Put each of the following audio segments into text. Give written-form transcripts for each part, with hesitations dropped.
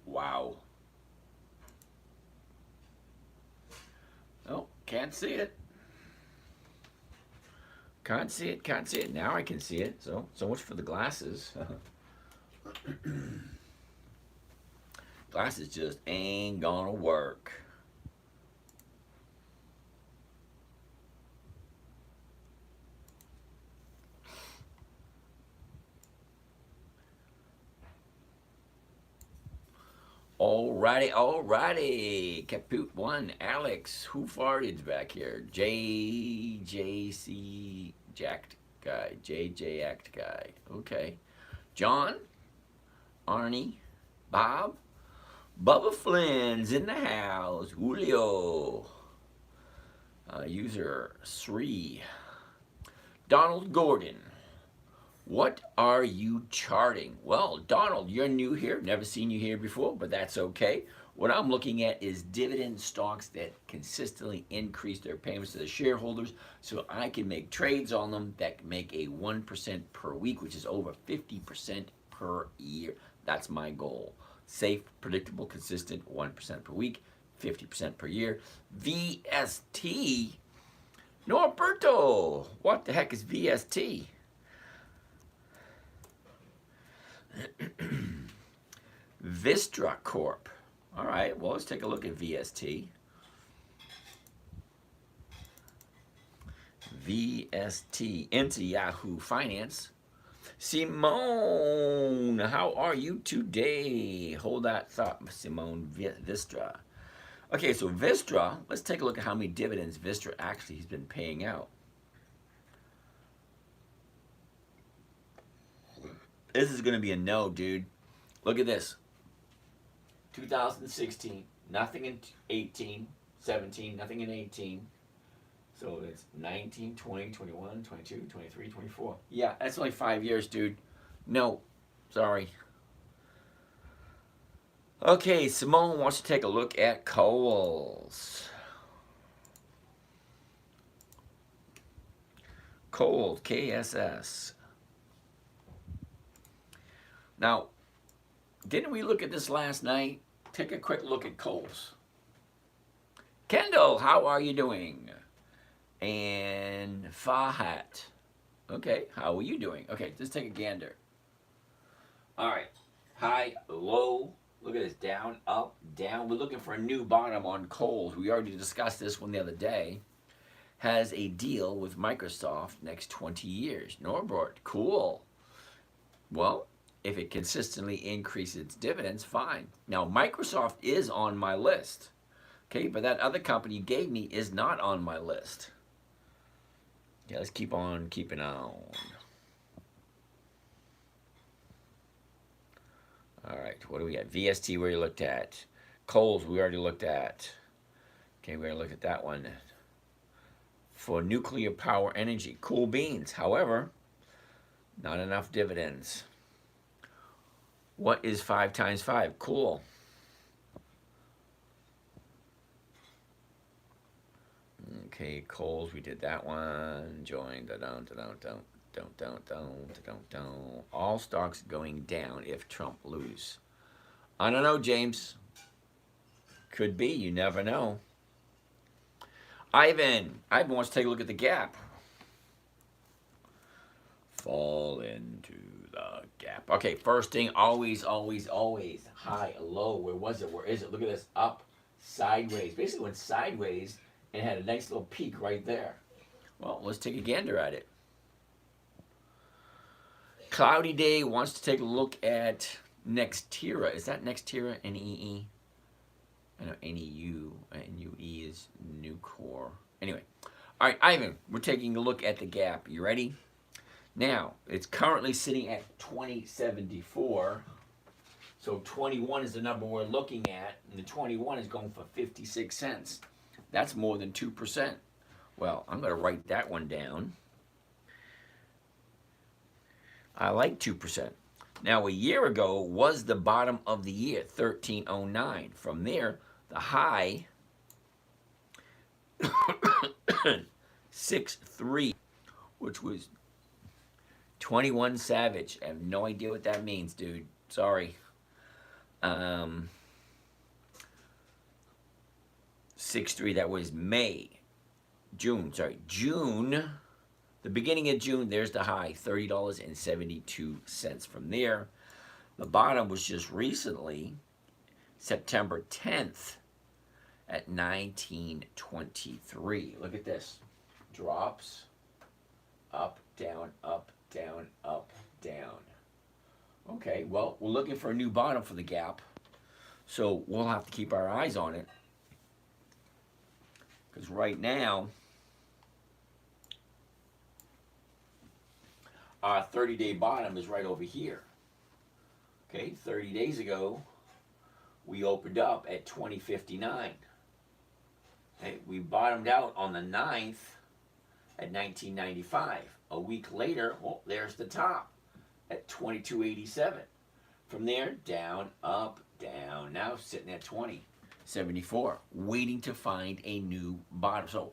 Wow. Oh, can't see it. Can't see it, can't see it. Now I can see it. So much for the glasses. Glasses just ain't gonna work. Alrighty, alrighty. Caput one, Alex. Who farted back here? JJC Jacked guy. JJ Act guy. Okay. John, Arnie, Bob, Bubba Flynn's in the house. Julio. User Sri. Donald Gordon. What are you charting? Well, Donald, you're new here. Never seen you here before, but that's okay. What I'm looking at is dividend stocks that consistently increase their payments to the shareholders so I can make trades on them that make a 1% per week, which is over 50% per year. That's my goal. Safe, predictable, consistent, 1% per week, 50% per year. VST. Norberto, what the heck is VST? Vistra Corp. All right, well, let's take a look at VST. VST into Yahoo Finance. Simone, how are you today? Hold that thought, Simone Vistra. Okay, so Vistra, let's take a look at how many dividends Vistra actually has been paying out. This is going to be a no, dude. Look at this. 2016, nothing in 18, 17, nothing in 18. So it's 19, 20, 21, 22, 23, 24. Yeah, that's only 5 years, dude. No, sorry. Okay, Simone wants to take a look at Kohl's. Kohl's, KSS. Now, didn't we look at this last night? Take a quick look at Kohl's. Kendall, how are you doing? And Fahat. Okay, how are you doing? Okay, just take a gander. All right, high, low. Look at this, down, up, down. We're looking for a new bottom on Kohl's. We already discussed this one the other day. Has a deal with Microsoft next 20 years. Norbert, cool. Well, if it consistently increases its dividends, fine. Now, Microsoft is on my list, okay, but that other company you gave me is not on my list. Yeah, let's keep on keeping on. All right, what do we got? VST, we already looked at. Kohl's, we already looked at. Okay, we already looked at that one. For nuclear power energy, cool beans. However, not enough dividends. What is 5 times 5? Cool. Okay, Kohl's, we did that one. Join. All stocks going down if Trump lose. I don't know, James. Could be. You never know. Ivan wants to take a look at the gap. Fall into the gap. Okay, first thing, always, always, always. High, low. Where was it? Where is it? Look at this. Up, sideways. Basically went sideways and had a nice little peak right there. Well, let's take a gander at it. Cloudy Day wants to take a look at Nextera. Is that Nextera? N-E-E? I know N-E-U. N-U-E is Nucor. Anyway. All right, Ivan, we're taking a look at the gap. You ready? Now, it's currently sitting at 2074. So 21 is the number we're looking at, and the 21 is going for 56 cents. That's more than 2%. Well, I'm going to write that one down. I like 2%. Now, a year ago was the bottom of the year, 1309. From there, the high, 6.3, which was 21 Savage. I have no idea what that means, dude. Sorry. 6-3, that was June. The beginning of June, there's the high, $30.72. From there, the bottom was just recently, September 10th at 19.23. Look at this. Drops, up, down, up, down, up, down. Okay, well, we're looking for a new bottom for the gap, so we'll have to keep our eyes on it. Because right now, our 30-day bottom is right over here. Okay, 30 days ago, we opened up at 20.59. Okay, we bottomed out on the 9th at 19.95. A week later, well, there's the top at 22.87. From there, down, up, down. Now sitting at 20.74, waiting to find a new bottom. So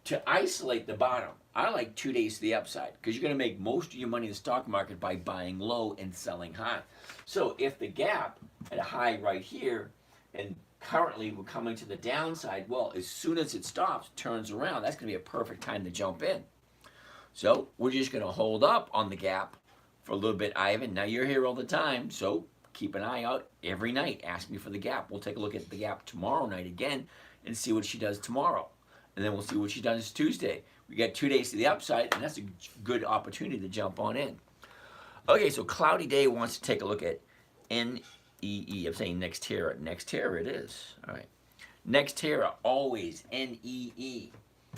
to isolate the bottom, I like 2 days to the upside because you're going to make most of your money in the stock market by buying low and selling high. So if the gap at a high right here, and currently we're coming to the downside, well, as soon as it stops, turns around, that's going to be a perfect time to jump in. So we're just going to hold up on the gap for a little bit, Ivan. Now you're here all the time, so keep an eye out every night. Ask me for the gap. We'll take a look at the gap tomorrow night again and see what she does tomorrow. And then we'll see what she does Tuesday. We got 2 days to the upside, and that's a good opportunity to jump on in. Okay, so Cloudy Day wants to take a look at NEE. I'm saying Nextera. Nextera it is. All right. Nextera, always NEE.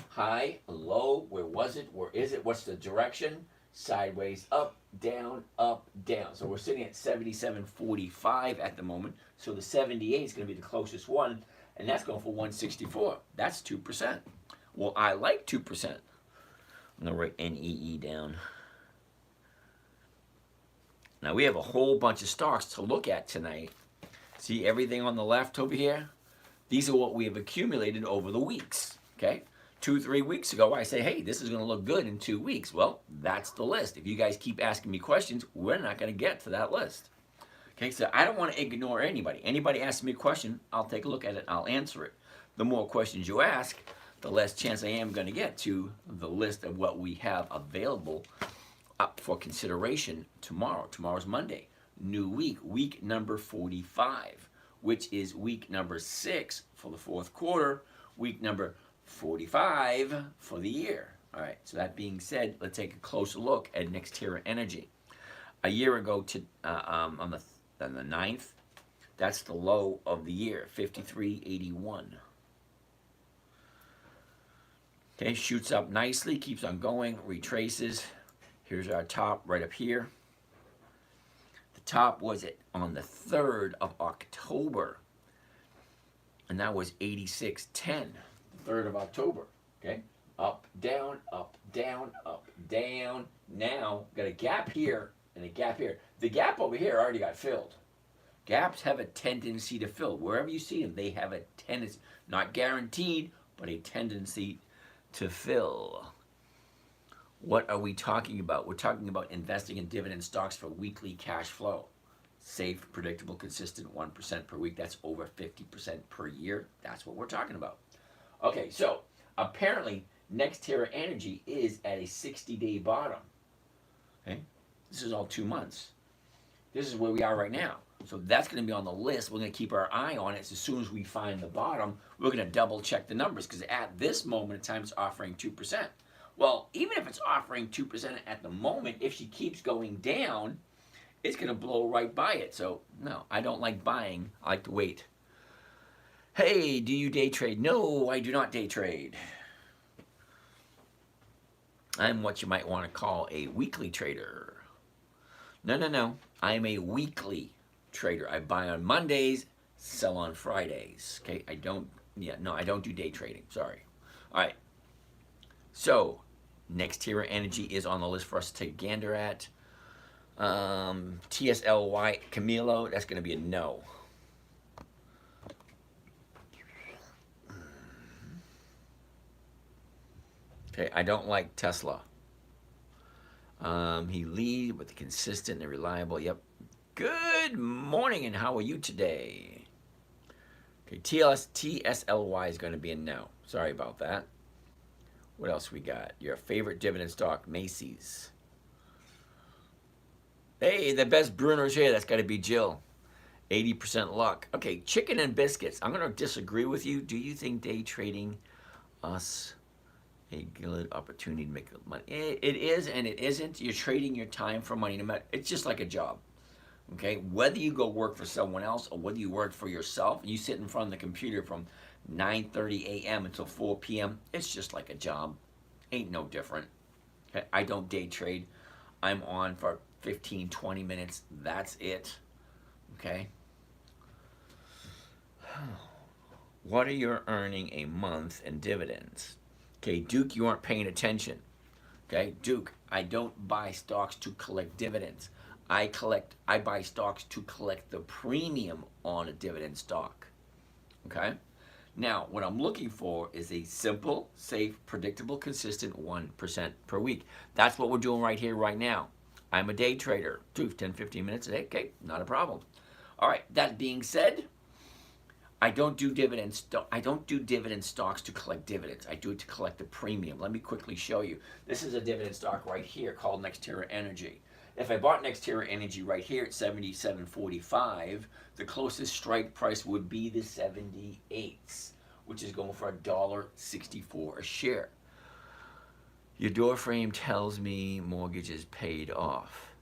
High, low, where was it? Where is it? What's the direction? Sideways, up, down, up, down. So we're sitting at 77.45 at the moment. So the 78 is going to be the closest one, and that's going for 164. That's 2%. Well, I like 2%. I'm going to write NEE down. Now we have a whole bunch of stocks to look at tonight. See everything on the left over here? These are what we have accumulated over the weeks, okay? 2-3 weeks ago, I say, hey, this is going to look good in 2 weeks. Well, that's the list. If you guys keep asking me questions, we're not going to get to that list. Okay, so I don't want to ignore anybody. Anybody asks me a question, I'll take a look at it, I'll answer it. The more questions you ask, the less chance I am going to get to the list of what we have available up for consideration tomorrow. Tomorrow's Monday. New week, week number 45, which is week number 6 for the fourth quarter, week number 45 for the year. All right, so that being said, let's take a closer look at Nextera Energy. A year ago, on the 9th, that's the low of the year, 53.81. Okay, shoots up nicely, keeps on going, retraces. Here's our top right up here. The top was it on the 3rd of October, and that was 86.10. 3rd of October, okay? Up, down, up, down, up, down. Now, got a gap here and a gap here. The gap over here already got filled. Gaps have a tendency to fill. Wherever you see them, they have a tendency, not guaranteed, but a tendency to fill. What are we talking about? We're talking about investing in dividend stocks for weekly cash flow. Safe, predictable, consistent 1% per week. That's over 50% per year. That's what we're talking about. Okay, so apparently Nextera Energy is at a 60-day bottom. Okay, this is all 2 months. This is where we are right now. So that's going to be on the list. We're going to keep our eye on it. As soon as we find the bottom, we're going to double check the numbers because at this moment in time, it's offering 2%. Well, even if it's offering 2% at the moment, if she keeps going down, it's going to blow right by it. So no, I don't like buying. I like to wait. Hey, do you day trade? No, I do not day trade. I'm what you might want to call a weekly trader. No. I'm a weekly trader. I buy on Mondays, sell on Fridays. Okay, I don't do day trading. Sorry. All right. So, Nextera Energy is on the list for us to take a gander at. TSLY Camilo, that's going to be a no. Okay, I don't like Tesla. He lead with the consistent and reliable. Yep. Good morning, and how are you today? Okay, TSLY is going to be a no. Sorry about that. What else we got? Your favorite dividend stock, Macy's. Hey, the best Bruner's here. That's got to be Jill. 80% luck. Okay, chicken and biscuits. I'm going to disagree with you. Do you think day trading us a good opportunity to make money? It is and it isn't. You're trading your time for money. No matter, it's just like a job. Okay, whether you go work for someone else or whether you work for yourself, you sit in front of the computer from 9:30 a.m. until 4 p.m. It's just like a job. Ain't no different. Okay? I don't day trade. I'm on for 15, 20 minutes. That's it. Okay. What are you earning a month in dividends? Okay, Duke, you aren't paying attention. Okay, Duke, I don't buy stocks to collect dividends. I buy stocks to collect the premium on a dividend stock. Okay? Now, what I'm looking for is a simple, safe, predictable, consistent 1% per week. That's what we're doing right here, right now. I'm a day trader. 10, 15 minutes a day. Okay, not a problem. All right, that being said, I don't do dividend stocks to collect dividends. I do it to collect the premium. Let me quickly show you. This is a dividend stock right here called Nextera Energy. If I bought Nextera Energy right here at $77.45, the closest strike price would be the 78s, which is going for $1.64 a share. Your door frame tells me mortgage is paid off.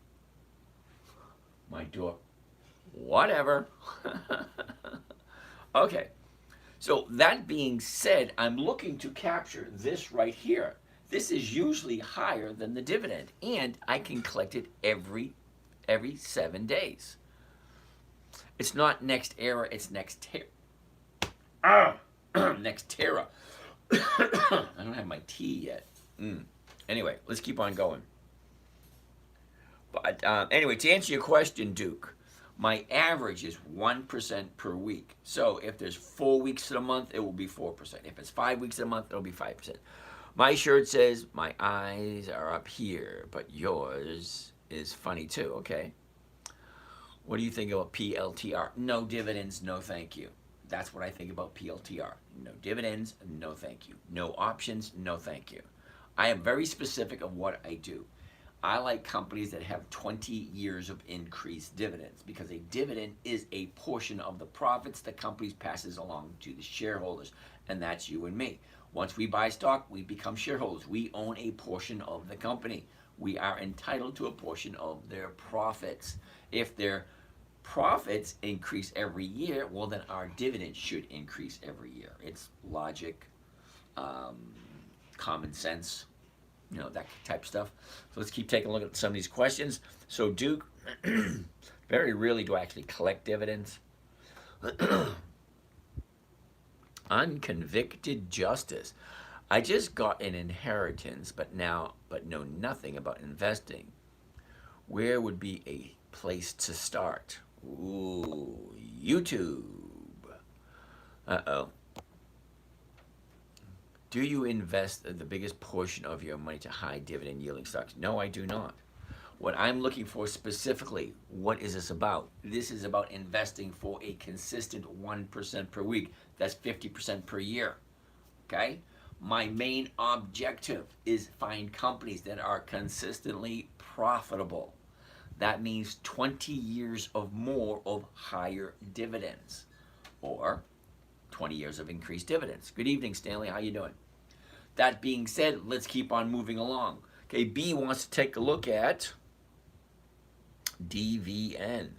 My door, whatever. Okay, so that being said, I'm looking to capture this right here. This is usually higher than the dividend, and I can collect it every 7 days. It's not Nextera, it's Nextera. Nextera. I don't have my tea yet. Anyway, let's keep on going. But anyway, to answer your question, Duke, my average is 1% per week. So if there's 4 weeks in a month, it will be 4%. If it's 5 weeks in a month, it'll be 5%. My shirt says my eyes are up here, but yours is funny too, okay? What do you think about PLTR? No dividends, no thank you. That's what I think about PLTR. No dividends, no thank you. No options, no thank you. I am very specific of what I do. I like companies that have 20 years of increased dividends because a dividend is a portion of the profits the company passes along to the shareholders, and that's you and me. Once we buy stock, we become shareholders. We own a portion of the company. We are entitled to a portion of their profits. If their profits increase every year, well, then our dividend should increase every year. It's logic, common sense, that type of stuff. So let's keep taking a look at some of these questions. So Duke, very rarely do I actually collect dividends. Unconvicted justice. I just got an inheritance, but know nothing about investing. Where would be a place to start? Ooh, YouTube. Uh-oh. Do you invest the biggest portion of your money to high dividend yielding stocks? No, I do not. What I'm looking for specifically, what is this about? This is about investing for a consistent 1% per week. That's 50% per year, okay? My main objective is find companies that are consistently profitable. That means 20 years of more of higher dividends or 20 years of increased dividends. Good evening, Stanley. How you doing? That being said, let's keep on moving along. Okay, B wants to take a look at DVN.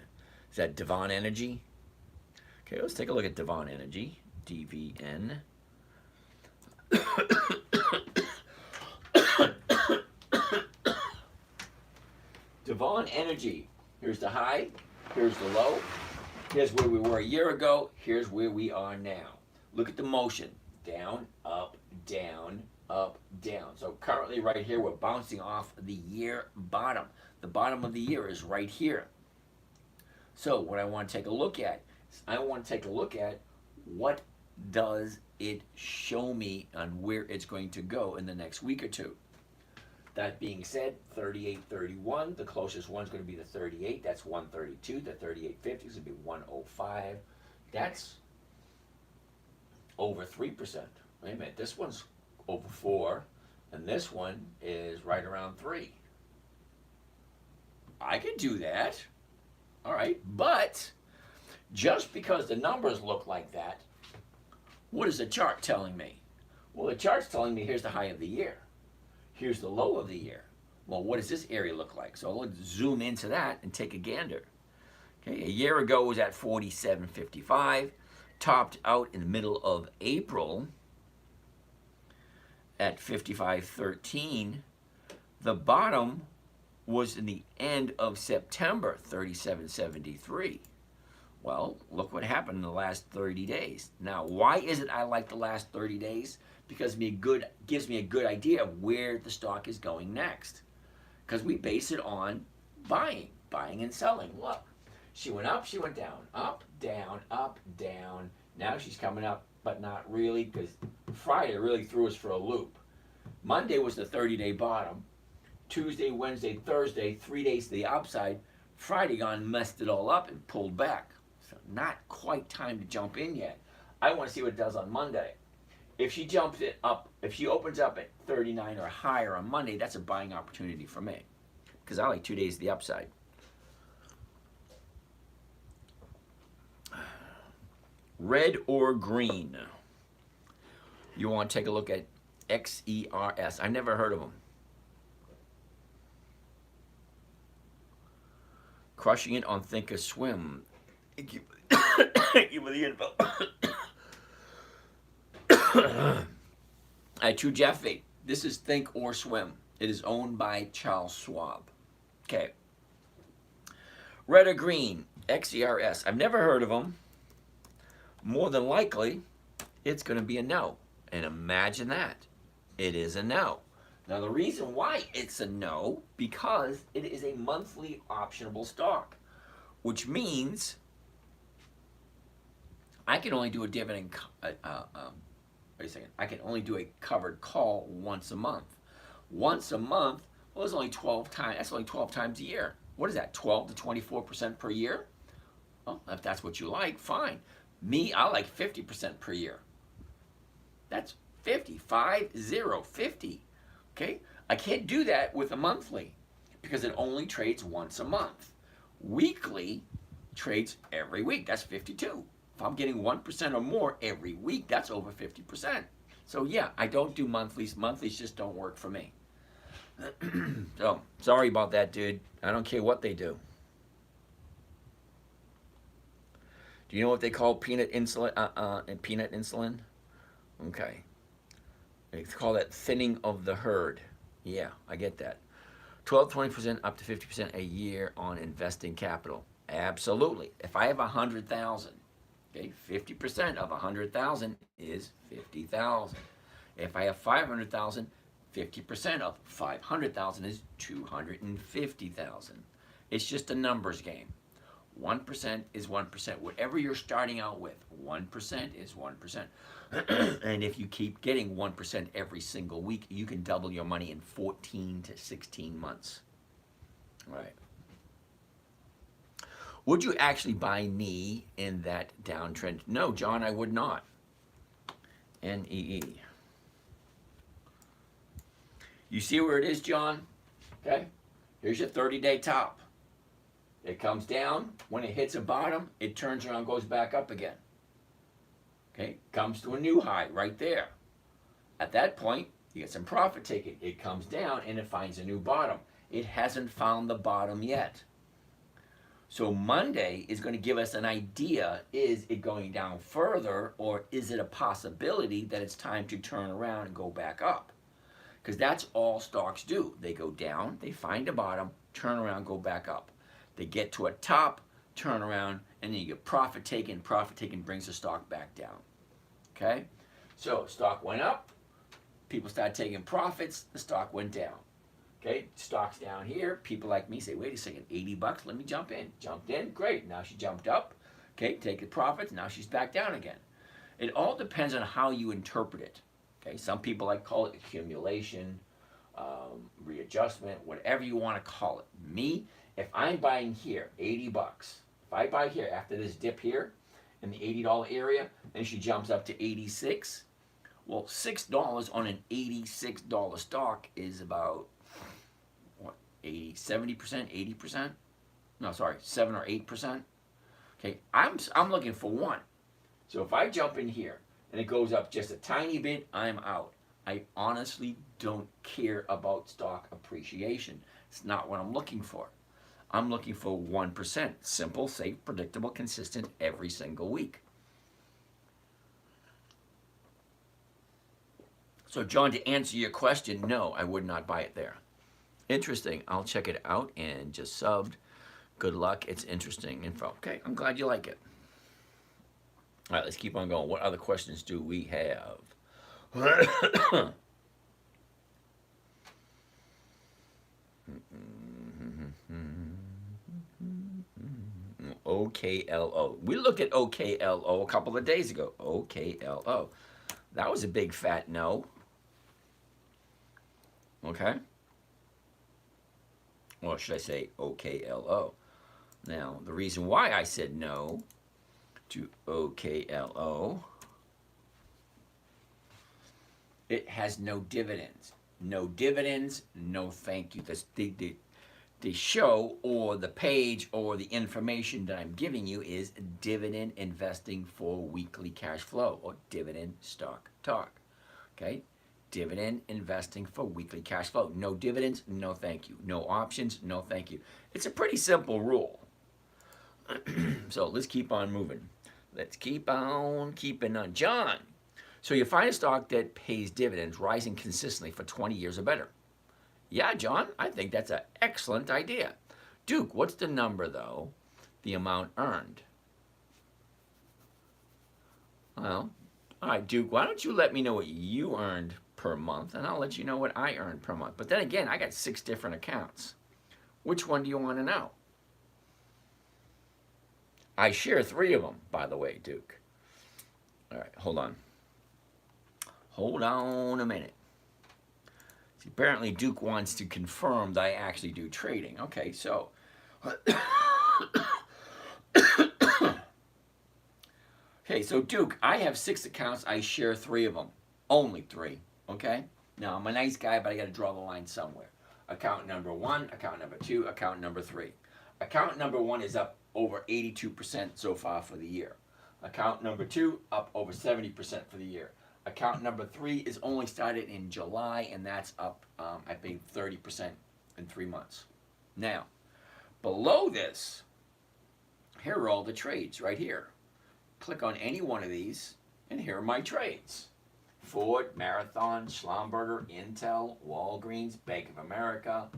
Is that Devon Energy? Okay, let's take a look at Devon Energy. DVN. Devon Energy. Here's the high. Here's the low. Here's where we were a year ago. Here's where we are now. Look at the motion. Down, up, down, up, down. So currently right here, we're bouncing off the year bottom. The bottom of the year is right here. So what I want to take a look at is I want to take a look at what does it show me on where it's going to go in the next week or two. That being said, 38.31, the closest one's going to be the 38. That's 132. The 38.50 is going to be 105. That's over 3%. Wait a minute, this one's over 4, and this one is right around 3. I could do that. All right, but just because the numbers look like that, what is the chart telling me? Well, the chart's telling me here's the high of the year. Here's the low of the year. Well, what does this area look like? So let's zoom into that and take a gander. Okay, a year ago it was at 47.55, topped out in the middle of April at 55.13. The bottom was in the end of September, 37.73. Well, look what happened in the last 30 days. Now, why is it I like the last 30 days? Because it gives me a good idea of where the stock is going next. Because we base it on buying and selling. Look, she went up, she went down, up, down, up, down. Now she's coming up, but not really, because Friday really threw us for a loop. Monday was the 30-day bottom. Tuesday, Wednesday, Thursday, 3 days to the upside. Friday gone messed it all up and pulled back. So not quite time to jump in yet. I want to see what it does on Monday. If she jumps it up, if she opens up at 39 or higher on Monday, that's a buying opportunity for me. Because I like 2 days to the upside. Red or green? You want to take a look at XERS. I've never heard of them. Crushing it on Thinkorswim. Thank you. Thank you for the info. To Jeffy, this is Think or Swim. It is owned by Charles Schwab. Okay. Red or green? XERS. I've never heard of them. More than likely, it's going to be a no. And imagine that. It is a no. Now, the reason why it's a no, because it is a monthly optionable stock, which means I can only do a dividend, wait a second, I can only do a covered call once a month. Once a month, well, there's only 12 times, that's only 12 times a year. What is that, 12 to 24% per year? Well, if that's what you like, fine. Me, I like 50% per year. That's 50, 50. Okay? I can't do that with a monthly because it only trades once a month. Weekly trades every week. That's 52. If I'm getting 1% or more every week, that's over 50%. So yeah, I don't do monthlies. Monthlies just don't work for me. So, sorry about that, dude. I don't care what they do. Do you know what they call peanut insulin? Peanut insulin? Okay. They call that thinning of the herd. Yeah, I get that. 12, 20% up to 50% a year on investing capital. Absolutely. If I have 100,000, okay, 50% of 100,000 is 50,000. If I have 500,000, 50% of 500,000 is 250,000. It's just a numbers game. 1% is 1%. Whatever you're starting out with, 1% is 1%. And if you keep getting 1% every single week, you can double your money in 14 to 16 months. All right. Would you actually buy NEE in that downtrend? No, John, I would not. NEE. You see where it is, John? Okay. Here's your 30-day top. It comes down. When it hits a bottom, it turns around, goes back up again. Okay, comes to a new high right there. At that point, you get some profit taking. It comes down and it finds a new bottom. It hasn't found the bottom yet. So Monday is going to give us an idea, is it going down further, or is it a possibility that it's time to turn around and go back up? Because that's all stocks do. They go down, they find a bottom, turn around, go back up. They get to a top, turn around, and then you get profit taken. Profit taken brings the stock back down. Okay? So stock went up, people started taking profits, the stock went down. Okay, stock's down here. People like me say, wait a second, 80 bucks, let me jump in. Jumped in, great. Now she jumped up. Okay, take the profits. Now she's back down again. It all depends on how you interpret it. Okay, some people like call it accumulation. readjustment, whatever you want to call it. Me, if I'm buying here, $80, if I buy here after this dip here in the $80 area, then she jumps up to 86. Well, $6 on an $86 stock is about what, 80, 70%, 80%? No, sorry, 7 or 8%. Okay, I'm looking for one. So if I jump in here and it goes up just a tiny bit, I'm out. I honestly don't care about stock appreciation. It's not what I'm looking for. I'm looking for 1%. Simple, safe, predictable, consistent every single week. So, John, to answer your question, no, I would not buy it there. Interesting. I'll check it out and just subbed. Good luck. It's interesting info. Okay, I'm glad you like it. All right, let's keep on going. What other questions do we have? OKLO. We looked at OKLO a couple of days ago. OKLO. That was a big fat no. Okay? Or should I say OKLO? Now, the reason why I said no to OKLO, it has no dividends. No dividends, no thank you. The show or the page or the information that I'm giving you is dividend investing for weekly cash flow or dividend stock talk. Okay? Dividend investing for weekly cash flow. No dividends, no thank you. No options, no thank you. It's a pretty simple rule. So let's keep on moving. Let's keep on keeping on. John, so you find a stock that pays dividends rising consistently for 20 years or better. Yeah, John, I think that's an excellent idea. Duke, what's the number, though? The amount earned. Well, all right, Duke, why don't you let me know what you earned per month, and I'll let you know what I earned per month. But then again, I got 6 different accounts. Which one do you want to know? I share 3 of them, by the way, Duke. All right, hold on. Hold on a minute. See, apparently Duke wants to confirm that I actually do trading. Okay, so okay, so Duke, I have 6 accounts. I share 3 of them. Only 3, okay? Now, I'm a nice guy, but I got to draw the line somewhere. Account number 1, account number 2, account number 3. Account number 1 is up over 82% so far for the year. Account number 2, up over 70% for the year. Account number 3 is only started in July, and that's up, I think, 30% in 3 months. Now, below this, here are all the trades right here. Click on any one of these, and here are my trades. Ford, Marathon, Schlumberger, Intel, Walgreens, Bank of America,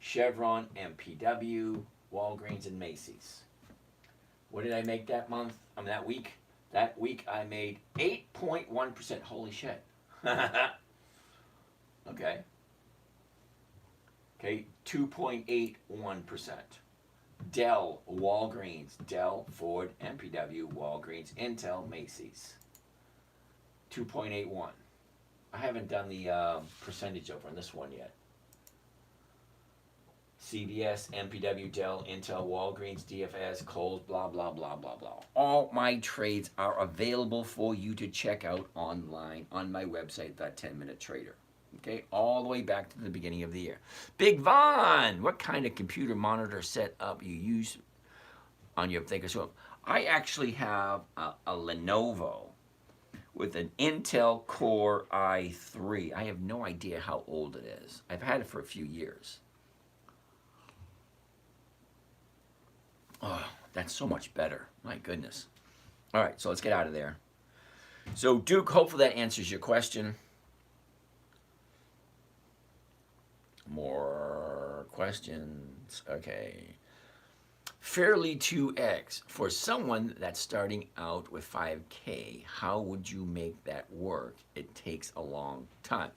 Chevron, MPW, Walgreens, and Macy's. What did I make that month? That week? That week I made 8.1%. Holy shit. Okay. Okay, 2.81%. Dell, Walgreens, Dell, Ford, MPW, Walgreens, Intel, Macy's. 2.81. I haven't done the percentage over on this one yet. CVS, MPW, Dell, Intel, Walgreens, DFS, Kohl's, blah, blah, blah, blah, blah. All my trades are available for you to check out online on my website, The 10-Minute Trader. Okay, all the way back to the beginning of the year. Big Von, what kind of computer monitor setup you use on your Thinkorswim? I actually have a Lenovo with an Intel Core i3. I have no idea how old it is. I've had it for a few years. Oh, that's so much better. My goodness. All right, so let's get out of there. So, Duke, hopefully that answers your question. More questions. Okay. Fairly 2x. For someone that's starting out with 5K, how would you make that work? It takes a long time.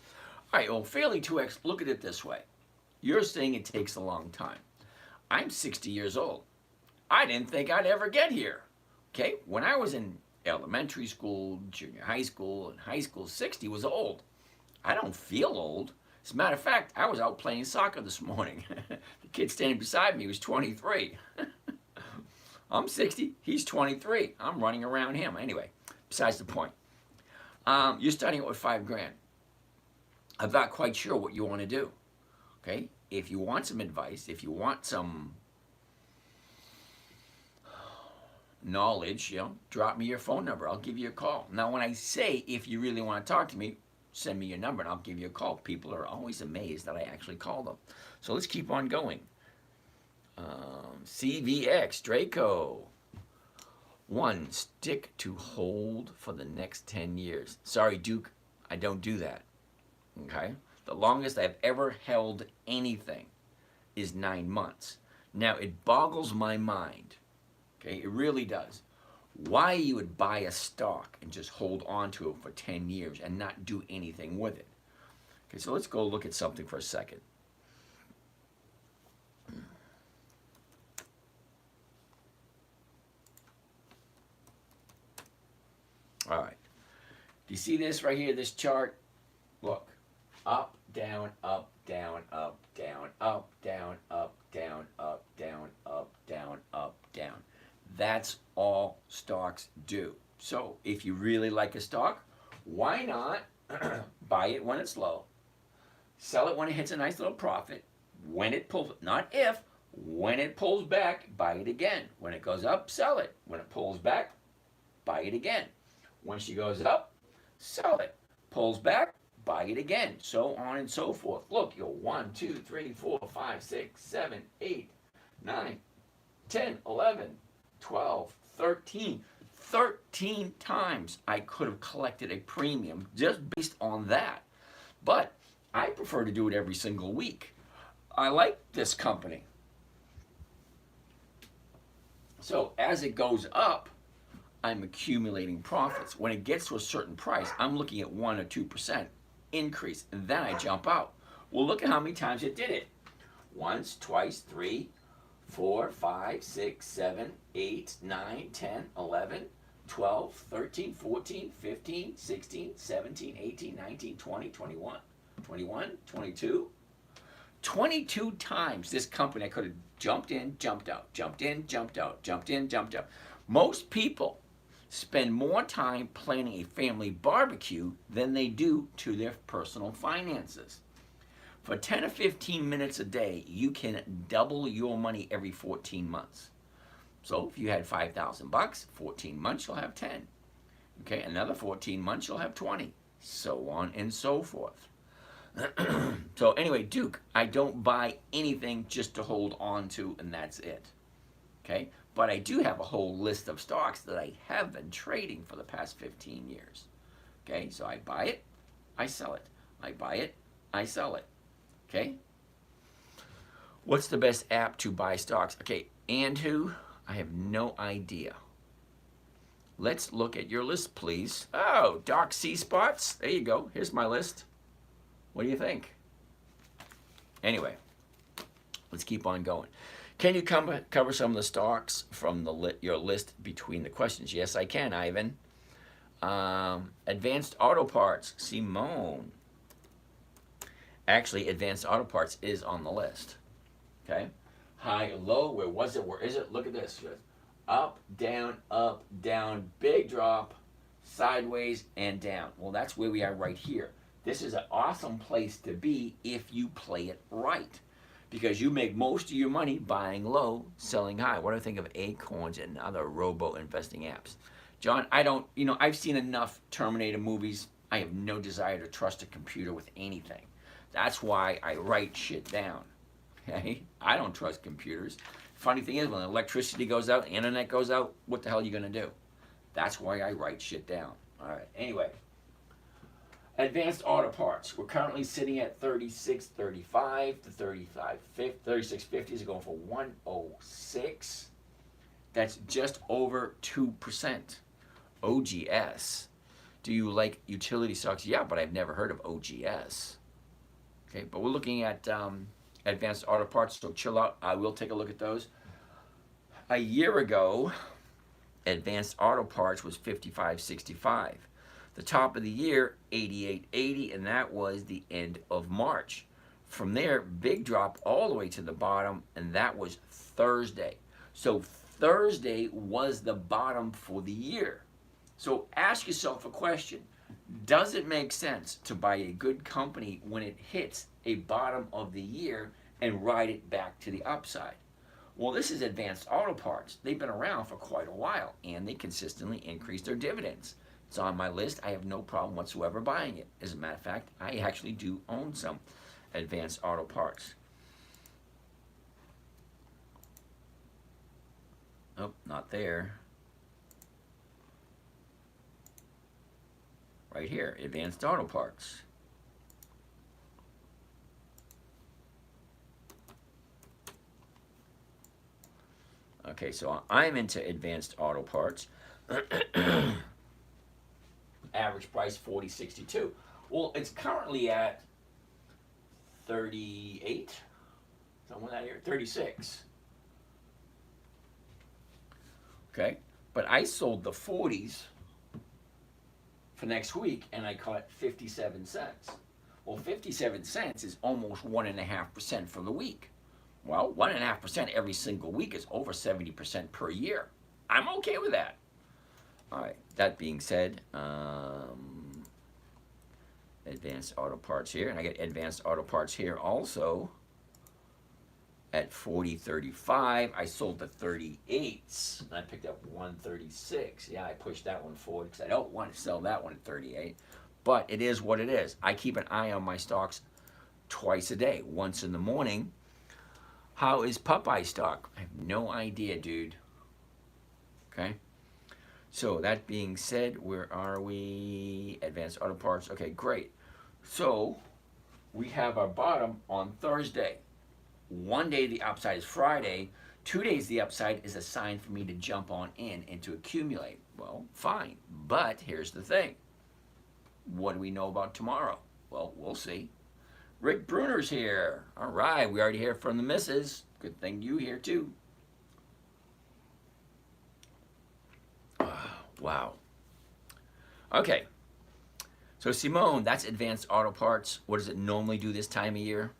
All right, well, Fairly 2x, look at it this way. You're saying it takes a long time. I'm 60 years old. I didn't think I'd ever get here. Okay, when I was in elementary school, junior high school, and high school, 60 was old. I don't feel old. As a matter of fact, I was out playing soccer this morning. The kid standing beside me was 23. I'm 60, he's 23. I'm running around him. Anyway, besides the point. You're starting out with 5 grand. I'm not quite sure what you want to do. Okay? If you want some advice, if you want some knowledge, drop me your phone number. I'll give you a call. Now, when I say if you really want to talk to me, send me your number and I'll give you a call. People are always amazed that I actually call them. So let's keep on going. CVX, Draco. 1, stick to hold for the next 10 years. Sorry, Duke, I don't do that. Okay? The longest I've ever held anything is 9 months. Now, it boggles my mind. Okay, it really does. Why you would buy a stock and just hold on to it for 10 years and not do anything with it. Okay, so let's go look at something for a second. All right. Do you see this right here, this chart? Look. Up, down, up, down, up, down, up, down, up, down, up, down, up, down, up, down. That's all stocks do. So if you really like a stock, why not buy it when it's low, sell it when it hits a nice little profit, when it pulls, not if, when it pulls back, buy it again. When it goes up, sell it. When it pulls back, buy it again. When she goes up, sell it. Pulls back, buy it again. So on and so forth. Look, you're 1, 2, 3, 4, 5, 6, 7, 8, 9, 10, 11, 12, 13. 13 times I could have collected a premium just based on that. But I prefer to do it every single week. I like this company. So as it goes up, I'm accumulating profits. When it gets to a certain price, I'm looking at 1 or 2% increase, and then I jump out. Well, look at how many times it did it. Once, twice, 3, 4, 5, 6, 7, 8, 9, 10, 11, 12, 13, 14, 15, 16, 17, 18, 19, 20, 21, 21, 22. 22 times this company I could have jumped in, jumped out, jumped in, jumped out, jumped in, jumped out. Most people spend more time planning a family barbecue than they do to their personal finances. For 10 or 15 minutes a day, you can double your money every 14 months. So if you had $5,000, 14 months you'll have 10. Okay, another 14 months you'll have 20. So on and so forth. So anyway, Duke, I don't buy anything just to hold on to and that's it. Okay, but I do have a whole list of stocks that I have been trading for the past 15 years. Okay, so I buy it, I sell it. I buy it, I sell it. Okay? What's the best app to buy stocks? Okay, and who? I have no idea. Let's look at your list, please. Oh, Doc C Spots. There you go. Here's my list. What do you think? Anyway, let's keep on going. Can you cover some of the stocks from your list between the questions? Yes, I can, Ivan. Advanced Auto Parts, Simone. Actually, Advanced Auto Parts is on the list. Okay? High, low, where was it? Where is it? Look at this. Up, down, big drop, sideways, and down. Well, that's where we are right here. This is an awesome place to be if you play it right. Because you make most of your money buying low, selling high. What do I think of Acorns and other robo-investing apps? John, I've seen enough Terminator movies. I have no desire to trust a computer with anything. That's why I write shit down. Okay? I don't trust computers. Funny thing is, when the electricity goes out, the internet goes out, what the hell are you going to do? That's why I write shit down. All right. Anyway. Advanced Auto Parts. We're currently sitting at 36.35 to 36.50s are going for 106. That's just over 2%. OGS. Do you like utility stocks? Yeah, but I've never heard of OGS. Okay, but we're looking at Advanced Auto Parts, so chill out. I will take a look at those. A year ago, Advanced Auto Parts was 55.65. The top of the year, 88.80, and that was the end of March. From there, big drop all the way to the bottom, and that was Thursday. So Thursday was the bottom for the year. So ask yourself a question. Does it make sense to buy a good company when it hits a bottom of the year and ride it back to the upside? Well, this is Advanced Auto Parts. They've been around for quite a while, and they consistently increase their dividends. It's on my list. I have no problem whatsoever buying it. As a matter of fact, I actually do own some Advanced Auto Parts. Oh, not there. Right here, Advanced Auto Parts. Okay, so I'm into Advanced Auto Parts. Average price 40.62. Well, it's currently at 38, somewhere out here, 36. Okay, but I sold the 40s for next week, and I caught 57 cents. Well, 57 cents is almost 1.5% for the week. Well, 1.5% every single week is over 70% per year. I'm okay with that. All right, that being said, Advanced Auto Parts here, and I get Advanced Auto Parts here also at 40.35. I sold the 38s, and I picked up 136. Yeah, I pushed that one forward because I don't want to sell that one at 38. But it is what it is. I keep an eye on my stocks twice a day. Once in the morning. How is Popeye stock? I have no idea, dude. Okay. So that being said, where are we? Advanced Auto Parts. Okay, great. So we have our bottom on Thursday. One day the upside is Friday. 2 days the upside is a sign for me to jump on in and to accumulate. Well, fine. But here's the thing. What do we know about tomorrow? Well, we'll see. Rick Bruner's here. All right, we already hear from the missus. Good thing you here too. Wow. Okay. So Simone, that's Advanced Auto Parts. What does it normally do this time of year?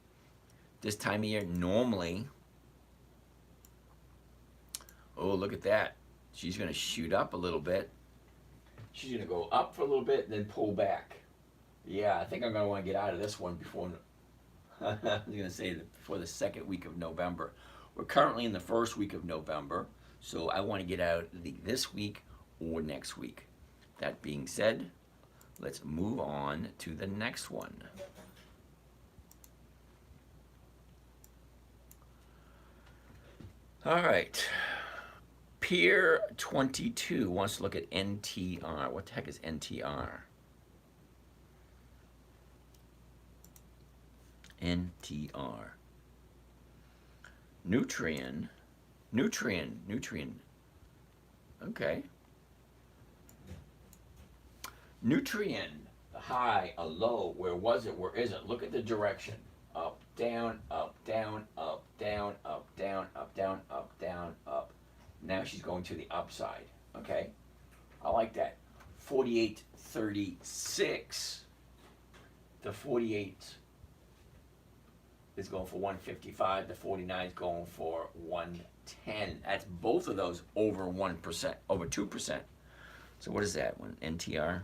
This time of year, normally, oh, look at that. She's going to shoot up a little bit. She's going to go up for a little bit and then pull back. Yeah, I think I'm going to want to get out of this one before, I was going to say before the second week of November. We're currently in the first week of November, so I want to get out this week or next week. That being said, let's move on to the next one. All right. Peer 22 wants to look at NTR. What the heck is NTR? NTR. Nutrien. Okay. Nutrien, the high, a low, where was it, where is it? Look at the direction. Up, down, up, down, up, down, up, down, up, down, up, down, up. Now she's going to the upside, okay? I like that. 48.36. The 48 is going for 155. The 49 is going for 110. That's both of those over 1%, over 2%. So what is that one? NTR?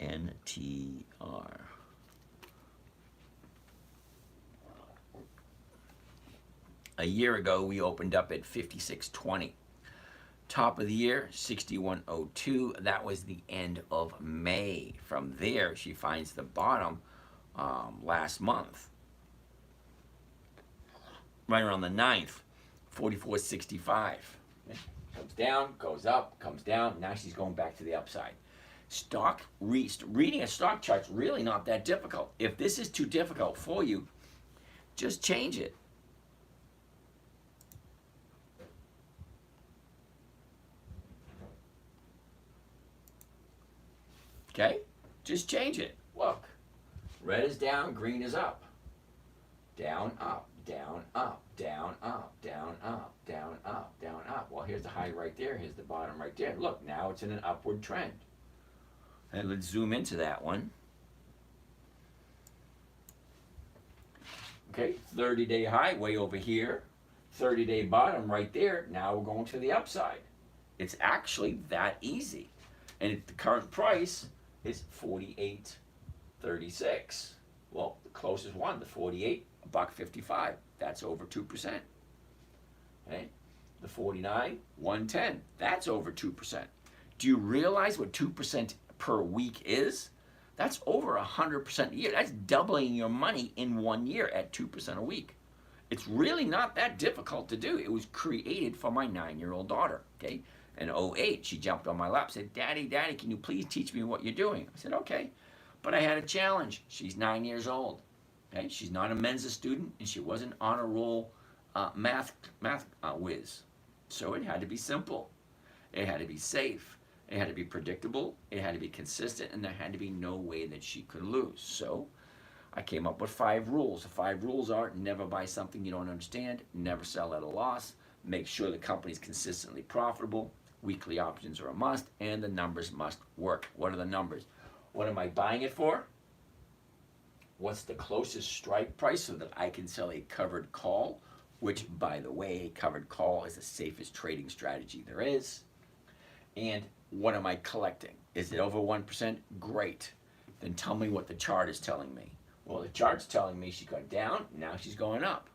NTR. A year ago, we opened up at 56.20. Top of the year, 61.02. That was the end of May. From there, she finds the bottom last month. Right around the 9th, 44.65. Comes down, goes up, comes down. Now she's going back to the upside. Reading a stock chart's really not that difficult. If this is too difficult for you, just change it. Okay? Just change it. Look. Red is down, green is up. Down, up, down, up, down, up, down, up, down, up, down, up. Well, here's the high right there. Here's the bottom right there. Look, now it's in an upward trend. And let's zoom into that one. Okay, 30-day high way over here. 30-day bottom right there. Now we're going to the upside. It's actually that easy. And the current price is 48.36. Well, the closest one, the 48, $1.55. That's over 2%. Okay? The 49, 110. That's over 2%. Do you realize what 2% per week is? That's over 100% a year. That's doubling your money in 1 year at 2% a week. It's really not that difficult to do. It was created for my 9-year-old daughter. Okay? In 08, she jumped on my lap, said, Daddy, can you please teach me what you're doing? I said, okay. But I had a challenge. She's 9 years old. Okay? She's not a Mensa student, and she wasn't on a roll math whiz. So it had to be simple. It had to be safe. It had to be predictable. It had to be consistent, and there had to be no way that she could lose. So I came up with 5 rules. The 5 rules are: never buy something you don't understand, never sell at a loss, make sure the company's consistently profitable, weekly options are a must, and the numbers must work. What are the numbers? What am I buying it for? What's the closest strike price so that I can sell a covered call, which, by the way, a covered call is the safest trading strategy there is. And what am I collecting? Is it over 1%? Great. Then tell me what the chart is telling me. Well, the chart's telling me she got down, now she's going up.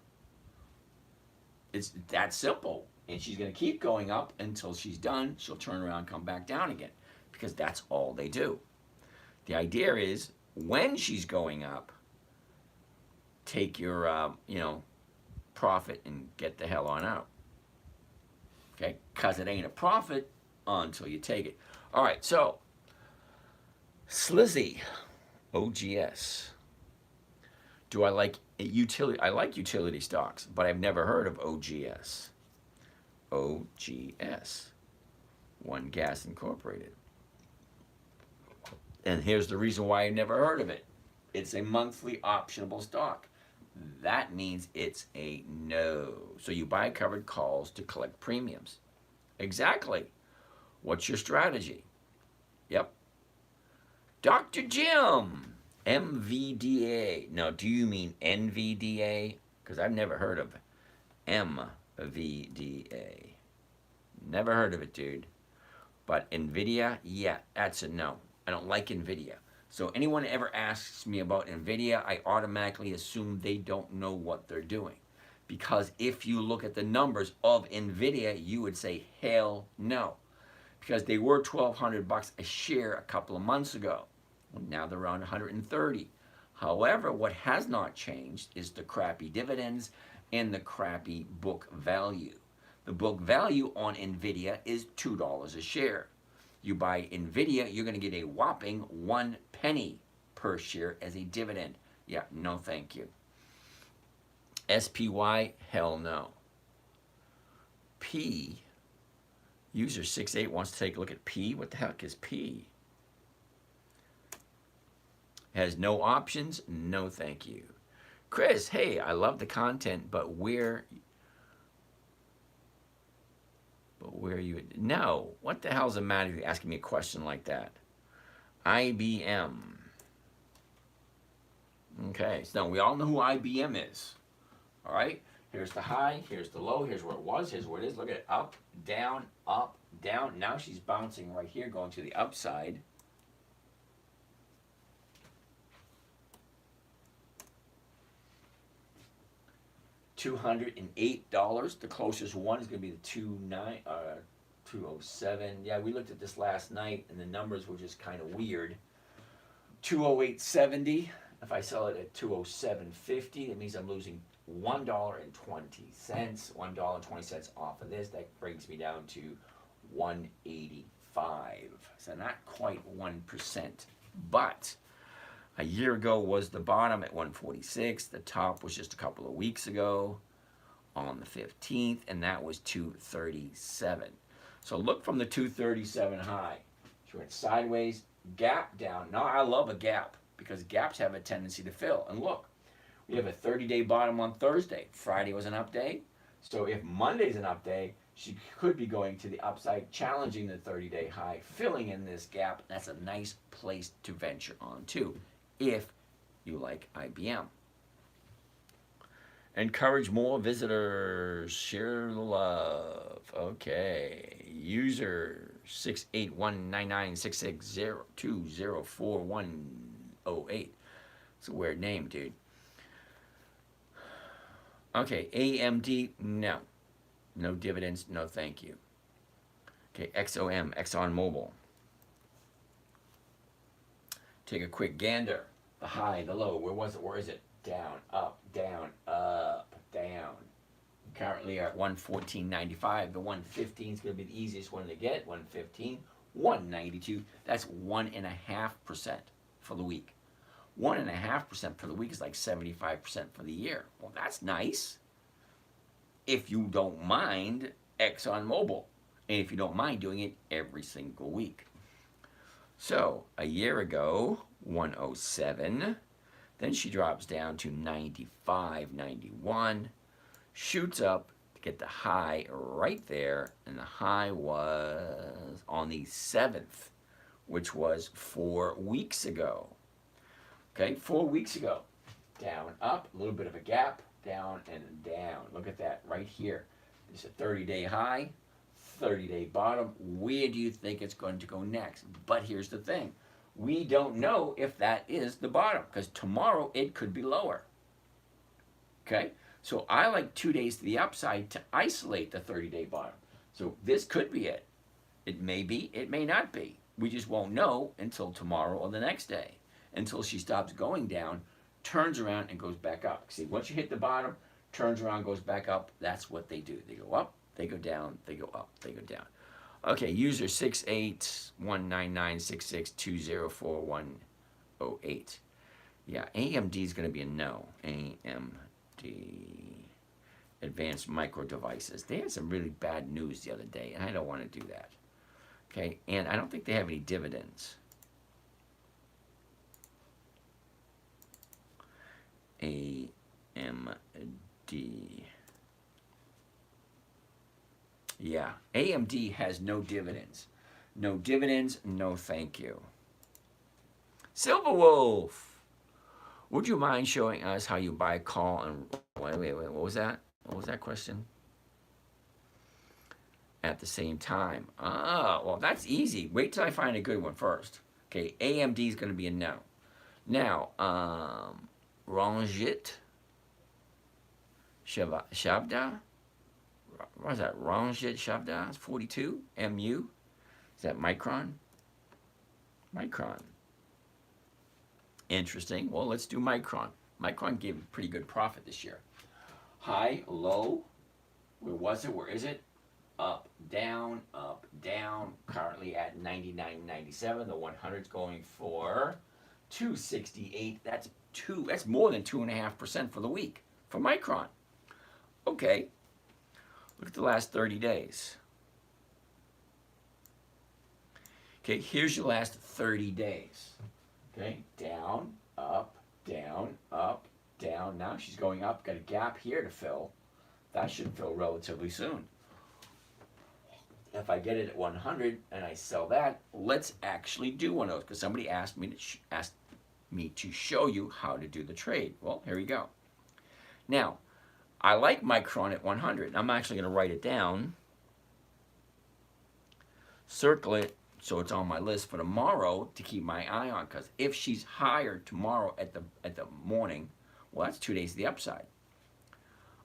It's that simple. And she's going to keep going up until she's done. She'll turn around and come back down again, because that's all they do. The idea is, when she's going up, take your, profit and get the hell on out. Okay? Because it ain't a profit until you take it. All right, so Slizzy, OGS. Do I like utility? I like utility stocks, but I've never heard of OGS. OGS, One Gas Incorporated. And here's the reason why I never heard of it. It's a monthly optionable stock. That means it's a no. So you buy covered calls to collect premiums. Exactly. What's your strategy? Yep. Dr. Jim, MVDA. Now, do you mean NVDA? Because I've never heard of MVDA. Never heard of it, dude. But NVIDIA, yeah, that's a no. I don't like NVIDIA. So anyone ever asks me about NVIDIA, I automatically assume they don't know what they're doing. Because if you look at the numbers of NVIDIA, you would say, hell no. Because they were $1,200 a share a couple of months ago. Now they're around 130. However, what has not changed is the crappy dividends and the crappy book value. The book value on NVIDIA is $2 a share. You buy NVIDIA, you're going to get a whopping 1 penny per share as a dividend. Yeah, no thank you. SPY, hell no. P, user 68 wants to take a look at P. What the heck is P? Has no options, no thank you. Chris, hey, I love the content, but where are you? No, what the hell's the matter with you asking me a question like that? IBM. Okay, so we all know who IBM is. All right, here's the high, here's the low, here's where it was, here's where it is. Look at it, up, down, up, down. Now she's bouncing right here, going to the upside. $208. The closest one is going to be the 207. Yeah, we looked at this last night, and the numbers were just kind of weird. 208.70. If I sell it at 207.50, that means I'm losing $1.20. $1.20 off of this. That brings me down to 185. So not quite 1%, but a year ago was the bottom at 146. The top was just a couple of weeks ago on the 15th, and that was 237. So look from the 237 high. She went sideways, gap down. Now I love a gap because gaps have a tendency to fill. And look, We have a 30-day bottom on Thursday. Friday was an up day. So if Monday's an up day, she could be going to the upside, challenging the 30-day high, filling in this gap. That's a nice place to venture on too, if you like IBM. Encourage more visitors. Share the love. Okay. User 6819966020410. It's a weird name, dude. Okay, AMD, no. No dividends, no thank you. Okay, XOM, ExxonMobil. Take a quick gander. The high, the low, where was it? Where is it? Down, up, down, up, down. Currently at 114.95. The 115 is going to be the easiest one to get. 115, 192. That's 1.5% for the week. 1.5% for the week is like 75% for the year. Well, that's nice. If you don't mind ExxonMobil, and if you don't mind doing it every single week. So a year ago, 107. Then she drops down to 95, 91, shoots up to get the high right there, and the high was on the 7th, which was 4 weeks ago. Okay, 4 weeks ago. Down, up, a little bit of a gap, down and down. Look at that right here. There's a 30-day high, 30-day bottom. Where do you think it's going to go next? But here's the thing. We don't know if that is the bottom, because tomorrow it could be lower. Okay? So I like 2 days to the upside to isolate the 30-day bottom. So this could be it. It may be, it may not be. We just won't know until tomorrow or the next day, until she stops going down, turns around, and goes back up. See, once you hit the bottom, turns around, goes back up, that's what they do. They go up, they go down, they go up, they go down. Okay, user 6819966204108. Yeah, AMD is going to be a no. AMD, Advanced Micro Devices. They had some really bad news the other day, and I don't want to do that. Okay, and I don't think they have any dividends. AMD. Yeah, AMD has no dividends. No dividends, no thank you. Silverwolf, would you mind showing us how you buy, call, and... Wait, what was that? What was that question? At the same time. Ah, well, that's easy. Wait till I find a good one first. Okay, AMD is going to be a no. Now, Rangit Shabda? What is that? Ranjit Shabda? It's 42. MU? Is that Micron? Micron. Interesting. Well, let's do Micron. Micron gave a pretty good profit this year. High, low. Where was it? Where is it? Up, down, up, down. Currently at 99.97. The 100's going for 268. That's more than 2.5% for the week for Micron. Okay. Look at the last 30 days. Okay, here's your last 30 days. Okay, down, up, down, up, down. Now she's going up. Got a gap here to fill. That should fill relatively soon. If I get it at 100 and I sell that, let's actually do one of those, because somebody asked me to show you how to do the trade. Well, here we go. Now, I like Micron at 100. I'm actually going to write it down, circle it, so it's on my list for tomorrow to keep my eye on. Because if she's higher tomorrow at the morning, well, that's 2 days to the upside.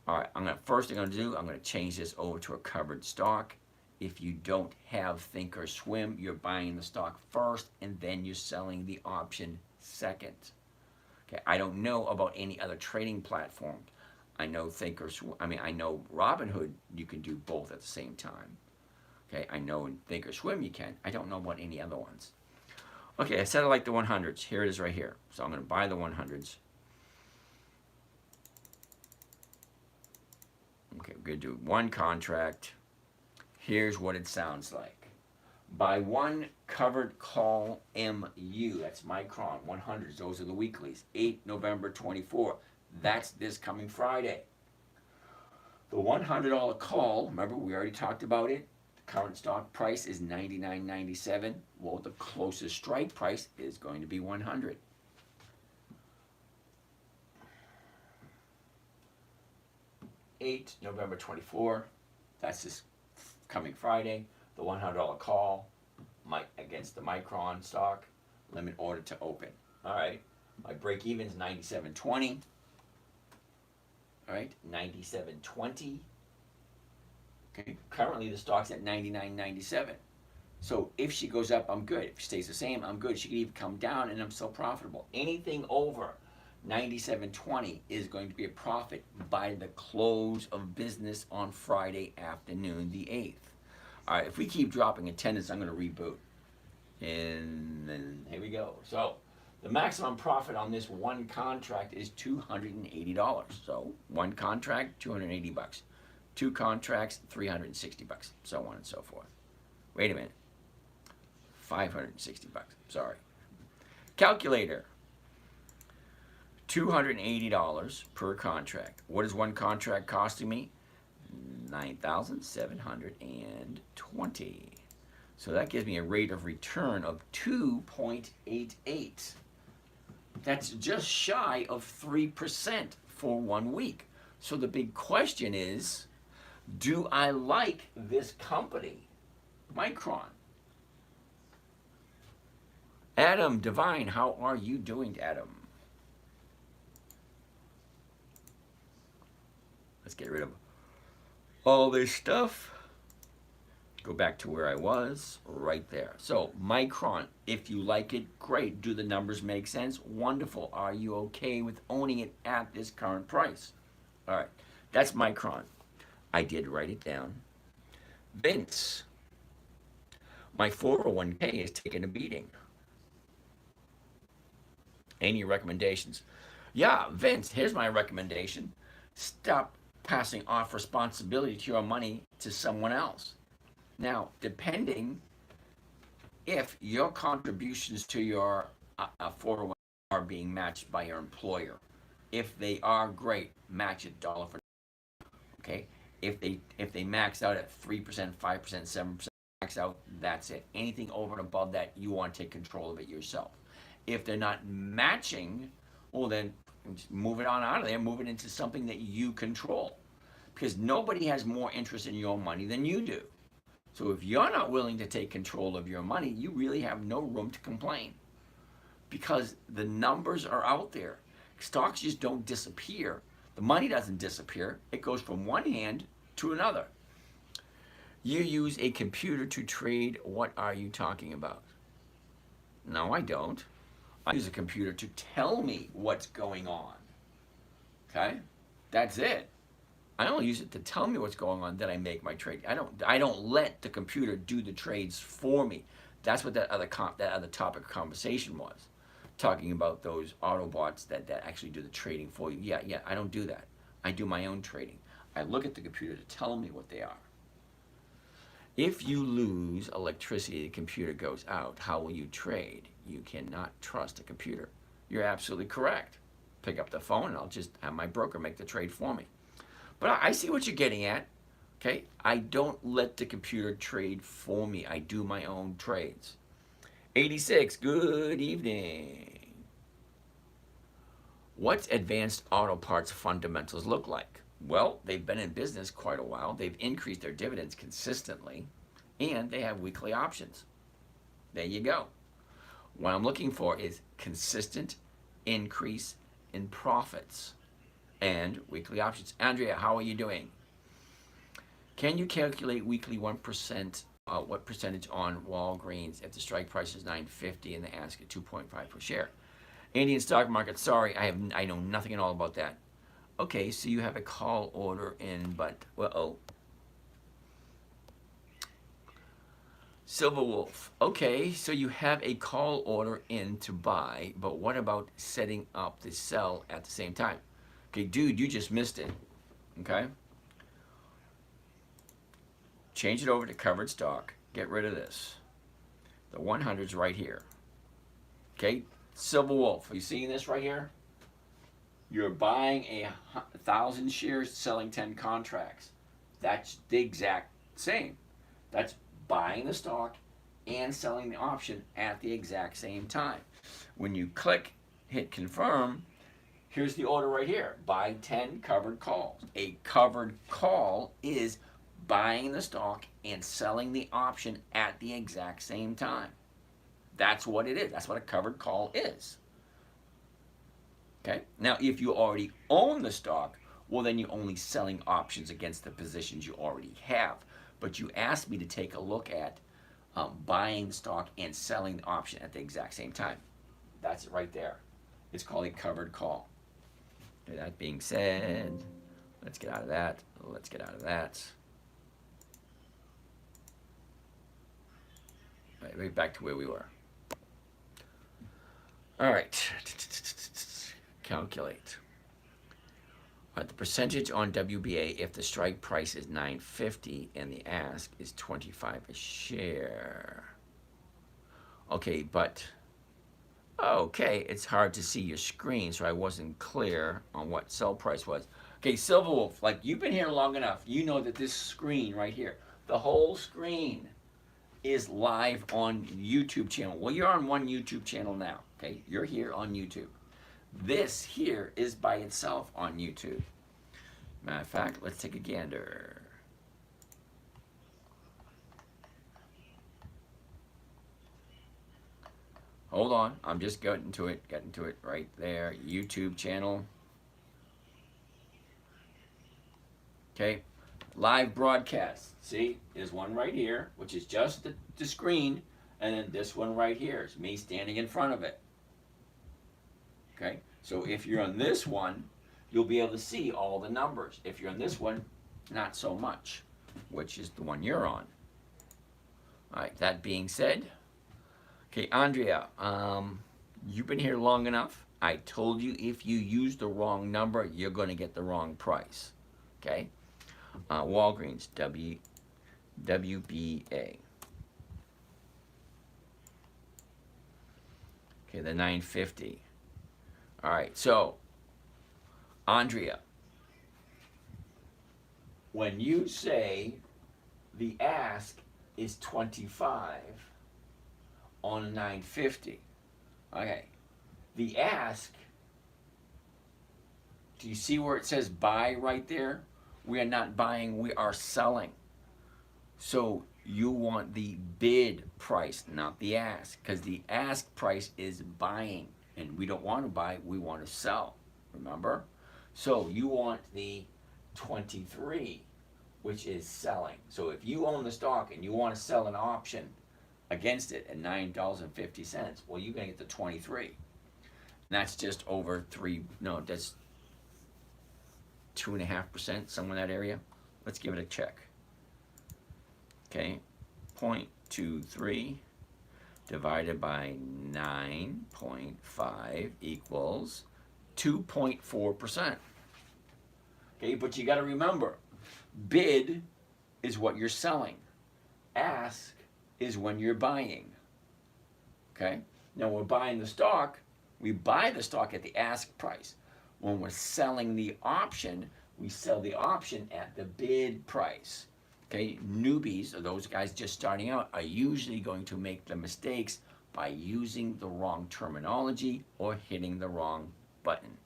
All right, first thing I'm going to do, I'm going to change this over to a covered stock. If you don't have Thinkorswim, you're buying the stock first, and then you're selling the option second. Okay, I don't know about any other trading platform. I know I know Robinhood, you can do both at the same time. Okay, I know in Thinkorswim you can. I don't know about any other ones. Okay, I said I like the 100s. Here it is right here. So I'm going to buy the 100s. Okay, we're going to do one contract. Here's what it sounds like. Buy one covered call MU. That's Micron, 100s. Those are the weeklies. 8 November 24. That's this coming Friday. The $100 call, remember we already talked about it. The current stock price is $99.97. Well, the closest strike price is going to be 100. November 24. That's this coming Friday. The $100 call against the Micron stock. Limit order to open. All right. My break even is 97.20. All right, 97.20. Okay, currently the stock's at 99.97. So if she goes up, I'm good. If she stays the same, I'm good. She could even come down, and I'm still profitable. Anything over 97.20 is going to be a profit by the close of business on Friday afternoon, the 8th. All right, if we keep dropping attendance, I'm going to reboot. And then here we go. So the maximum profit on this one contract is $280. So one contract, $280. Two contracts, $360. So on and so forth. Wait a minute. $560. Sorry. Calculator. $280 per contract. What is one contract costing me? $9,720. So that gives me a rate of return of 2.88. That's just shy of 3% for 1 week. So the big question is, do I like this company, Micron? Adam Divine, how are you doing, Adam? Let's get rid of all this stuff. Go back to where I was, right there. So Micron, if you like it, great. Do the numbers make sense? Wonderful. Are you okay with owning it at this current price? All right, that's Micron. I did write it down. Vince, my 401k is taking a beating. Any recommendations? Yeah, Vince, here's my recommendation. Stop passing off responsibility to your money to someone else. Now, depending if your contributions to your 401k are being matched by your employer. If they are, great, match it dollar for dollar. Okay? If they max out at 3%, 5%, 7%, max out, that's it. Anything over and above that, you want to take control of it yourself. If they're not matching, well then just move it on out of there, move it into something that you control. Because nobody has more interest in your money than you do. So if you're not willing to take control of your money, you really have no room to complain. Because the numbers are out there. Stocks just don't disappear. The money doesn't disappear. It goes from one hand to another. You use a computer to trade. What are you talking about? No, I don't. I use a computer to tell me what's going on. Okay? That's it. I only use it to tell me what's going on, then I make my trade. I don't let the computer do the trades for me. That's what that other topic of conversation was. Talking about those Autobots that actually do the trading for you. Yeah, I don't do that. I do my own trading. I look at the computer to tell me what they are. If you lose electricity, the computer goes out, how will you trade? You cannot trust a computer. You're absolutely correct. Pick up the phone and I'll just have my broker make the trade for me. But I see what you're getting at, okay? I don't let the computer trade for me. I do my own trades. 86, good evening. What's Advanced Auto Parts fundamentals look like? Well, they've been in business quite a while. They've increased their dividends consistently, and they have weekly options. There you go. What I'm looking for is consistent increase in profits and weekly options. Andrea, how are you doing? Can you calculate weekly 1%, what percentage on Walgreens if the strike price is $9.50 and they ask at 2.5 per share? Indian stock market, sorry, I know nothing at all about that. Okay, so you have a call order in, but, Silver Wolf, okay, so you have a call order in to buy, but what about setting up the sell at the same time? Okay, dude, you just missed it, okay? Change it over to covered stock. Get rid of this. The 100's right here. Okay, Silver Wolf, are you seeing this right here? You're buying 1,000 shares, selling 10 contracts. That's the exact same. That's buying the stock and selling the option at the exact same time. When you click, hit confirm, here's the order right here. Buy 10 covered calls. A covered call is buying the stock and selling the option at the exact same time. That's what it is. That's what a covered call is. Okay? Now, if you already own the stock, well, then you're only selling options against the positions you already have. But you asked me to take a look at buying the stock and selling the option at the exact same time. That's it right there. It's called a covered call. Okay, that being said, let's get out of that. Let's get out of that. All right back to where we were. All right. Calculate. All right, the percentage on WBA if the strike price is $9.50 and the ask is $25 a share. Okay, but okay, it's hard to see your screen, so I wasn't clear on what sell price was. Okay, Silver Wolf, like you've been here long enough, you know that this screen right here, the whole screen is live on YouTube channel. Well, you're on one YouTube channel now, okay? You're here on YouTube. This here is by itself on YouTube. Matter of fact, let's take a gander. Hold on, I'm just getting to it right there. YouTube channel. Okay, live broadcast. See, there's one right here, which is just the screen, and then this one right here is me standing in front of it. Okay, so if you're on this one, you'll be able to see all the numbers. If you're on this one, not so much, which is the one you're on. All right, that being said, okay, Andrea, you've been here long enough. I told you if you use the wrong number, you're going to get the wrong price. Okay, Walgreens, WBA. Okay, the 950. All right, so Andrea, when you say the ask is 25 on a 950, okay, the ask, do you see where it says buy right there? We are not buying, we are selling. So you want the bid price, not the ask, because the ask price is buying, and we don't want to buy, we want to sell, remember? So you want the 23, which is selling. So if you own the stock and you want to sell an option against it at $9.50, well, you're going to get the 23. And that's just over that's 2.5%, somewhere in that area. Let's give it a check. Okay, 0.23 divided by 9.5 equals 2.4%. Okay, but you got to remember, bid is what you're selling. Ask is when you're buying. Okay, now we're buying the stock. We buy the stock at the ask price. When we're selling the option, we sell the option at the bid price. Okay, newbies, or those guys just starting out, are usually going to make the mistakes by using the wrong terminology or hitting the wrong button.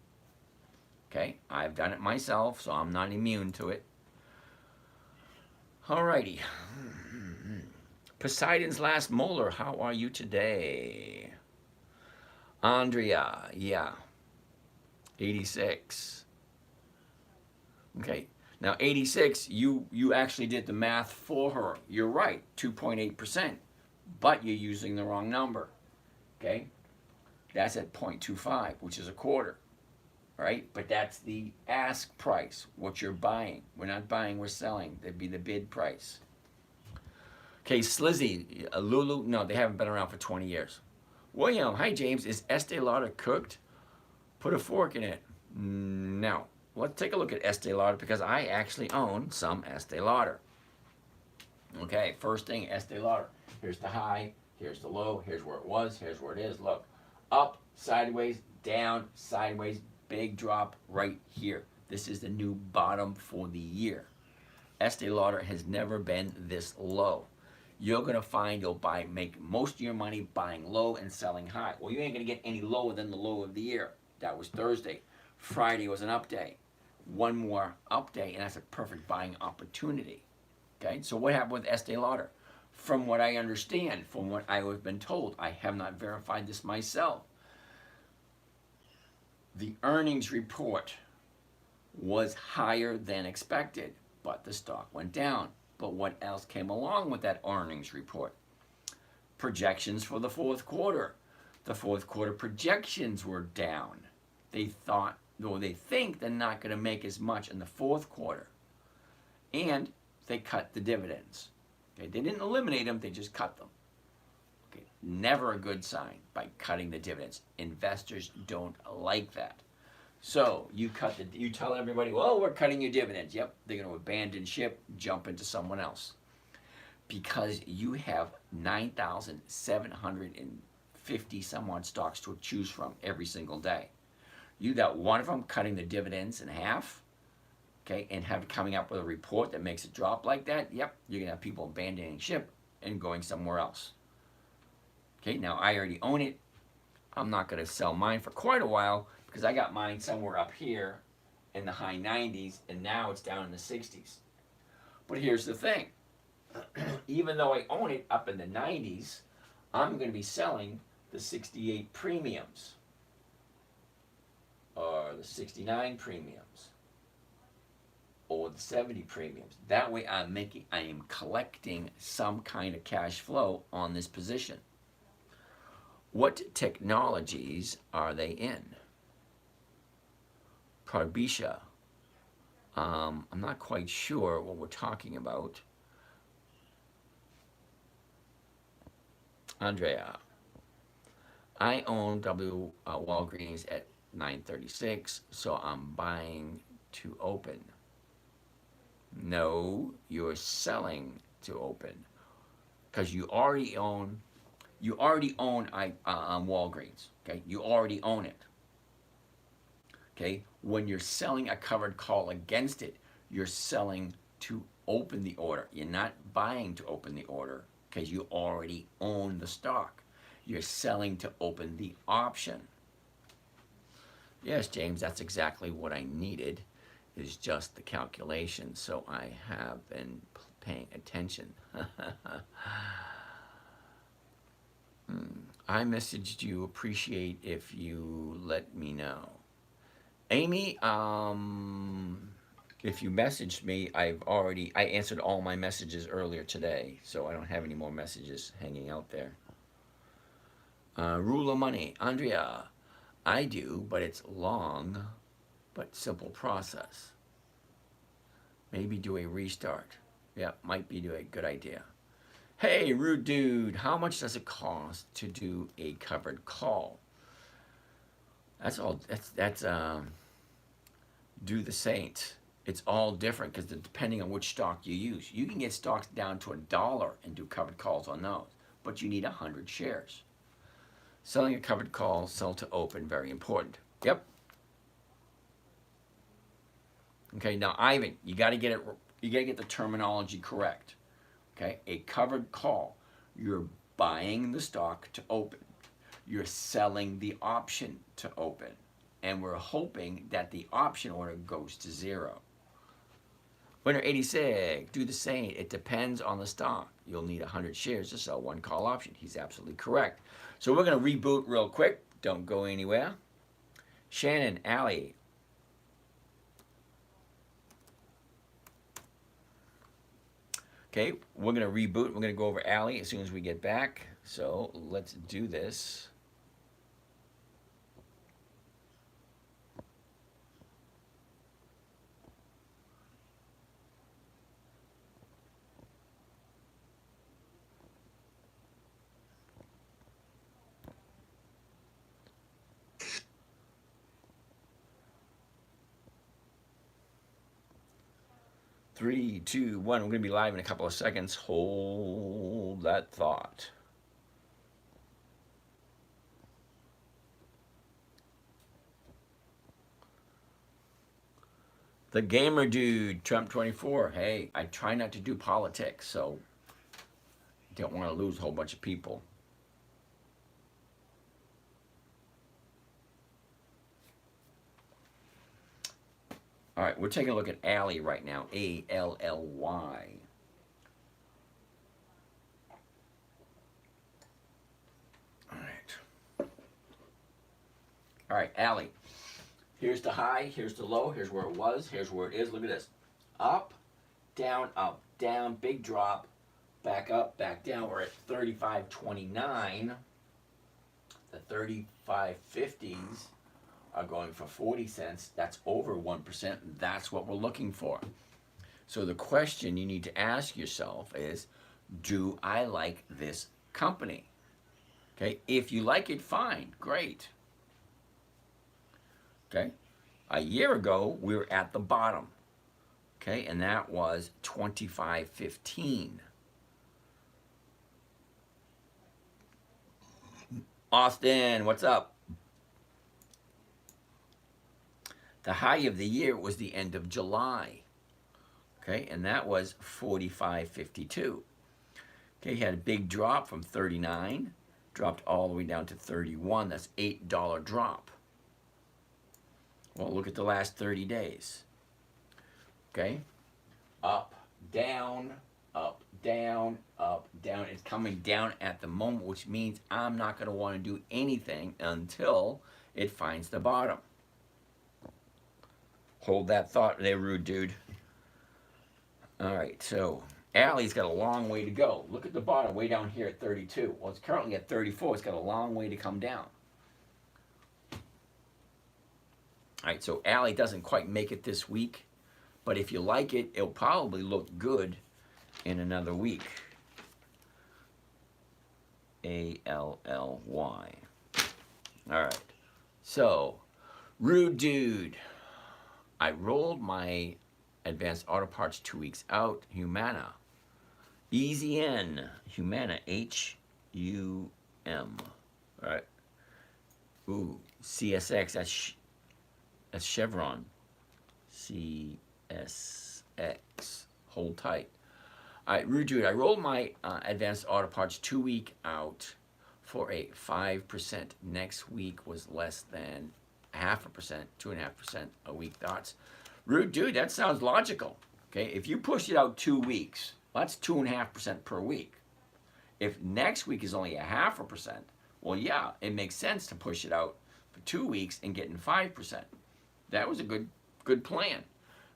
Okay, I've done it myself, so I'm not immune to it. Alrighty. Poseidon's last molar, how are you today? Andrea, yeah. 86. Okay. Now 86, you actually did the math for her. You're right, 2.8%, but you're using the wrong number. Okay? That's at 0.25, which is a quarter. Right? But that's the ask price, what you're buying. We're not buying, we're selling. That'd be the bid price. Okay, Slizzy, Lulu, no, they haven't been around for 20 years. William, hi James, is Estee Lauder cooked? Put a fork in it. No. Let's take a look at Estee Lauder because I actually own some Estee Lauder. Okay, first thing, Estee Lauder. Here's the high, here's the low, here's where it was, here's where it is. Look, up, sideways, down, sideways, big drop right here. This is the new bottom for the year. Estee Lauder has never been this low. You're gonna find you'll make most of your money buying low and selling high. Well, you ain't gonna get any lower than the low of the year. That was Thursday. Friday was an up day. One more up day, and that's a perfect buying opportunity. Okay, so what happened with Estee Lauder? From what I understand, from what I have been told, I have not verified this myself. The earnings report was higher than expected, but the stock went down. But what else came along with that earnings report? Projections for the fourth quarter. The fourth quarter projections were down. They think they're not going to make as much in the fourth quarter. And they cut the dividends. Okay, they didn't eliminate them, they just cut them. Okay, never a good sign by cutting the dividends. Investors don't like that. So you tell everybody, well, we're cutting your dividends. Yep, they're going to abandon ship, jump into someone else. Because you have 9,750 some odd stocks to choose from every single day. You got one of them cutting the dividends in half, okay, and coming up with a report that makes it drop like that. Yep, you're going to have people abandoning ship and going somewhere else. Okay, now I already own it. I'm not going to sell mine for quite a while because I got mine somewhere up here in the high 90s, and now it's down in the 60s. But here's the thing. Even though I own it up in the 90s, I'm going to be selling the 68 premiums or the 69 premiums or the 70 premiums. That way I am collecting some kind of cash flow on this position. What technologies are they in? Prabisha. I'm not quite sure what we're talking about. Andrea. I own Walgreens at 936, so I'm buying to open. No, you're selling to open because you already own Walgreens. Okay, you already own it. Okay, when you're selling a covered call against it, you're selling to open the order. You're not buying to open the order because you already own the stock. You're selling to open the option. Yes, James, that's exactly what I needed, is just the calculation, so I have been paying attention. I messaged you, appreciate if you let me know. Amy, if you messaged me, I answered all my messages earlier today, so I don't have any more messages hanging out there. Rule of money, Andrea, I do, but it's long, but simple process. Maybe do a restart. Yeah, might be a good idea. Hey, rude dude, how much does it cost to do a covered call? That's do the saint. It's all different because depending on which stock you use. You can get stocks down to $1 and do covered calls on those, but you need 100 shares. Selling a covered call, sell to open, very important. Yep. Okay, now Ivan, you gotta get the terminology correct. Okay, a covered call, you're buying the stock to open. You're selling the option to open. And we're hoping that the option order goes to 0. Winner 86, do the same. It depends on the stock. You'll need 100 shares to sell one call option. He's absolutely correct. So we're going to reboot real quick. Don't go anywhere. Shannon, Allie. Okay, we're going to reboot. We're going to go over Allie as soon as we get back. So let's do this. Three, two, one. We're going to be live in a couple of seconds. Hold that thought. The gamer dude, Trump 24. Hey, I try not to do politics, so don't want to lose a whole bunch of people. All right, we're taking a look at Ally right now. A-L-L-Y. All right. All right, Ally. Here's the high, here's the low, here's where it was, here's where it is. Look at this. Up, down, big drop, back up, back down. We're at 35.29. The 35.50s are going for 40 cents. That's over 1%. That's what we're looking for. So the question you need to ask yourself is, do I like this company? Okay, if you like it, fine, great. Okay, a year ago we were at the bottom. Okay, and that was 25.15. Austin, what's up? The high of the year was the end of July. Okay, and that was 45.52. Okay, he had a big drop from 39, dropped all the way down to 31. That's $8 drop. Well, look at the last 30 days. Okay, up, down, up, down, up, down. It's coming down at the moment, which means I'm not going to want to do anything until it finds the bottom. Hold that thought there, rude dude. All right, so Ally's got a long way to go. Look at the bottom, way down here at 32. Well, it's currently at 34. It's got a long way to come down. All right, so Ally doesn't quite make it this week, but if you like it, it'll probably look good in another week. A-L-L-Y. All right, so rude dude. I rolled my Advanced Auto Parts 2 weeks out. Humana. Easy N. Humana. H-U-M. All right. Ooh. CSX. That's Chevron. CSX. Hold tight. All right, rude dude. I rolled my Advanced Auto Parts 2 week out for a 5%. Next week was less than 0.5%, 2.5% a week. Thoughts? Rude dude, that sounds logical. Okay, if you push it out 2 weeks, that's 2.5% per week. If next week is only 0.5%, well, yeah, it makes sense to push it out for 2 weeks and getting 5%. That was a good plan.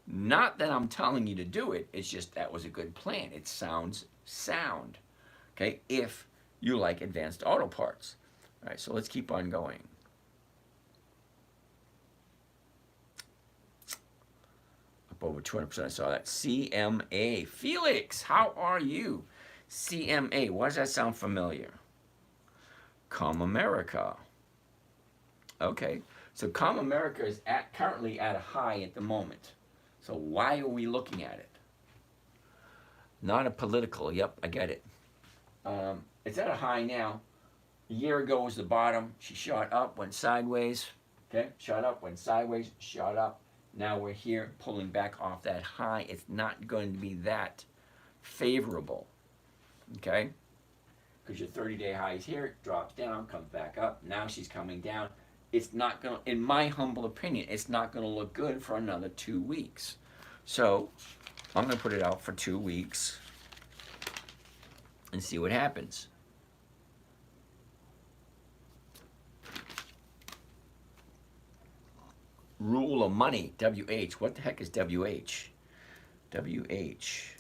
Not that I'm telling you to do it, it's just that was a good plan. It sounds sound. Okay, if you like Advanced Auto Parts. All right, so let's keep on going. Up over 200%, I saw that. CMA. Felix, how are you? CMA, why does that sound familiar? Com America. Okay, so Com America is currently at a high at the moment. So why are we looking at it? Not a political, yep, I get it. It's at a high now. A year ago was the bottom. She shot up, went sideways. Okay, shot up, went sideways, shot up. Now we're here pulling back off that high. It's not going to be that favorable. Okay? Because your 30-day high is here, drops down, comes back up. Now she's coming down. It's not going to, in my humble opinion, it's not going to look good for another 2 weeks. So I'm going to put it out for 2 weeks and see what happens. Rule of money, WH. What the heck is WH? WH.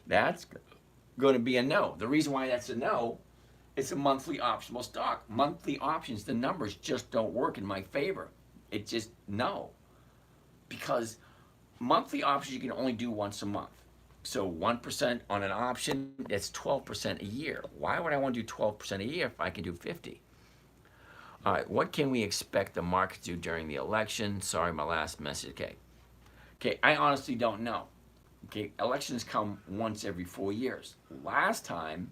That's going to be a no. The reason why that's a no, it's a monthly optional stock. Monthly options, the numbers just don't work in my favor. It just, no. Because monthly options you can only do once a month. So 1% on an option, that's 12% a year. Why would I want to do 12% a year if I can do 50? All right, what can we expect the market to do during the election? Sorry, my last message. Okay, I honestly don't know. Okay, elections come once every 4 years. Last time,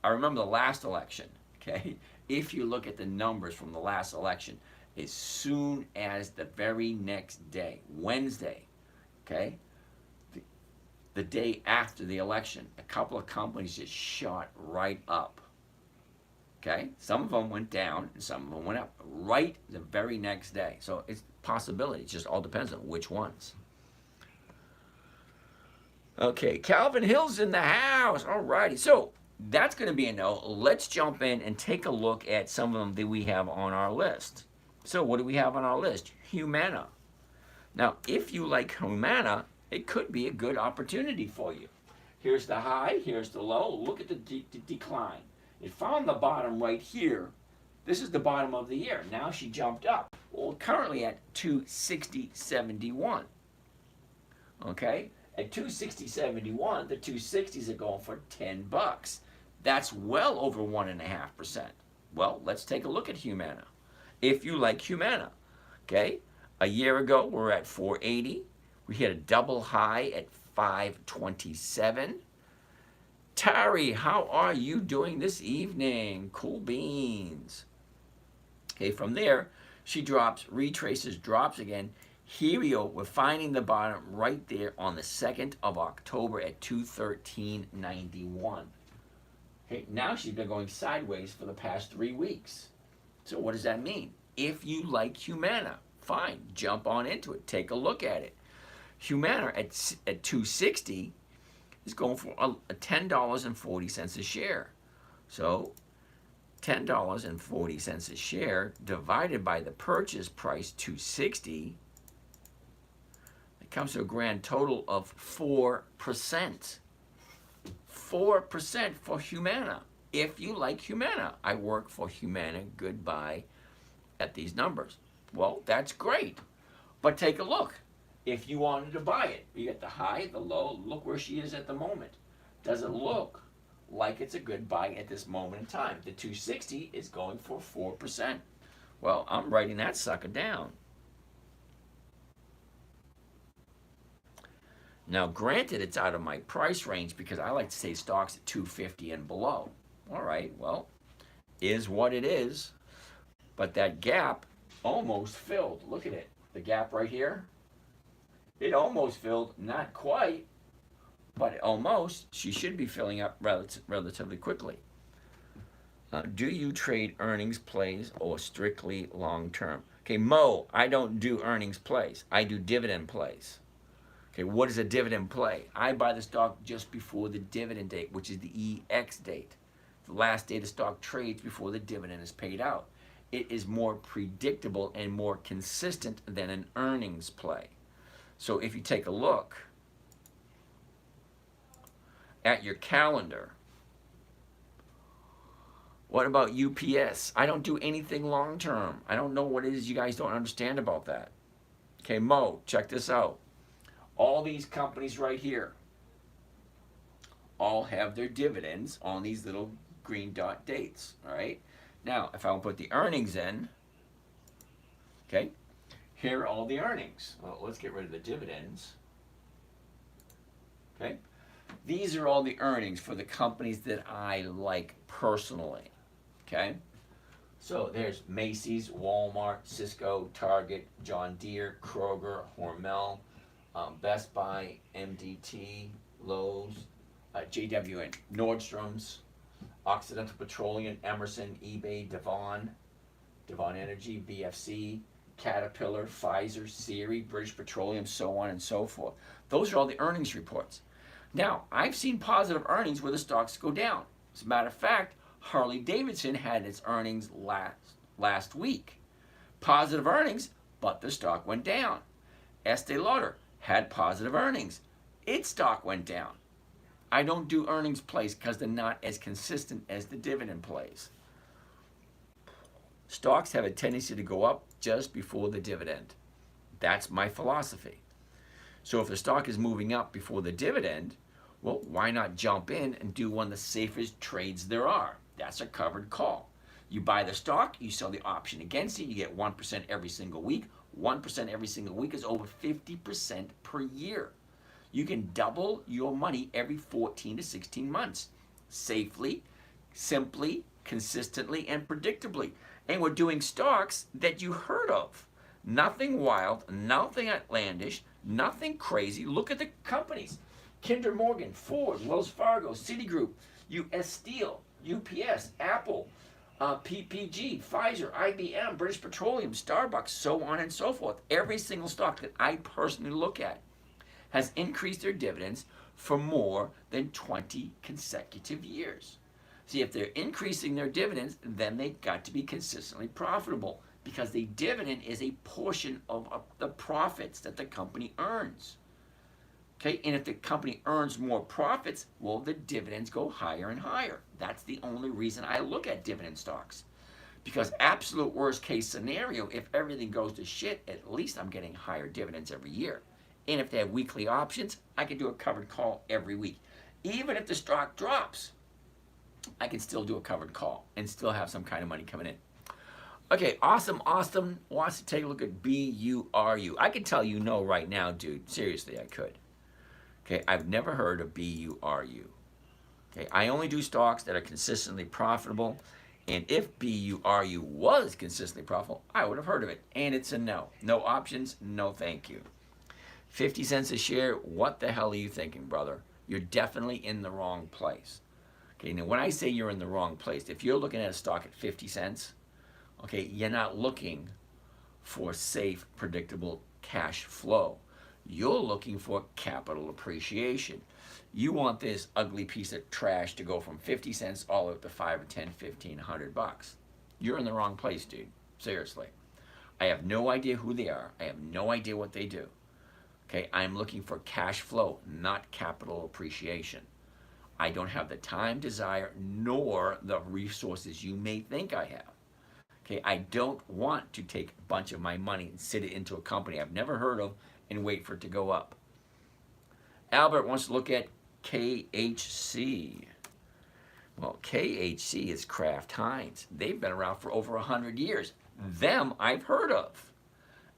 I remember the last election, okay? If you look at the numbers from the last election, as soon as the very next day, Wednesday, okay? The day after the election, a couple of companies just shot right up. Okay? Some of them went down and some of them went up right the very next day. So it's a possibility. It just all depends on which ones. Okay, Calvin Hill's in the house. All righty. So that's going to be a no. Let's jump in and take a look at some of them that we have on our list. So what do we have on our list? Humana. Now, if you like Humana, it could be a good opportunity for you. Here's the high, here's the low. Look at the decline. It found the bottom right here. This is the bottom of the year. Now she jumped up. Well, currently at 260.71. Okay? At 260.71, the 260s are going for $10. That's well over 1.5%. Well, let's take a look at Humana. If you like Humana, okay? A year ago, we were at 480. We hit a double high at 527. Tari, how are you doing this evening? Cool beans. Okay, from there, she drops, retraces, drops again. Here we go. We're finding the bottom right there on the 2nd of October at 213.91. Okay, now she's been going sideways for the past 3 weeks. So what does that mean? If you like Humana, fine, jump on into it. Take a look at it. Humana at 260 is going for $10.40 a share. So $10.40 a share divided by the purchase price 260, it comes to a grand total of 4%. 4% for Humana. If you like Humana, I work for Humana. Goodbye at these numbers. Well, that's great. But take a look. If you wanted to buy it, you get the high, the low, look where she is at the moment. Does it look like it's a good buy at this moment in time? The 260 is going for 4%. Well, I'm writing that sucker down. Now, granted, it's out of my price range because I like to say stocks at 250 and below. All right, well, is what it is. But that gap almost filled. Look at it. The gap right here. It almost filled, not quite, but almost. She should be filling up relatively quickly. Do you trade earnings plays or strictly long term? Okay, Mo, I don't do earnings plays. I do dividend plays. Okay, what is a dividend play? I buy the stock just before the dividend date, which is the EX date. The last day the stock trades before the dividend is paid out. It is more predictable and more consistent than an earnings play. So if you take a look at your calendar, what about UPS? I don't do anything long term. I don't know what it is you guys don't understand about that. Okay, Mo, check this out. All these companies right here all have their dividends on these little green dot dates, all right? Now, if I want to put the earnings in, okay, here are all the earnings. Well, let's get rid of the dividends. Okay, these are all the earnings for the companies that I like personally. Okay, so there's Macy's, Walmart, Cisco, Target, John Deere, Kroger, Hormel, Best Buy, MDT, Lowe's, JWN, Nordstrom's, Occidental Petroleum, Emerson, eBay, Devon Energy, BFC, Caterpillar, Pfizer, Siri, British Petroleum, so on and so forth. Those are all the earnings reports. Now, I've seen positive earnings where the stocks go down. As a matter of fact, Harley Davidson had its earnings last week. Positive earnings, but the stock went down. Estee Lauder had positive earnings. Its stock went down. I don't do earnings plays because they're not as consistent as the dividend plays. Stocks have a tendency to go up just before the dividend. That's my philosophy. So if the stock is moving up before the dividend, well, why not jump in and do one of the safest trades there are? That's a covered call. You buy the stock, you sell the option against it, you get 1% every single week. 1% every single week is over 50% per year. You can double your money every 14 to 16 months. Safely, simply, consistently, and predictably. And we're doing stocks that you heard of. Nothing wild, nothing outlandish, nothing crazy. Look at the companies. Kinder Morgan, Ford, Wells Fargo, Citigroup, US Steel, UPS, Apple, PPG, Pfizer, IBM, British Petroleum, Starbucks, so on and so forth. Every single stock that I personally look at has increased their dividends for more than 20 consecutive years. See, if they're increasing their dividends, then they got to be consistently profitable, because the dividend is a portion of the profits that the company earns. Okay, and if the company earns more profits, well, the dividends go higher and higher. That's the only reason I look at dividend stocks. Because absolute worst case scenario, if everything goes to shit, at least I'm getting higher dividends every year. And if they have weekly options, I can do a covered call every week. Even if the stock drops, I can still do a covered call and still have some kind of money coming in. Okay, awesome. Austin wants to take a look at BURU. I can tell you no right now, dude. Seriously, I could. Okay, I've never heard of BURU. Okay, I only do stocks that are consistently profitable. And if BURU was consistently profitable, I would have heard of it. And it's a no. No options, no thank you. 50 cents a share, what the hell are you thinking, brother? You're definitely in the wrong place. Okay, now when I say you're in the wrong place, if you're looking at a stock at 50 cents, okay, you're not looking for safe, predictable cash flow. You're looking for capital appreciation. You want this ugly piece of trash to go from 50 cents all the way up to 5 or 10, 15, 100 bucks. You're in the wrong place, dude. Seriously. I have no idea who they are. I have no idea what they do. Okay, I'm looking for cash flow, not capital appreciation. I don't have the time, desire, nor the resources you may think I have. Okay, I don't want to take a bunch of my money and sit it into a company I've never heard of and wait for it to go up. Albert wants to look at KHC. Well, KHC is Kraft Heinz. They've been around for over 100 years. Them I've heard of.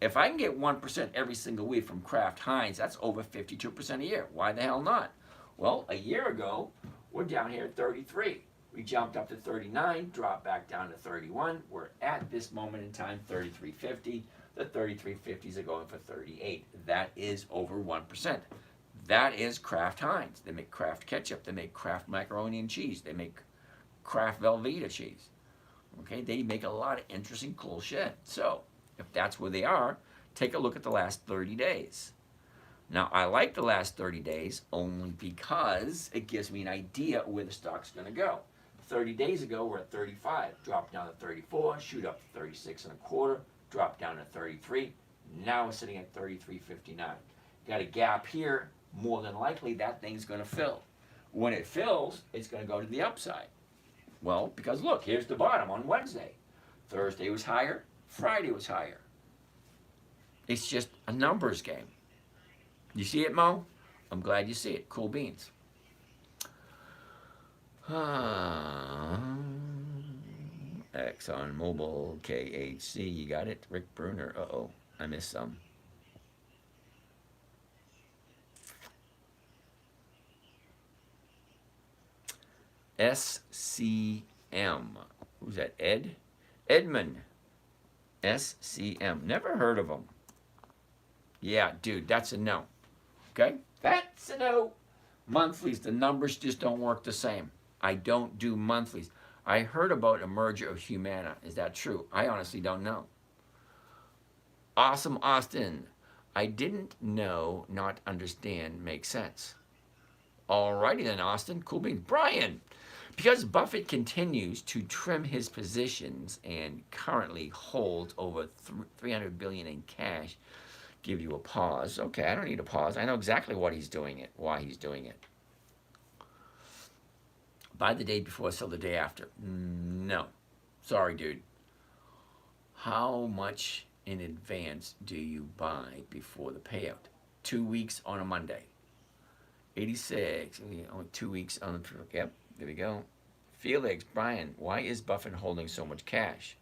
If I can get 1% every single week from Kraft Heinz, that's over 52% a year. Why the hell not? Well, a year ago, we're down here at 33. We jumped up to 39, dropped back down to 31. We're at this moment in time, 33.50. The 33.50s are going for 38. That is over 1%. That is Kraft Heinz. They make Kraft ketchup. They make Kraft macaroni and cheese. They make Kraft Velveeta cheese. Okay, they make a lot of interesting, cool shit. So, if that's where they are, take a look at the last 30 days. Now, I like the last 30 days only because it gives me an idea where the stock's going to go. 30 days ago, we're at 35, dropped down to 34, shoot up to 36 and a quarter, drop down to 33. Now we're sitting at 33.59. Got a gap here. More than likely, that thing's going to fill. When it fills, it's going to go to the upside. Well, because look, here's the bottom on Wednesday. Thursday was higher. Friday was higher. It's just a numbers game. You see it, Mo? I'm glad you see it. Cool beans. ExxonMobil, KHC, you got it? Rick Bruner, uh-oh, I missed some. SCM, who's that, Ed? Edmund, SCM, never heard of them. Yeah, dude, that's a no, okay? That's a no. Monthlies, the numbers just don't work the same. I don't do monthlies. I heard about a merger of Humana. Is that true? I honestly don't know. Awesome Austin. I didn't know, not understand, makes sense. Alrighty then, Austin. Cool beans. Brian, because Buffett continues to trim his positions and currently holds over $300 billion in cash, give you a pause. Okay, I don't need a pause. I know exactly what he's doing it, why he's doing it. Buy the day before, sell the day after. No. Sorry, dude. How much in advance do you buy before the payout? 2 weeks on a Monday. 86. Only 2 weeks on the... Yep, there we go. Felix, Brian, why is Buffett holding so much cash?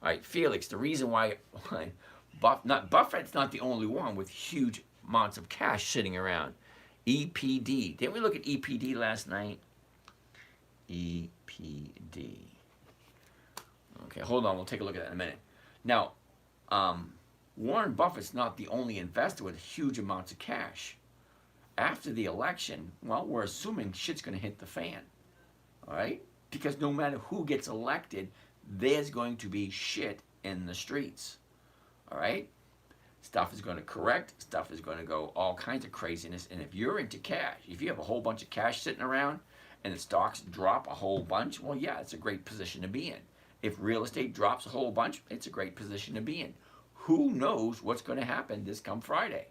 All right, Felix, the reason why Buffett's not the only one with huge amounts of cash sitting around. EPD. Didn't we look at EPD last night? EPD. Okay, hold on. We'll take a look at that in a minute. Now, Warren Buffett's not the only investor with huge amounts of cash. After the election, well, we're assuming shit's going to hit the fan. All right? Because no matter who gets elected, there's going to be shit in the streets. All right? Stuff is going to correct. Stuff is going to go all kinds of craziness. And if you're into cash, if you have a whole bunch of cash sitting around and the stocks drop a whole bunch, well, yeah, it's a great position to be in. If real estate drops a whole bunch, it's a great position to be in. Who knows what's going to happen this come Friday?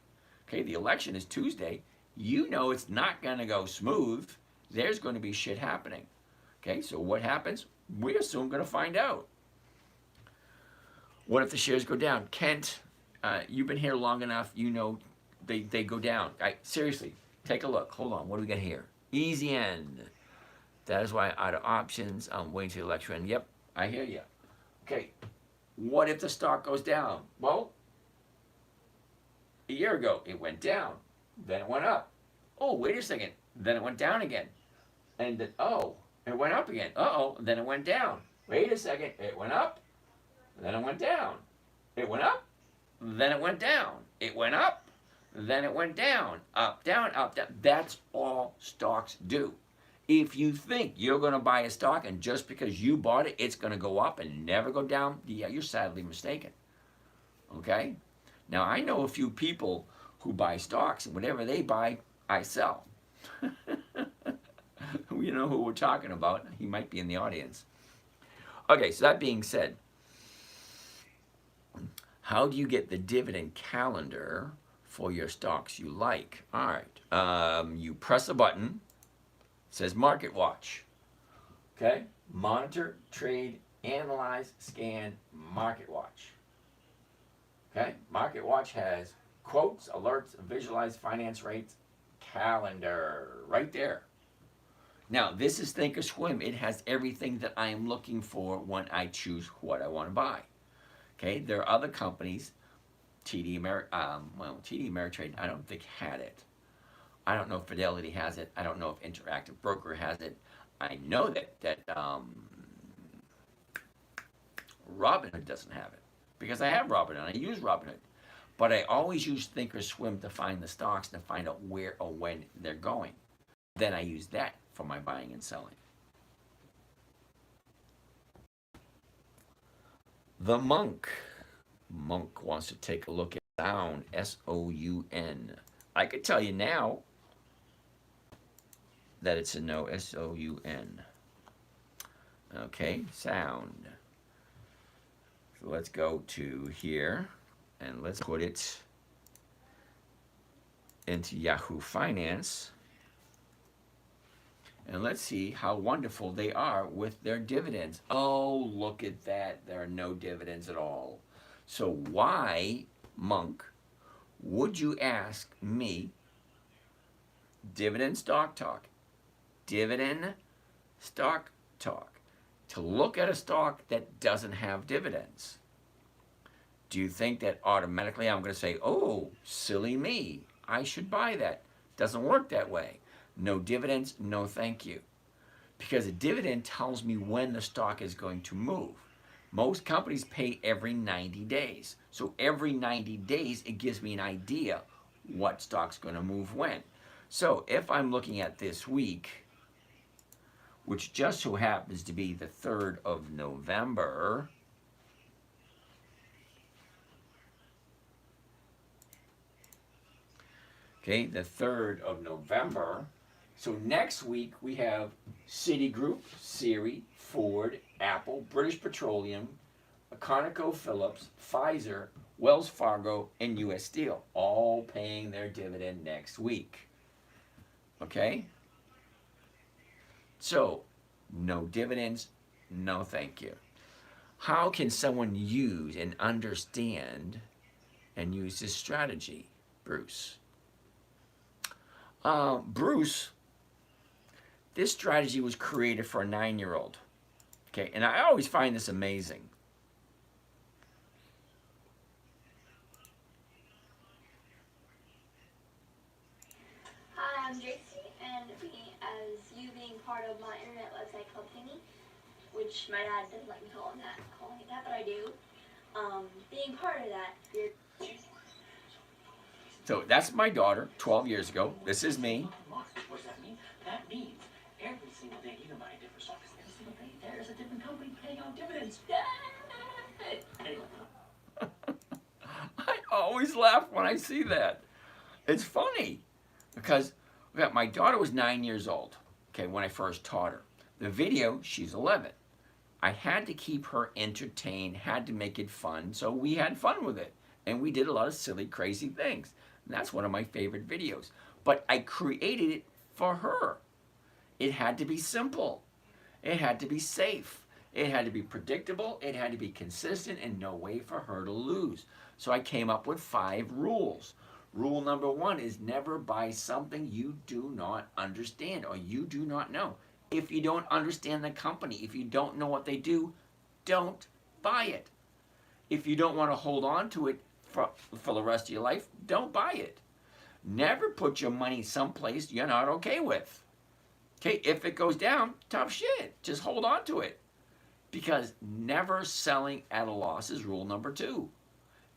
Okay, the election is Tuesday. You know it's not going to go smooth. There's going to be shit happening. Okay, so what happens? We're soon going to find out. What if the shares go down? Kent, you've been here long enough. You know they go down. Seriously, take a look. Hold on. What do we got here? Easy end. That is why out of options, I'm waiting to the election. Yep, I hear you. Okay, what if the stock goes down? Well, a year ago, it went down. Then it went up. Oh, wait a second. Then it went down again. And then, oh, it went up again. Uh-oh, then it went down. Wait a second. It went up. Then it went down. It went up. Then it went down. It went up. Then it went down. Up, down, up, down. That's all stocks do. If you think you're going to buy a stock and just because you bought it, it's going to go up and never go down, yeah, you're sadly mistaken. Okay? Now, I know a few people who buy stocks, and whatever they buy, I sell. You know who we're talking about. He might be in the audience. Okay, so that being said, how do you get the dividend calendar for your stocks you like? All right, you press a button. It says Market Watch. Okay, monitor, trade, analyze, scan, Market Watch. Okay, Market Watch has quotes, alerts, visualize finance rates, calendar, right there. Now, this is Thinkorswim. It has everything that I am looking for when I choose what I want to buy. Okay, there are other companies, TD Ameritrade, I don't think had it. I don't know if Fidelity has it. I don't know if Interactive Broker has it. I know that Robinhood doesn't have it because I have Robinhood. I use Robinhood. But I always use Thinkorswim to find the stocks and to find out where or when they're going. Then I use that for my buying and selling. The Monk. Monk wants to take a look at Sound, S-O-U-N. I could tell you now that it's a no, S-O-U-N. Okay, Sound. So let's go to here and let's put it into Yahoo Finance. And let's see how wonderful they are with their dividends. Oh, look at that. There are no dividends at all. So why, Monk, would you ask me, Dividend Stock Talk, Dividend Stock Talk, to look at a stock that doesn't have dividends? Do you think that automatically I'm going to say, oh, silly me, I should buy that? Doesn't work that way. No dividends, no thank you. Because a dividend tells me when the stock is going to move. Most companies pay every 90 days. So every 90 days, it gives me an idea what stock's going to move when. So if I'm looking at this week, which just so happens to be the 3rd of November, okay, the 3rd of November. So next week we have Citigroup, Siri, Ford, Apple, British Petroleum, ConocoPhillips, Pfizer, Wells Fargo, and U.S. Steel, all paying their dividend next week. Okay? So, no dividends, no thank you. How can someone use and understand and use this strategy, Bruce? Bruce, this strategy was created for a 9-year-old. Okay, and I always find this amazing. Hi, I'm JC, and as you being part of my internet website called Thingy, which my dad doesn't like me calling it that, but I do. Being part of that, you're So that's my daughter, 12 years ago. This is me. What does that mean? That means every single day you can buy a different stock. Every single day there is a different company paying out dividends. Yay! Anyway. I always laugh when I see that. It's funny because my daughter was 9 years old, okay, when I first taught her. The video, she's 11. I had to keep her entertained, had to make it fun, so we had fun with it. And we did a lot of silly, crazy things. And that's one of my favorite videos. But I created it for her. It had to be simple. It had to be safe. It had to be predictable. It had to be consistent and no way for her to lose. So I came up with 5 rules. Rule number 1 is never buy something you do not understand or you do not know. If you don't understand the company, if you don't know what they do, don't buy it. If you don't want to hold on to it for the rest of your life, don't buy it. Never put your money someplace you're not okay with. Okay, if it goes down, tough shit. Just hold on to it. Because never selling at a loss is rule number 2.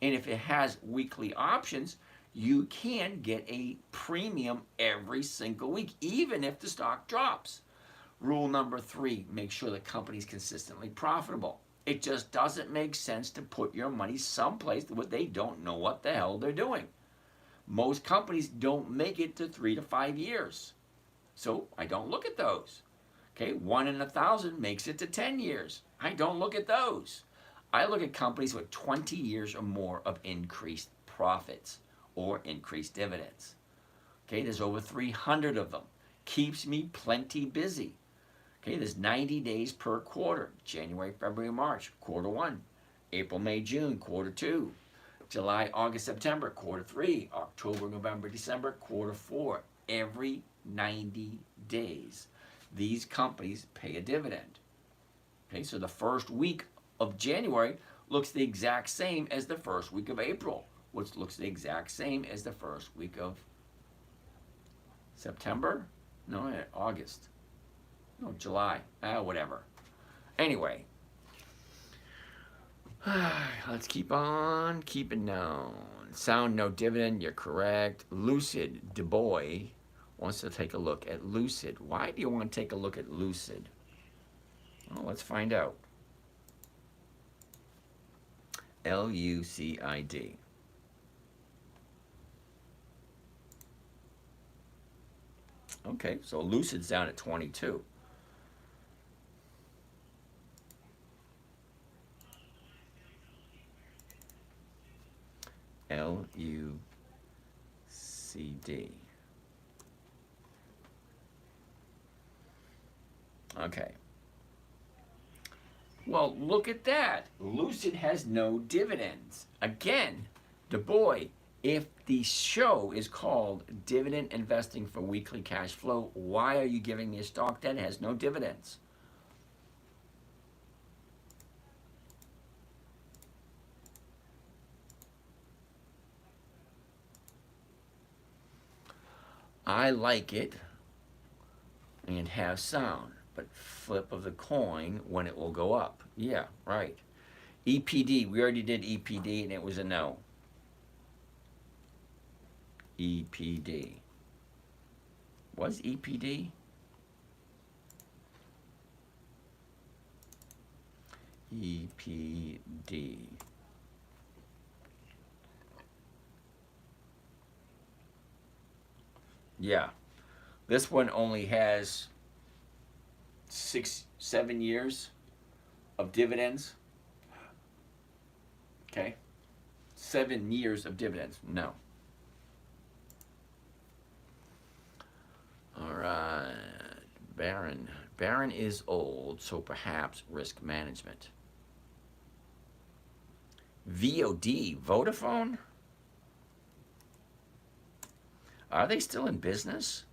And if it has weekly options, you can get a premium every single week, even if the stock drops. Rule number 3, make sure the company's consistently profitable. It just doesn't make sense to put your money someplace where they don't know what the hell they're doing. Most companies don't make it to 3 to 5 years. So I don't look at those. Okay, 1 in 1,000 makes it to 10 years. I don't look at those. I look at companies with 20 years or more of increased profits or increased dividends. Okay, there's over 300 of them. Keeps me plenty busy. Okay, there's 90 days per quarter. January, February, March, quarter 1. April, May, June, quarter 2. July, August, September, quarter 3. October, November, December, quarter 4. Every 90 days, these companies pay a dividend. Okay, so the first week of January looks the exact same as the first week of April, which looks the exact same as the first week of September? No, August. No, July. Whatever. Anyway, let's keep on keeping on. Sound no dividend, you're correct. Lucid Du Bois wants to take a look at Lucid. Why do you want to take a look at Lucid? Well, let's find out. Lucid. Okay, so Lucid's down at 22. LUCD. Okay. Well, look at that. Lucid has no dividends. Again, Du Bois, if the show is called Dividend Investing for Weekly Cash Flow, why are you giving me a stock that has no dividends? I like it and have sound, but flip of the coin when it will go up. Yeah, right. EPD, we already did EPD and it was a no. EPD. Was EPD? EPD. Yeah. This one only has 6-7 years of dividends. Okay. 7 years of dividends. No. All right. Baron. Baron is old, so perhaps risk management. VOD. Vodafone? Are they still in business?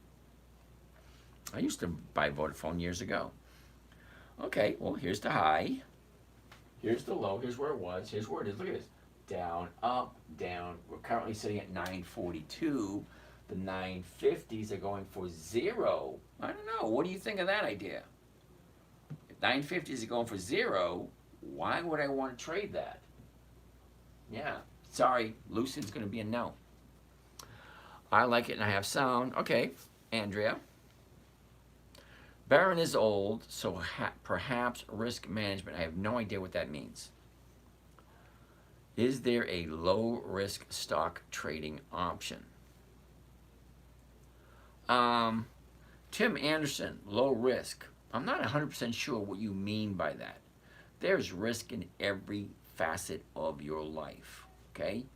I used to buy Vodafone years ago. Okay, well, here's the high. Here's the low. Here's where it was. Here's where it is. Look at this. Down, up, down. We're currently sitting at 942. The 950s are going for 0. I don't know. What do you think of that idea? 950 is going for 0. Why would I want to trade that? Yeah, sorry, Lucid's going to be a no. I like it and I have sound. Okay, Andrea. Baron is old, so perhaps risk management. I have no idea what that means. Is there a low risk stock trading option? Tim Anderson, low risk. I'm not 100% sure what you mean by that. There's risk in every facet of your life, okay?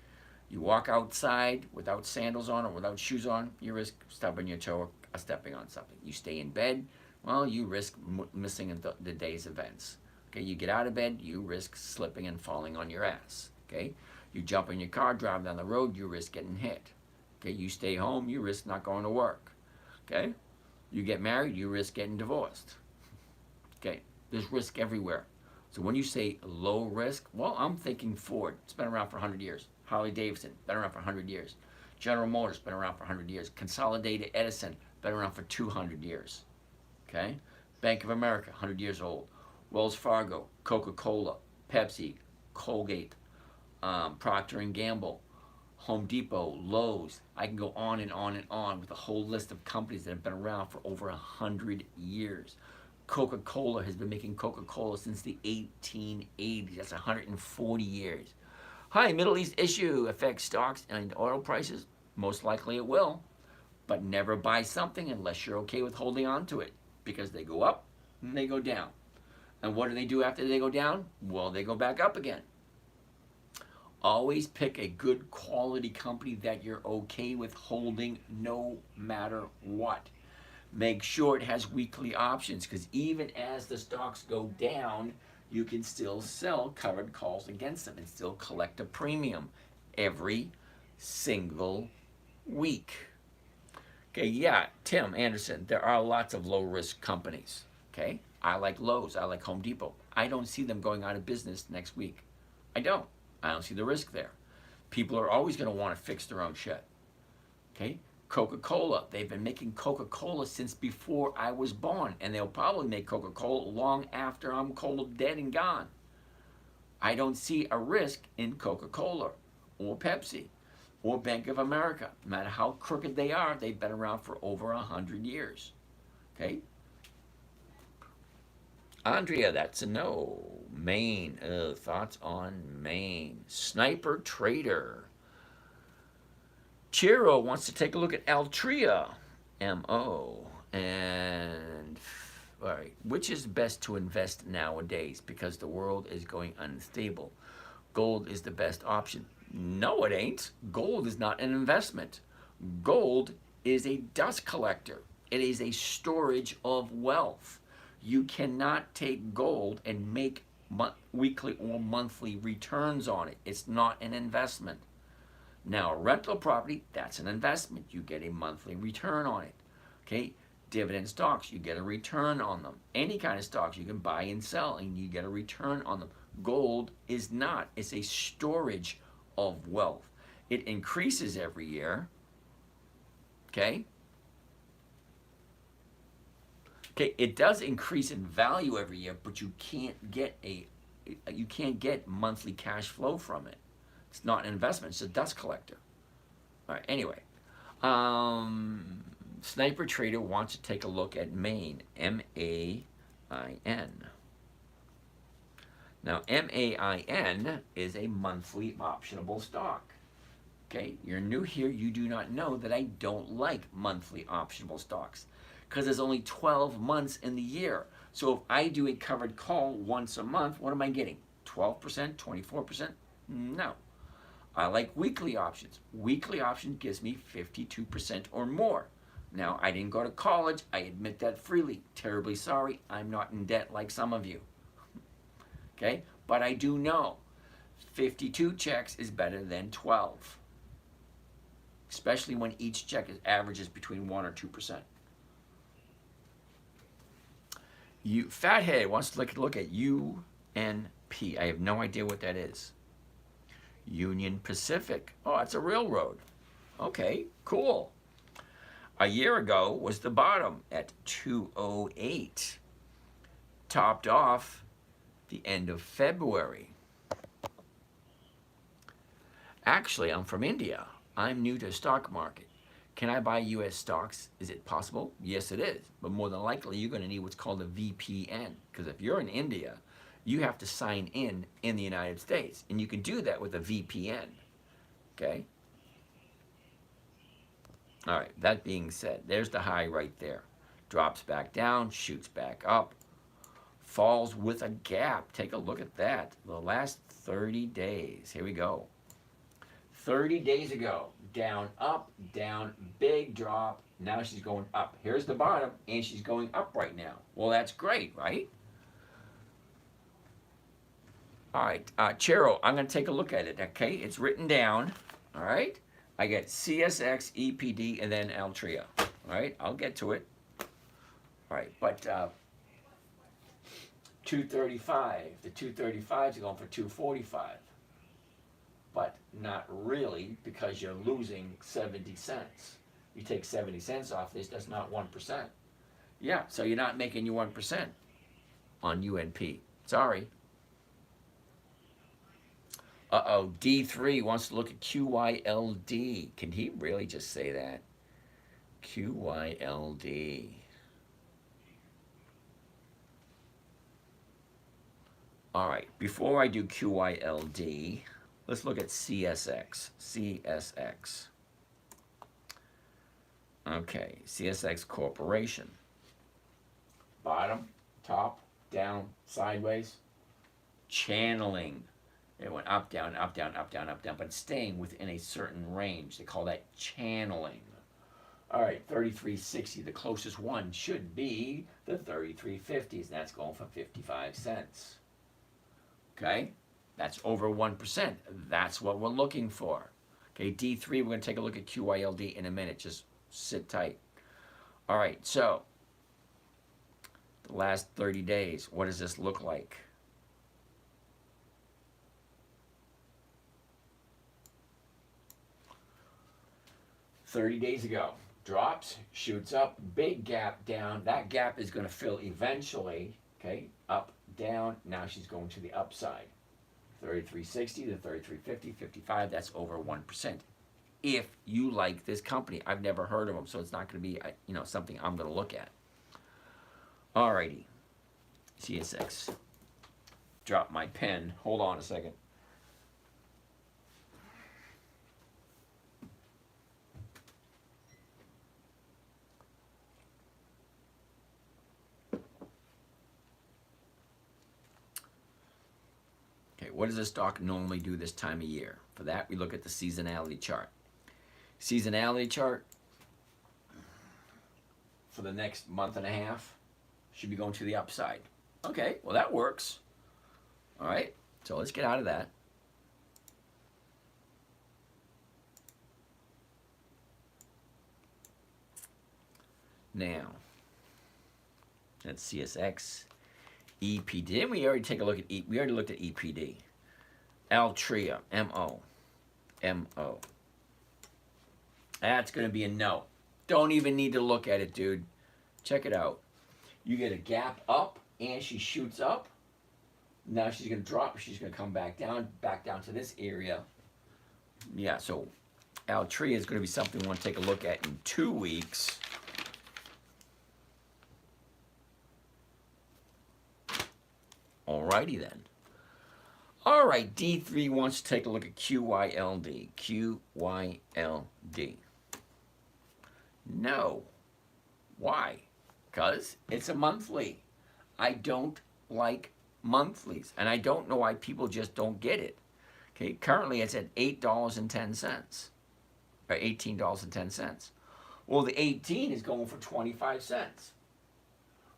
You walk outside without sandals on or without shoes on, you risk stubbing your toe or stepping on something. You stay in bed, well, you risk missing the day's events. Okay, you get out of bed, you risk slipping and falling on your ass. Okay, you jump in your car, drive down the road, you risk getting hit. Okay, you stay home, you risk not going to work. Okay, you get married, you risk getting divorced. Okay, there's risk everywhere. So when you say low risk, well, I'm thinking Ford. It's been around for 100 years. Harley Davidson, been around for 100 years. General Motors, been around for 100 years. Consolidated Edison, been around for 200 years. Okay, Bank of America, 100 years old. Wells Fargo, Coca-Cola, Pepsi, Colgate, Procter & Gamble, Home Depot, Lowe's. I can go on and on and on with a whole list of companies that have been around for over 100 years. Coca-Cola has been making Coca-Cola since the 1880s. That's 140 years. Hi, Middle East issue affects stocks and oil prices? Most likely it will. But never buy something unless you're okay with holding on to it, because they go up and they go down. And what do they do after they go down? Well, they go back up again. Always pick a good quality company that you're okay with holding no matter what. Make sure it has weekly options, because even as the stocks go down, you can still sell covered calls against them and still collect a premium every single week. Okay, yeah, Tim Anderson, there are lots of low risk companies. Okay, I like Lowe's, I like Home Depot. I don't see them going out of business next week. I don't see the risk there. People are always going to want to fix their own shit. Okay, Coca-Cola, they've been making Coca-Cola since before I was born, and they'll probably make Coca-Cola long after I'm cold, dead, and gone. I don't see a risk in Coca-Cola or Pepsi or Bank of America. No matter how crooked they are, they've been around for over 100 years. Okay? Andrea, that's a no. Maine, thoughts on Maine? Sniper Trader. Chiro wants to take a look at Altria, MO. And, all right, which is best to invest nowadays because the world is going unstable? Gold is the best option. No, it ain't. Gold is not an investment. Gold is a dust collector. It is a storage of wealth. You cannot take gold and make weekly or monthly returns on it. It's not an investment. Now, a rental property, that's an investment. You get a monthly return on it. Okay? Dividend stocks, you get a return on them. Any kind of stocks you can buy and sell and you get a return on them. Gold is not. It's a storage of wealth. It increases every year. Okay? Okay, it does increase in value every year, but you can't get monthly cash flow from it. It's not an investment, it's a dust collector. All right, anyway. Sniper Trader wants to take a look at Maine, MAIN. Now, MAIN is a monthly optionable stock. Okay, you're new here, you do not know that I don't like monthly optionable stocks because there's only 12 months in the year. So if I do a covered call once a month, what am I getting? 12%, 24%? No. I like weekly options. Weekly option gives me 52% or more. Now, I didn't go to college. I admit that freely. Terribly sorry. I'm not in debt like some of you. Okay? But I do know 52 checks is better than 12. Especially when each check averages between 1 or 2%. Fathead wants to look at UNP. I have no idea what that is. Union Pacific. Oh, it's a railroad. Okay, cool. A year ago was the bottom at 208. topped off the end of February. Actually, I'm from India. I'm new to the stock market. Can I buy US stocks? Is it possible? Yes, it is. But more than likely, you're going to need what's called a VPN. Because if you're in India, you have to sign in the United States. And you can do that with a VPN. Okay? All right, that being said, there's the high right there. Drops back down, shoots back up, falls with a gap. Take a look at that. The last 30 days. Here we go. 30 days ago, down, up, down, big drop. Now she's going up. Here's the bottom, and she's going up right now. Well, that's great, right? All right, Chero, I'm going to take a look at it, okay? It's written down, all right? I get CSX, EPD, and then Altria, all right? I'll get to it. All right, but 235, the 235s are going for 245. But not really, because you're losing 70 cents. You take 70 cents off this, that's not 1%. Yeah, so you're not making your 1% on UNP. Sorry. Uh-oh, D3 wants to look at QYLD. Can he really just say that? QYLD. All right, before I do QYLD, let's look at CSX. CSX. Okay, CSX Corporation. Bottom, top, down, sideways. Channeling. It went up, down, up, down, up, down, up, down, but staying within a certain range. They call that channeling. All right, 33.60. The closest one should be the 33.50s, and that's going for 55 cents. Okay? That's over 1%. That's what we're looking for. Okay, D3, we're going to take a look at QYLD in a minute. Just sit tight. All right, so the last 30 days, what does this look like? $30 days ago, drops, shoots up, big gap down. That gap is going to fill eventually, okay, up, down. Now she's going to the upside. 33.60 to 33.50, 55, that's over 1%. If you like this company, I've never heard of them, so it's not going to be something I'm going to look at. Alrighty, CSX. Drop my pen. Hold on a second. What does this stock normally do this time of year? For that, we look at the seasonality chart. Seasonality chart for the next month and a half should be going to the upside. Okay, well that works. All right, so let's get out of that. Now, that's CSX. EPD. Didn't we already take a look at we already looked at EPD. Altria, MO. MO. That's going to be a no. Don't even need to look at it, dude. Check it out. You get a gap up, and she shoots up. Now she's going to drop. She's going to come back down to this area. Yeah, so Altria is going to be something we want to take a look at in 2 weeks. Alrighty then. All right, D3 wants to take a look at QYLD. QYLD. No. Why? Because it's a monthly. I don't like monthlies, and I don't know why people just don't get it. Okay, currently it's at $8.10, or $18.10. Well, the 18 is going for 25 cents.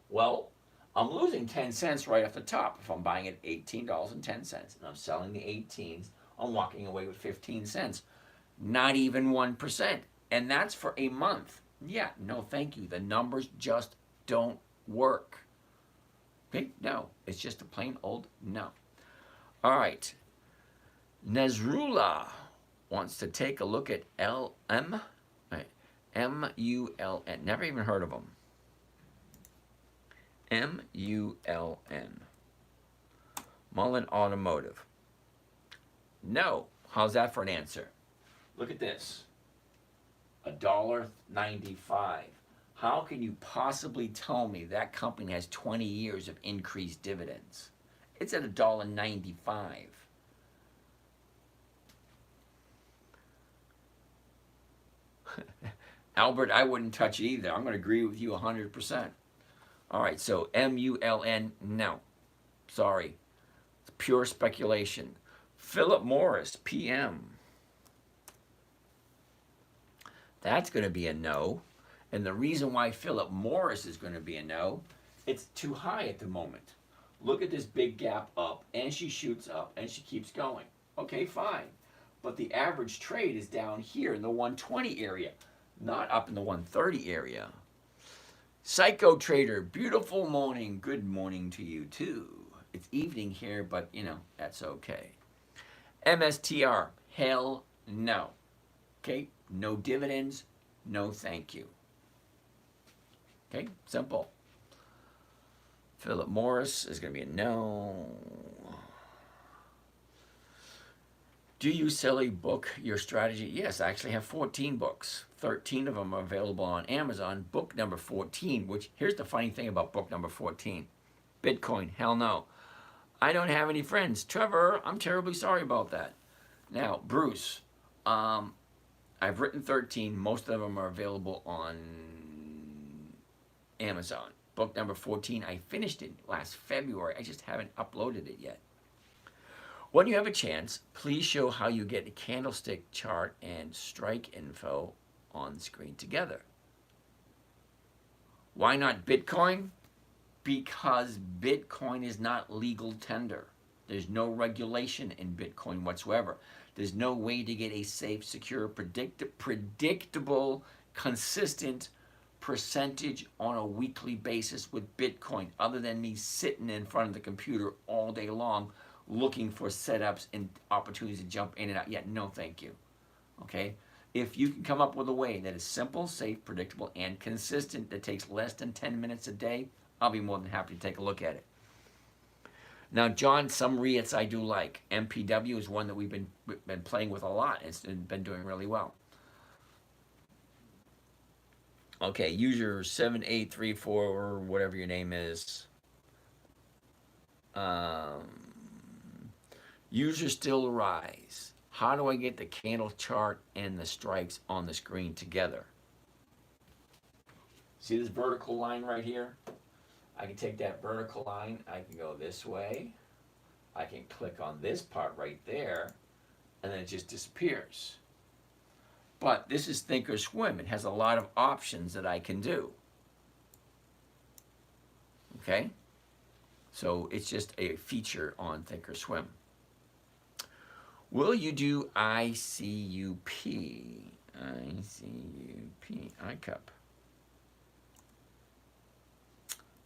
Well, I'm losing 10 cents right off the top if I'm buying at $18.10 and I'm selling the 18s. I'm walking away with 15 cents. Not even 1%. And that's for a month. Yeah, no thank you. The numbers just don't work. Okay, no. It's just a plain old no. All right. Nasrullah wants to take a look at LM. MULN. Never even heard of them. M-U-L-N. Mullen Automotive. No. How's that for an answer? Look at this. $1.95. How can you possibly tell me that company has 20 years of increased dividends? It's at $1.95. Albert, I wouldn't touch it either. I'm going to agree with you 100%. All right, so M-U-L-N, no. Sorry. It's pure speculation. Philip Morris, PM. That's going to be a no. And the reason why Philip Morris is going to be a no, it's too high at the moment. Look at this big gap up, and she shoots up, and she keeps going. Okay, fine. But the average trade is down here in the 120 area, not up in the 130 area. Psycho Trader, beautiful morning. Good morning to you too. It's evening here, but you know, that's okay. MSTR, hell no. Okay, no dividends, no thank you. Okay, simple. Philip Morris is going to be a no. Do you sell a book, your strategy? Yes, I actually have 14 books. 13 of them are available on Amazon. Book number 14, which, here's the funny thing about book number 14. Bitcoin, hell no. I don't have any friends. Trevor, I'm terribly sorry about that. Now, Bruce, I've written 13. Most of them are available on Amazon. Book number 14, I finished it last February. I just haven't uploaded it yet. When you have a chance, please show how you get a candlestick chart and strike info on screen together. Why not Bitcoin? Because Bitcoin is not legal tender. There's no regulation in Bitcoin whatsoever. There's no way to get a safe, secure, predictable, consistent percentage on a weekly basis with Bitcoin, other than me sitting in front of the computer all day long looking for setups and opportunities to jump in and out. Yeah, no thank you. Okay? If you can come up with a way that is simple, safe, predictable, and consistent that takes less than 10 minutes a day, I'll be more than happy to take a look at it. Now, John, some REITs I do like. MPW is one that we've been playing with a lot. It's been doing really well. Okay, user 7834 or whatever your name is. User still rise. How do I get the candle chart and the strikes on the screen together? See this vertical line right here? I can take that vertical line, I can go this way. I can click on this part right there, and then it just disappears. But this is Thinkorswim. It has a lot of options that I can do. Okay? So it's just a feature on Thinkorswim. Will you do ICUP? ICUP, ICUP.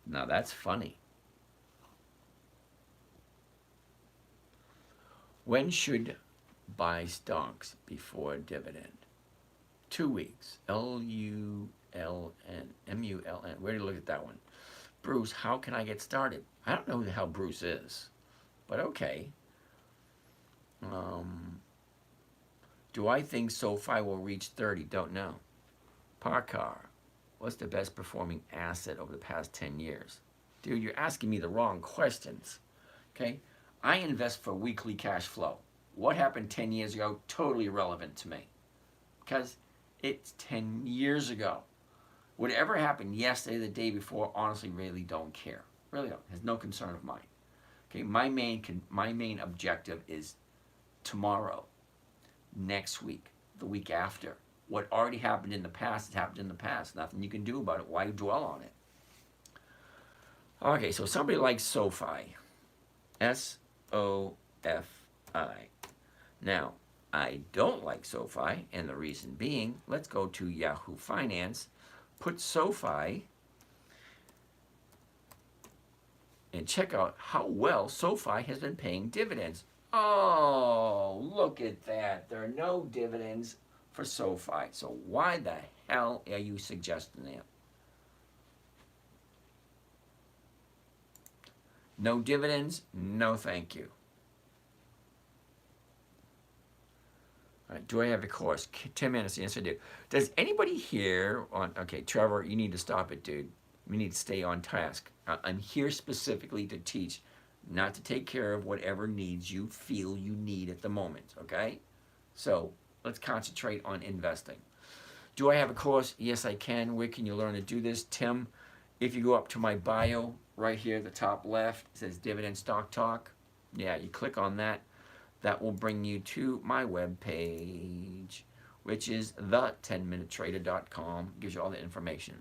Now that's funny. When should buy stocks before dividend? 2 weeks. L-U-L-N. M-U-L-N. Where do you look at that one? Bruce, how can I get started? I don't know who the hell Bruce is, but okay. Do I think SoFi will reach 30? Don't know. Parkar, what's the best performing asset over the past 10 years? Dude, you're asking me the wrong questions. Okay? I invest for weekly cash flow. What happened 10 years ago? Totally irrelevant to me. Because it's 10 years ago. Whatever happened yesterday, the day before, honestly, really don't care. Really don't. Has no concern of mine. Okay? My main objective is tomorrow, next week, the week after. What already happened in the past has happened in the past. Nothing you can do about it. Why dwell on it? Okay, so somebody likes SoFi. S-O-F-I. Now, I don't like SoFi, and the reason being, let's go to Yahoo Finance, put SoFi, and check out how well SoFi has been paying dividends. Oh, look at that. There are no dividends for SoFi. So why the hell are you suggesting that? No dividends? No, thank you. All right, do I have a course? 10 minutes, yes I do. Does anybody here okay, Trevor, you need to stop it, dude. We need to stay on task. I'm here specifically to teach, not to take care of whatever needs you feel you need at the moment, okay? So let's concentrate on investing. Do I have a course? Yes, I can. Where can you learn to do this? Tim, if you go up to my bio right here at the top left, it says Dividend Stock Talk. Yeah, you click on that. That will bring you to my web page, which is the10minutetrader.com. Gives you all the information.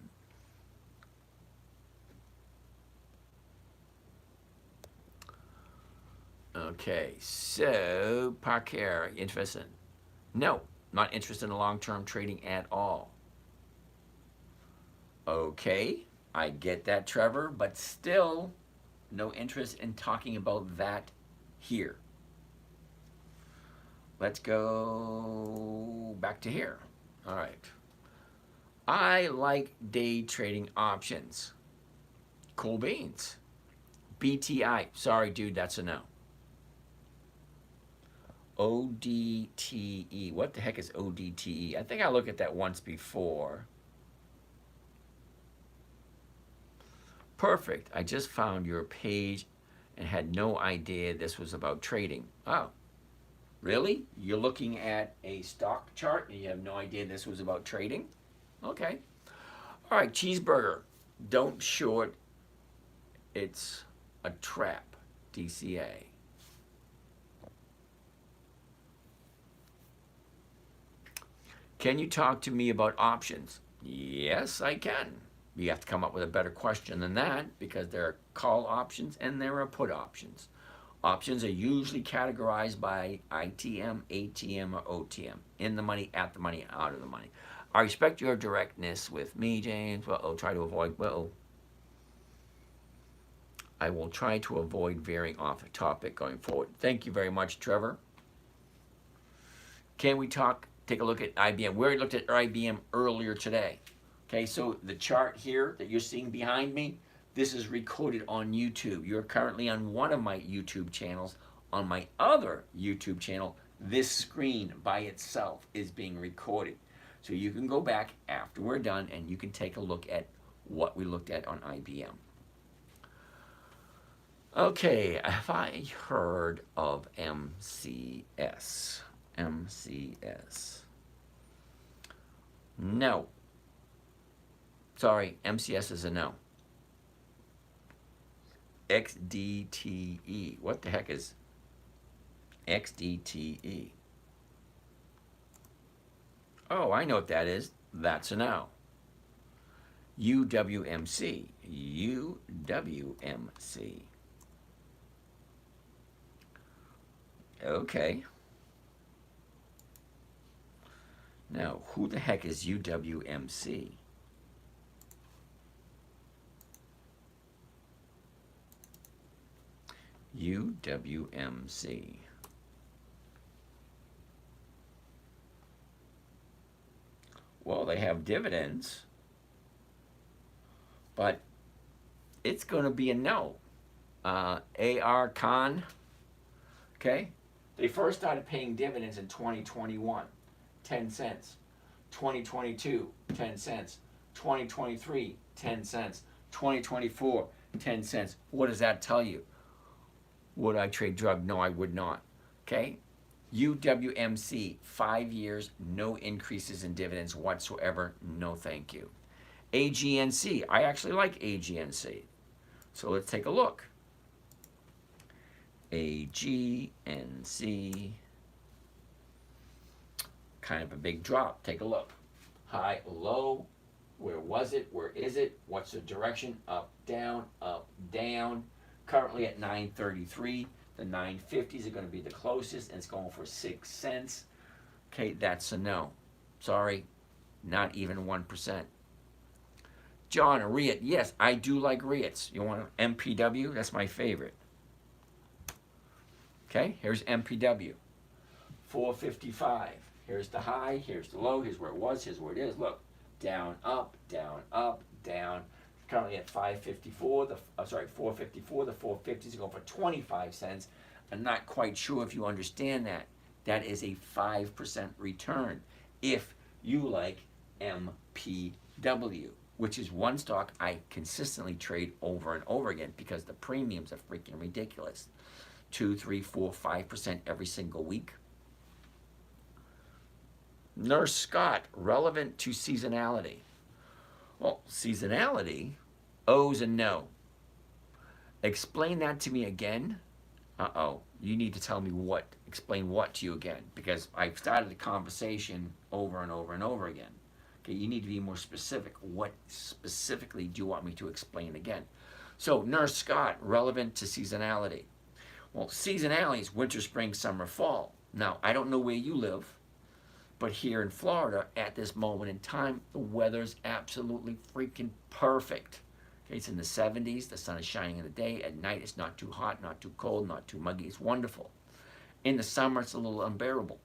Okay, so Parker, interested? No, not interested in long-term trading at all. Okay, I get that, Trevor, but still no interest in talking about that here. Let's go back to here. All right. I like day trading options. Cool beans. BTI. Sorry, dude, that's a no. ODTE. What the heck is ODTE? I think I looked at that once before. Perfect. I just found your page and had no idea this was about trading. Oh, really? You're looking at a stock chart and you have no idea this was about trading? Okay. All right, cheeseburger. Don't short. It's a trap. DCA. Can you talk to me about options? Yes, I can. You have to come up with a better question than that because there are call options and there are put options. Options are usually categorized by ITM, ATM, or OTM. In the money, at the money, out of the money. I respect your directness with me, James. Well, try to avoid, I will try to avoid veering off a topic going forward. Thank you very much, Trevor. Can we take a look at IBM? We already looked at IBM earlier today. Okay, so the chart here that you're seeing behind me, this is recorded on YouTube. You're currently on one of my YouTube channels. On my other YouTube channel, this screen by itself is being recorded. So you can go back after we're done and you can take a look at what we looked at on IBM. Okay, have I heard of MCS? MCS. No. Sorry, MCS is a no. XDTE. What the heck is XDTE? Oh, I know what that is. That's a no. UWMC. UWMC. Okay. Now, who the heck is UWMC? UWMC. Well, they have dividends, but it's going to be a no. AR Khan, okay? They first started paying dividends in 2021, 10 cents. 2022, 10 cents. 2023, 10 cents. 2024, 10 cents. What does that tell you? Would I trade drug? No, I would not. Okay? UWMC, 5 years, no increases in dividends whatsoever. No, thank you. AGNC, I actually like AGNC. So let's take a look. AGNC, kind of a big drop. Take a look. High, low. Where was it? Where is it? What's the direction? Up, down, up, down. Currently at 933. The 950s are going to be the closest, and it's going for 6 cents. Okay, that's a no. Sorry, not even 1%. John, a REIT. Yes, I do like REITs. You want an MPW? That's my favorite. Okay, here's MPW. 455. Here's the high, here's the low, here's where it was, here's where it is. Look, down, up, down, up, down. currently at 554. The 454. The 450s are going for 25 cents. I'm not quite sure if you understand that. That is a 5% return if you like MPW, which is one stock I consistently trade over and over again because the premiums are freaking ridiculous. 2, 3, 4, 5% every single week. Nurse Scott, relevant to seasonality. Well, seasonality, O's and no. Explain that to me again. Uh-oh, you need to tell me what, explain what to you again, because I've started the conversation over and over and over again. Okay, you need to be more specific. What specifically do you want me to explain again? So, Nurse Scott, relevant to seasonality. Well, seasonality is winter, spring, summer, fall. Now, I don't know where you live, but here in Florida, at this moment in time, the weather's absolutely freaking perfect. Okay, it's in the 70s, the sun is shining in the day. At night, it's not too hot, not too cold, not too muggy. It's wonderful. In the summer, it's a little unbearable.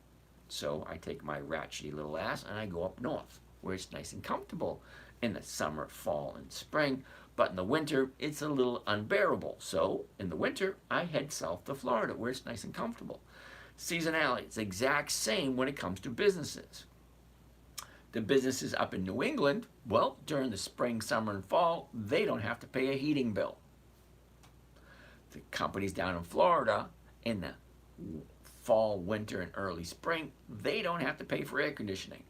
So I take my ratchety little ass and I go up north, where it's nice and comfortable in the summer, fall, and spring. But in the winter, it's a little unbearable. So in the winter, I head south to Florida, where it's nice and comfortable. Seasonality, it's the exact same when it comes to businesses. The businesses up in New England, well, during the spring, summer, and fall, they don't have to pay a heating bill. The companies down in Florida, in the fall, winter, and early spring, they don't have to pay for air conditioning.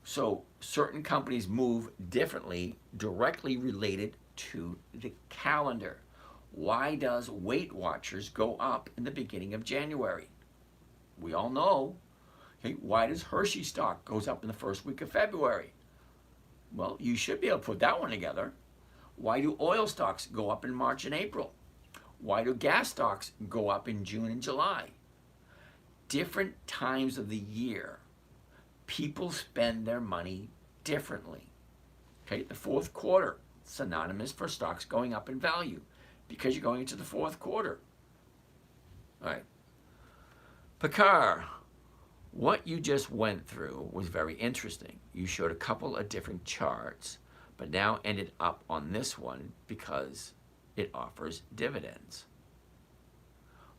So certain companies move differently, directly related to the calendar. Why does Weight Watchers go up in the beginning of January? We all know. Okay, why does Hershey stock goes up in the first week of February? Well, you should be able to put that one together. Why do oil stocks go up in March and April? Why do gas stocks go up in June and July? Different times of the year, people spend their money differently. Okay, the fourth quarter, synonymous for stocks going up in value because you're going into the fourth quarter. All right. Picard, what you just went through was very interesting. You showed a couple of different charts, but now ended up on this one because it offers dividends.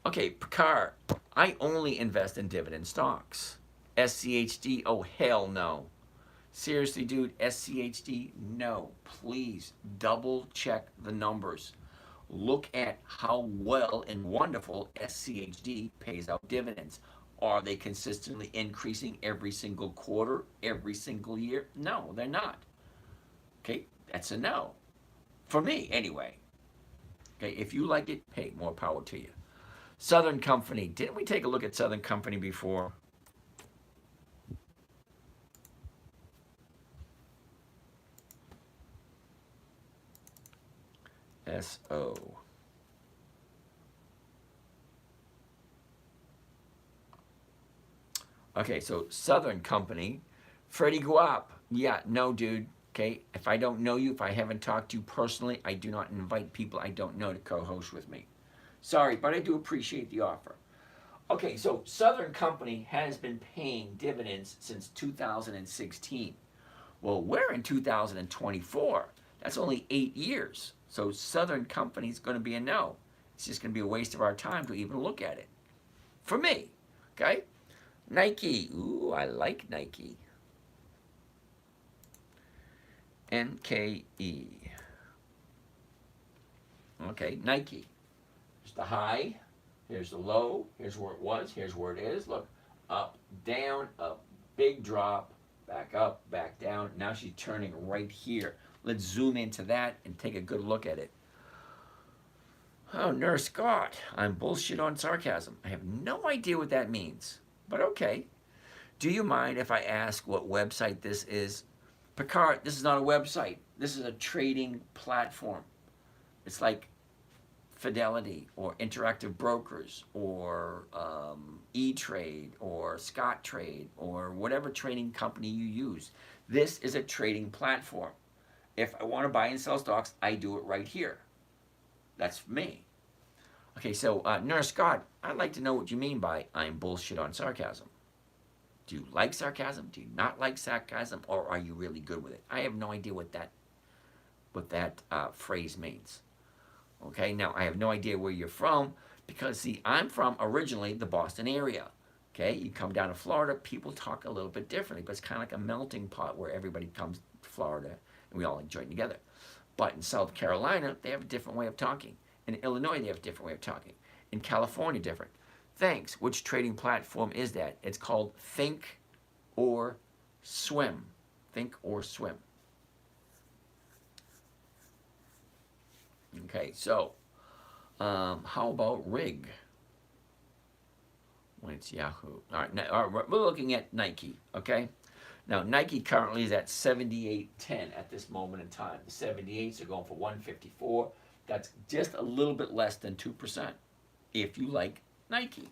Okay, Picard, I only invest in dividend stocks. SCHD, oh hell no. Seriously, dude, SCHD, no. Please double check the numbers. Look at how well and wonderful SCHD pays out dividends. Are they consistently increasing every single quarter, every single year? No, they're not. Okay, that's a no. For me, anyway. Okay, if you like it, hey, more power to you. Southern Company. Didn't we take a look at Southern Company before? SO. Okay, so Southern Company. Freddie Guap. Yeah, no, dude. Okay, if I don't know you, if I haven't talked to you personally, I do not invite people I don't know to co-host with me. Sorry, but I do appreciate the offer. Okay, so Southern Company has been paying dividends since 2016. Well, we're in 2024. That's only 8 years. So Southern Company is going to be a no. It's just going to be a waste of our time to even look at it. For me, okay? Nike. Ooh, I like Nike. NKE. Okay, Nike. Here's the high. Here's the low. Here's where it was. Here's where it is. Look, up, big drop, back up, back down. Now she's turning right here. Let's zoom into that and take a good look at it. Oh, Nurse Scott, I'm bullshit on sarcasm. I have no idea what that means, but okay. Do you mind if I ask what website this is? Picard, this is not a website. This is a trading platform. It's like Fidelity or Interactive Brokers or E-Trade or Scottrade or whatever trading company you use. This is a trading platform. If I want to buy and sell stocks, I do it right here. That's me. Okay, so Nurse Scott, I'd like to know what you mean by I'm bullshit on sarcasm. Do you like sarcasm? Do you not like sarcasm? Or are you really good with it? I have no idea what that what that phrase means. Okay, now I have no idea where you're from because, see, I'm from originally the Boston area. Okay, you come down to Florida, people talk a little bit differently, but it's kind of like a melting pot where everybody comes to Florida and we all join together. But in South Carolina, they have a different way of talking. In Illinois, they have a different way of talking. In California, different. Thanks. Which trading platform is that? It's called Think or Swim. Think or Swim. Okay, so how about Rig? When it's Yahoo. All right, we're looking at Nike, okay? Now, Nike currently is at 78.10 at this moment in time. The 78s are going for 154. That's just a little bit less than 2% if you like Nike.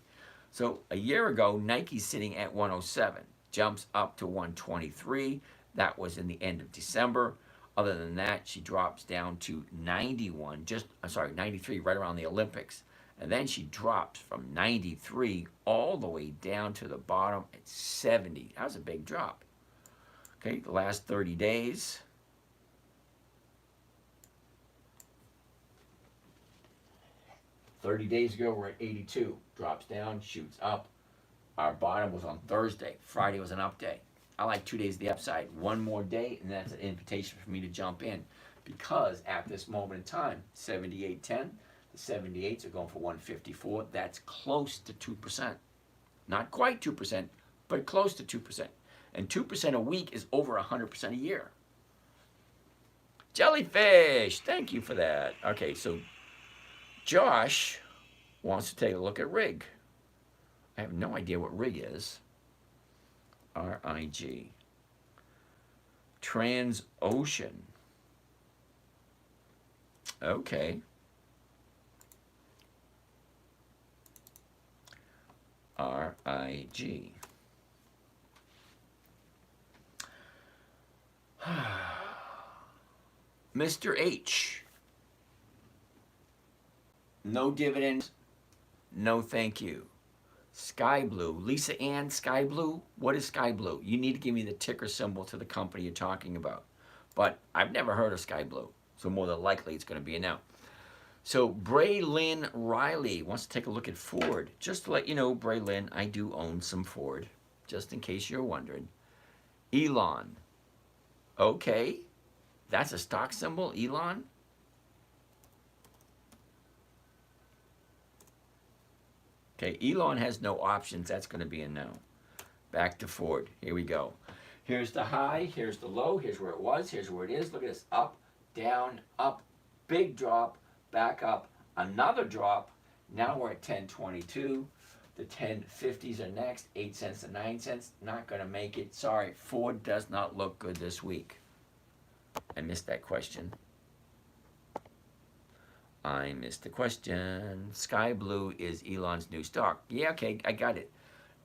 So a year ago, Nike's sitting at 107, jumps up to 123. That was in the end of December. Other than that, she drops down to 91, 93, right around the Olympics. And then she drops from 93 all the way down to the bottom at 70. That was a big drop. Okay, the last 30 days. Days ago, we're at 82. Drops down, shoots up. Our bottom was on Thursday. Friday was an up day. I like 2 days of the upside. One more day, and that's an invitation for me to jump in. Because at this moment in time, 78.10, the 78s are going for 154. That's close to 2%. Not quite 2%, but close to 2%. And 2% a week is over 100% a year. Jellyfish, thank you for that. Okay, so Josh wants to take a look at Rig. I have no idea what Rig is. R-I-G. Transocean. Okay. R-I-G. Mr. H. No dividends, no thank you. Sky Blue. Lisa Ann, Sky Blue? What is Sky Blue? You need to give me the ticker symbol to the company you're talking about. But I've never heard of Sky Blue, so more than likely it's going to be a no. So Braylyn Riley wants to take a look at Ford. Just to let you know, Braylyn, I do own some Ford, just in case you're wondering. Elon. Okay. That's a stock symbol, Elon? Okay, Elon has no options. That's going to be a no. Back to Ford. Here we go. Here's the high. Here's the low. Here's where it was. Here's where it is. Look at this. Up, down, up. Big drop. Back up. Another drop. Now we're at 10.22. The 10.50s are next. 8 cents to 9 cents. Not going to make it. Sorry. Ford does not look good this week. I missed that question. I missed the question. Sky Blue is Elon's new stock. Yeah, okay, I got it.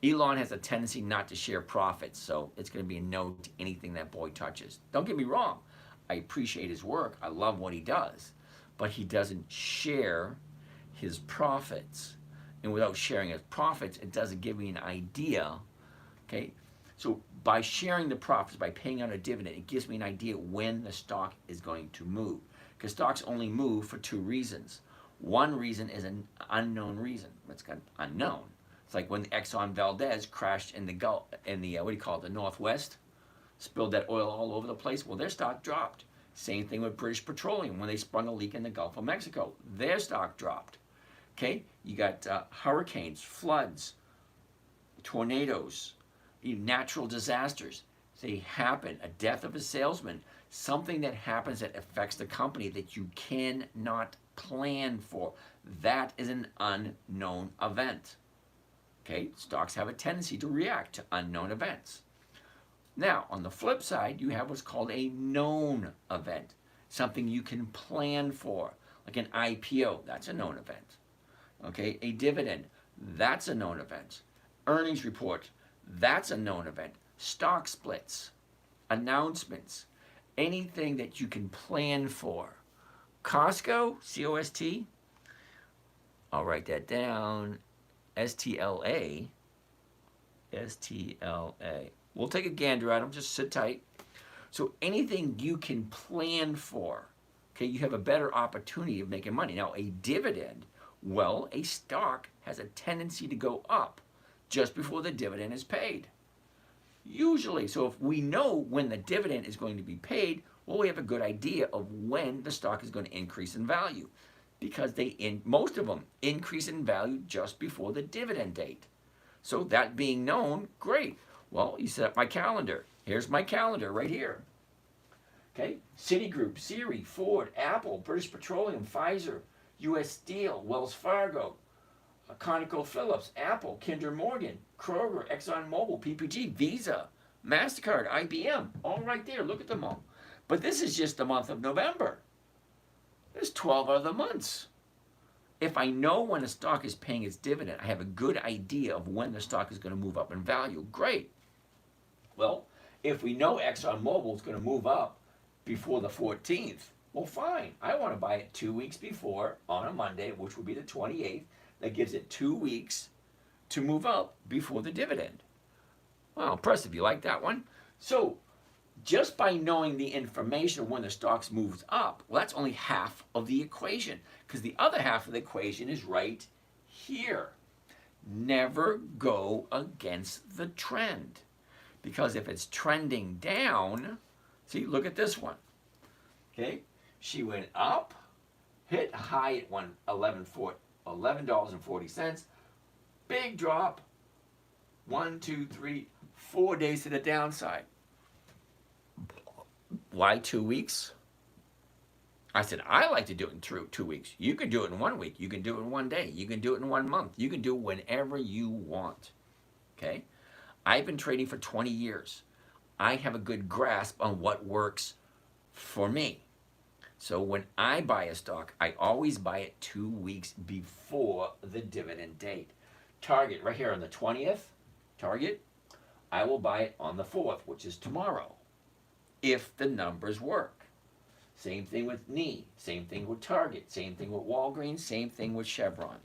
Elon has a tendency not to share profits, so it's going to be a no to anything that boy touches. Don't get me wrong. I appreciate his work. I love what he does. But he doesn't share his profits. And without sharing his profits, it doesn't give me an idea. Okay? So by sharing the profits, by paying out a dividend, it gives me an idea when the stock is going to move. Because stocks only move for two reasons. One reason is an unknown reason. It's got unknown. It's like when the Exxon Valdez crashed in the Gulf, in the the Northwest, spilled that oil all over the place. Well, their stock dropped. Same thing with British Petroleum when they sprung a leak in the Gulf of Mexico. Their stock dropped. Okay, you got hurricanes, floods, tornadoes, natural disasters. They happen. A death of a salesman. Something that happens that affects the company that you cannot plan for. That is an unknown event. Okay, stocks have a tendency to react to unknown events. Now, on the flip side, you have what's called a known event. Something you can plan for, like an IPO, that's a known event. Okay, a dividend, that's a known event. Earnings report, that's a known event. Stock splits, announcements, anything that you can plan for. Costco, C-O-S-T, I'll write that down, S-T-L-A, S-T-L-A. We'll take a gander at them, just sit tight. So anything you can plan for, okay, you have a better opportunity of making money. Now, a dividend, well, a stock has a tendency to go up just before the dividend is paid. Usually, so if we know when the dividend is going to be paid, well, we have a good idea of when the stock is going to increase in value, because most of them increase in value just before the dividend date. So that being known, great. Well, you set up my calendar. Here's my calendar right here. Okay, Citigroup, Siri, Ford, Apple, British Petroleum, Pfizer, U.S. Steel, Wells Fargo, ConocoPhillips, Apple, Kinder Morgan, Kroger, ExxonMobil, PPG, Visa, MasterCard, IBM, all right there. Look at them all. But this is just the month of November. There's 12 other months. If I know when a stock is paying its dividend, I have a good idea of when the stock is going to move up in value. Great. Well, if we know ExxonMobil is going to move up before the 14th, well, fine. I want to buy it 2 weeks before on a Monday, which will be the 28th. That gives it 2 weeks to move up before the dividend. Well, impressive. You like that one? So, just by knowing the information when the stocks moves up, well, that's only half of the equation, because the other half of the equation is right here. Never go against the trend, because if it's trending down, see, look at this one. Okay, she went up, hit high at $11.40, big drop, 1, 2, 3, 4 days to the downside. Why 2 weeks? I said, I like to do it in 2 weeks. You can do it in 1 week. You can do it in 1 day. You can do it in 1 month. You can do it whenever you want. Okay? I've been trading for 20 years. I have a good grasp on what works for me. So when I buy a stock, I always buy it 2 weeks before the dividend date. Target, right here on the 20th, target, I will buy it on the 4th, which is tomorrow, if the numbers work. Same thing with knee, same thing with Target, same thing with Walgreens, same thing with Chevron.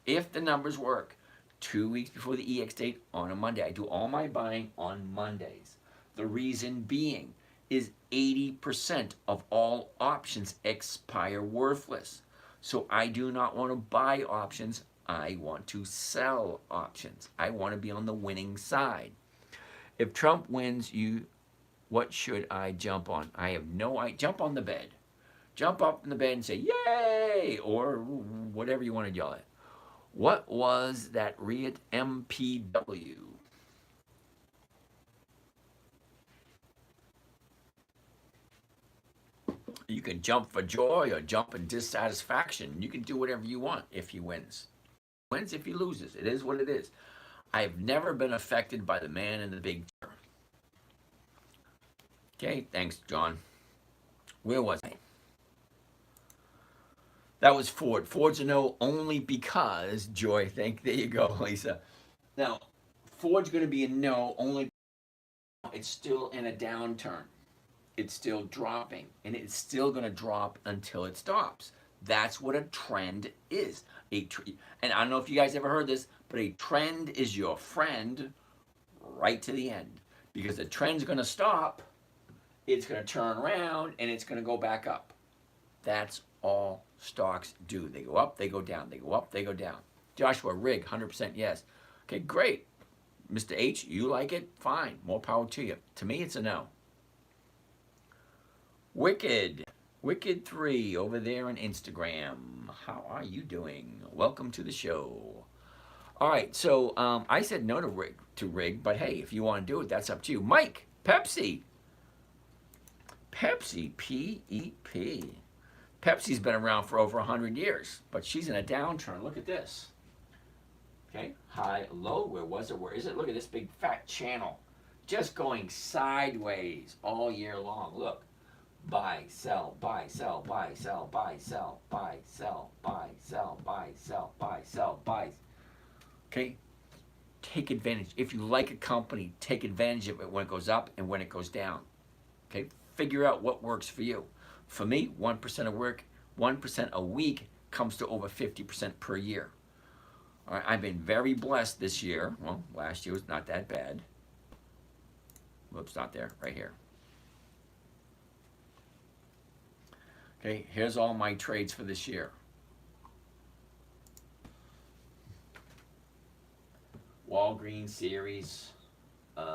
If the numbers work, 2 weeks before the EX date on a Monday. I do all my buying on Mondays. The reason being is 80% of all options expire worthless. So I do not want to buy options. I want to sell options. I want to be on the winning side. If Trump wins, what should I jump on? I have no idea. Jump on the bed. Jump up in the bed and say, yay, or whatever you want to yell at. What was that REIT MPW? You can jump for joy or jump in dissatisfaction. You can do whatever you want if he wins. Wins if he loses. It is what it is. I've never been affected by the man in the big chair. Okay, thanks, John. Where was I? That was Ford. Ford's a no only because, Joy, there you go, Lisa. Now, Ford's going to be a no only because it's still in a downturn. It's still dropping, and it's still going to drop until it stops. That's what a trend is. And I don't know if you guys ever heard this, but a trend is your friend right to the end. Because the trend's going to stop, it's going to turn around, and it's going to go back up. That's all stocks do. They go up, they go down. They go up, they go down. Joshua, Rig, 100% yes. Okay, great. Mr. H, you like it? Fine. More power to you. To me, it's a no. Wicked 3 over there on Instagram. How are you doing? Welcome to the show. All right, so I said no to Rig, but hey, if you want to do it, that's up to you. Mike, Pepsi, P-E-P. Pepsi's been around for over 100 years, but she's in a downturn. Look at this. Okay, high, low, where was it? Where is it? Look at this big fat channel. Just going sideways all year long. Look. Buy, sell, buy, sell, buy, sell, buy, sell, buy, sell, buy, sell, buy, sell, buy, sell, buy. Okay? Take advantage. If you like a company, take advantage of it when it goes up and when it goes down. Okay? Figure out what works for you. For me, 1% of work, 1% a week comes to over 50% per year. All right, I've been very blessed this year. Well, last year was not that bad. Whoops, not there, right here. Okay, here's all my trades for this year. Walgreens, Series,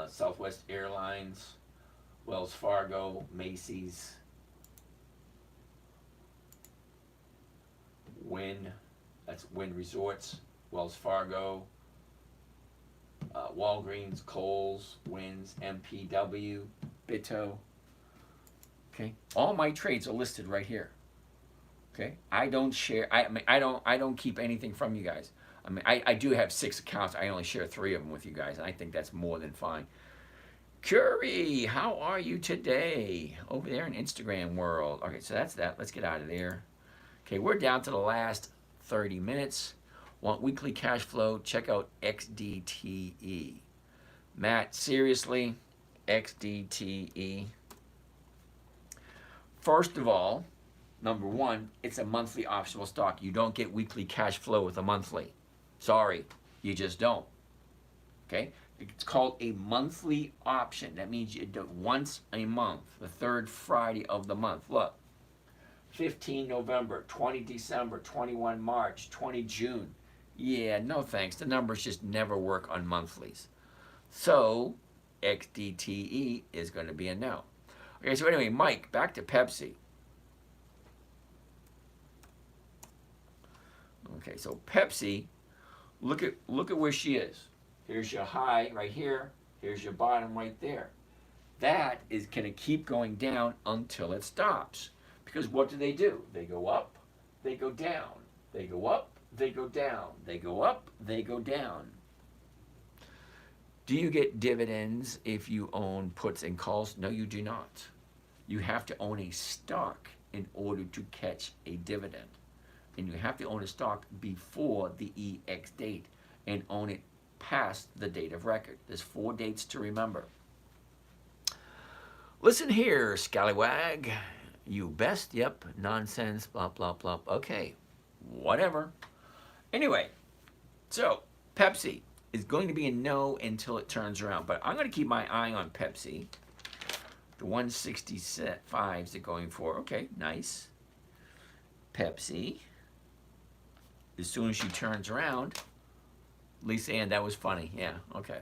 Southwest Airlines, Wells Fargo, Macy's, Wynn, that's Wynn Resorts, Wells Fargo, Walgreens, Kohl's, Wynn's, MPW, Bitto. Okay, all my trades are listed right here. Okay, I don't share. I mean, I don't keep anything from you guys. I mean, I do have 6 accounts. I only share 3 of them with you guys, and I think that's more than fine. Curry, how are you today? Over there in Instagram world. Okay, so that's that. Let's get out of there. Okay, we're down to the last 30 minutes. Want weekly cash flow? Check out XDTE. Matt, seriously, XDTE. First of all, number one, it's a monthly optional stock. You don't get weekly cash flow with a monthly. Sorry, you just don't. Okay? It's called a monthly option. That means you do it once a month, the 3rd Friday of the month. Look, 15 November, 20 December, 21 March, 20 June. Yeah, no thanks. The numbers just never work on monthlies. So, XDTE is going to be a no. Okay, so anyway, Mike, back to Pepsi. Okay, so Pepsi, look at where she is. Here's your high right here. Here's your bottom right there. That is going to keep going down until it stops. Because what do? They go up, they go down. They go up, they go down. They go up, they go down. Do you get dividends if you own puts and calls? No, you do not. You have to own a stock in order to catch a dividend. And you have to own a stock before the EX date and own it past the date of record. There's 4 dates to remember. Listen here, scallywag. You best, yep, nonsense, blah, blah, blah. Okay, whatever. Anyway, so Pepsi is going to be a no until it turns around. But I'm going to keep my eye on Pepsi. The 165s are going for, okay, nice. Pepsi. As soon as she turns around, Lisa Ann, that was funny. Yeah, okay.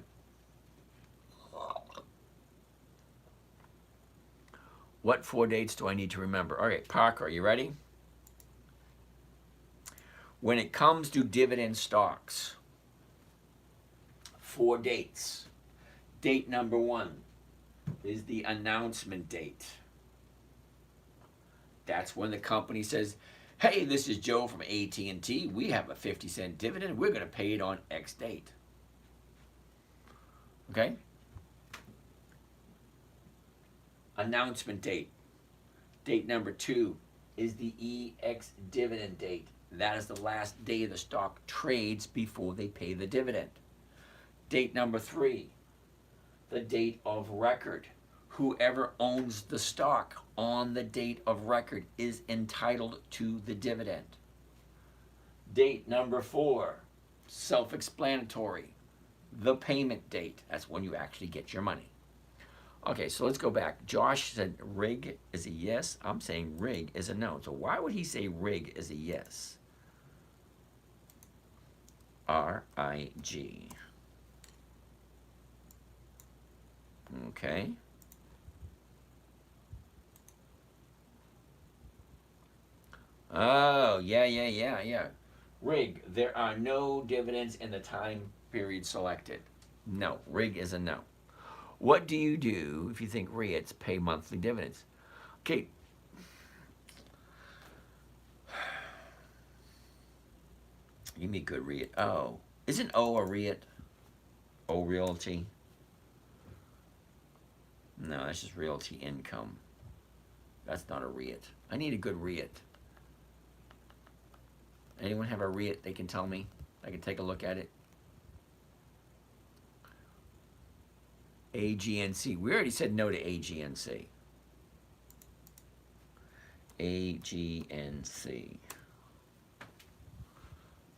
What 4 dates do I need to remember? All right, Parker, are you ready? When it comes to dividend stocks, 4 dates. Date number 1 is the announcement date. That's when the company says, hey, this is Joe from AT&T. We have a 50-cent dividend. We're going to pay it on X date. Okay? Announcement date. Date number 2 is the EX dividend date. That is the last day the stock trades before they pay the dividend. Date number 3, the date of record. Whoever owns the stock on the date of record is entitled to the dividend. Date number 4, self-explanatory, the payment date. That's when you actually get your money. Okay, so let's go back. Josh said rig is a yes. I'm saying rig is a no. So why would he say rig is a yes? R-I-G. Okay. Oh, yeah. Rig, there are no dividends in the time period selected. No, rig is a no. What do you do if you think REITs pay monthly dividends? Okay. Give me a good REIT. Oh, isn't O a REIT? O Realty? No, that's just Realty Income. That's not a REIT. I need a good REIT. Anyone have a REIT they can tell me? I can take a look at it. AGNC. We already said no to AGNC. AGNC.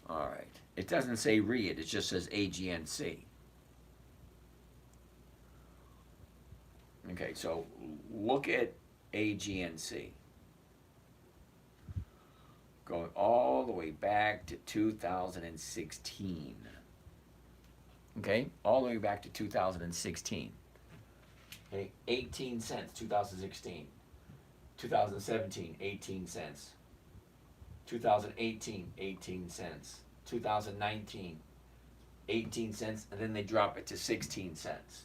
All right. It doesn't say REIT. It just says AGNC. Okay, so look at AGNC. going all the way back to 2016. Okay, all the way back to 2016. Okay, 18 cents, 2016. 2017, 18 cents. 2018, 18 cents. 2019, 18 cents, and then they drop it to 16 cents.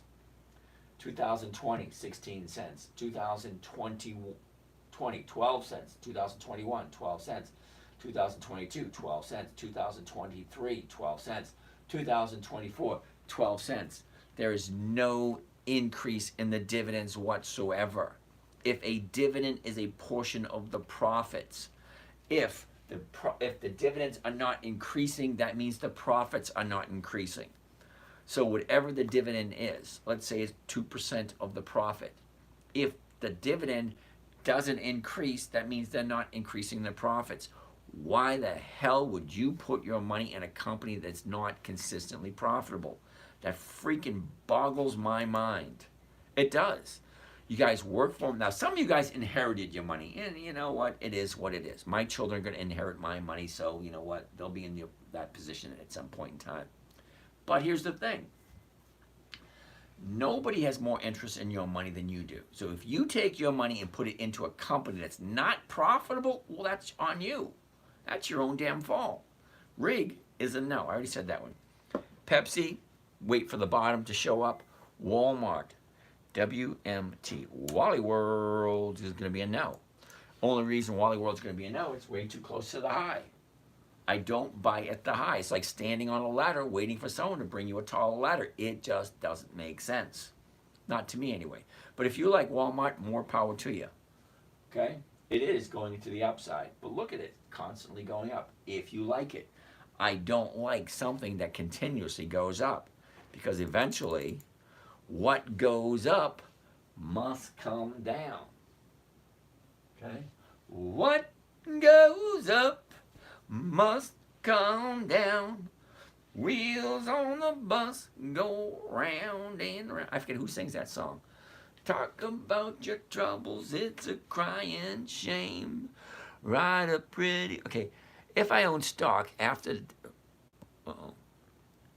2020, 16 cents. 2020, 12 cents. 2021, 12 cents. 2022, 12 cents. 2023, 12 cents. 2024, 12 cents. There is no increase in the dividends whatsoever. If a dividend is a portion of the profits, if the dividends are not increasing, that means the profits are not increasing. So whatever the dividend is, let's say it's 2% of the profit. If the dividend doesn't increase, that means they're not increasing the profits. Why the hell would you put your money in a company that's not consistently profitable? That freaking boggles my mind. It does. You guys work for them. Now, some of you guys inherited your money, and you know what? It is what it is. My children are going to inherit my money, so you know what? They'll be in that position at some point in time. But here's the thing. Nobody has more interest in your money than you do. So if you take your money and put it into a company that's not profitable, well, that's on you. That's your own damn fault. Rig is a no. I already said that one. Pepsi, wait for the bottom to show up. Walmart, WMT, Wally World is going to be a no. Only reason Wally World is going to be a no, it's way too close to the high. I don't buy at the high. It's like standing on a ladder waiting for someone to bring you a taller ladder. It just doesn't make sense. Not to me anyway. But if you like Walmart, more power to you. Okay? It is going to the upside. But look at it, constantly going up. If you like it. I don't like something that continuously goes up. Because eventually, what goes up must come down. Okay? What goes up must come down. Wheels on the bus go round and round. I forget who sings that song. Talk about your troubles, it's a crying shame. Ride a pretty... Okay, if I own stock after...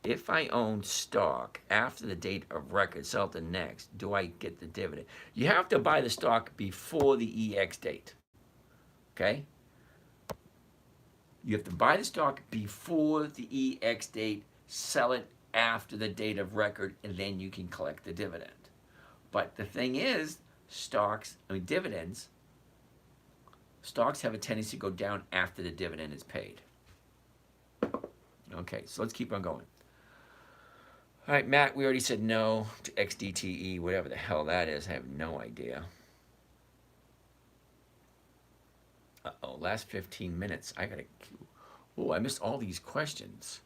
If I own stock after the date of record, sell the next, do I get the dividend? You have to buy the stock before the EX date. Okay? You have to buy the stock before the EX date, sell it after the date of record, and then you can collect the dividend. But the thing is, dividends, stocks have a tendency to go down after the dividend is paid. Okay, so let's keep on going. All right, Matt, we already said no to XDTE, whatever the hell that is. I have no idea. Uh-oh, last 15 minutes. Oh, I missed all these questions.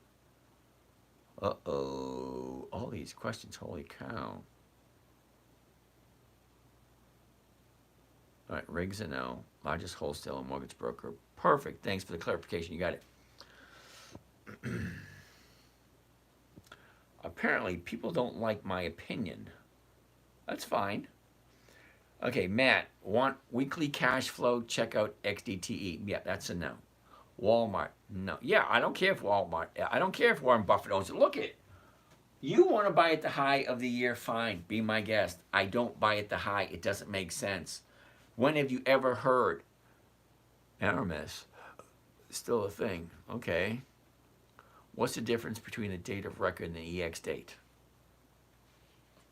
Uh-oh, all these questions. Holy cow. All right, Riggs a no. Largest wholesale and mortgage broker. Perfect. Thanks for the clarification. You got it. Apparently, people don't like my opinion. That's fine. Okay, Matt, want weekly cash flow? Check out XDTE. Yeah, that's a no. Walmart, no. Yeah, I don't care if Walmart. I don't care if Warren Buffett owns it. Look at it. You want to buy at the high of the year? Fine. Be my guest. I don't buy at the high. It doesn't make sense. When have you ever heard Aramis? Still a thing. Okay. What's the difference between the date of record and the EX date?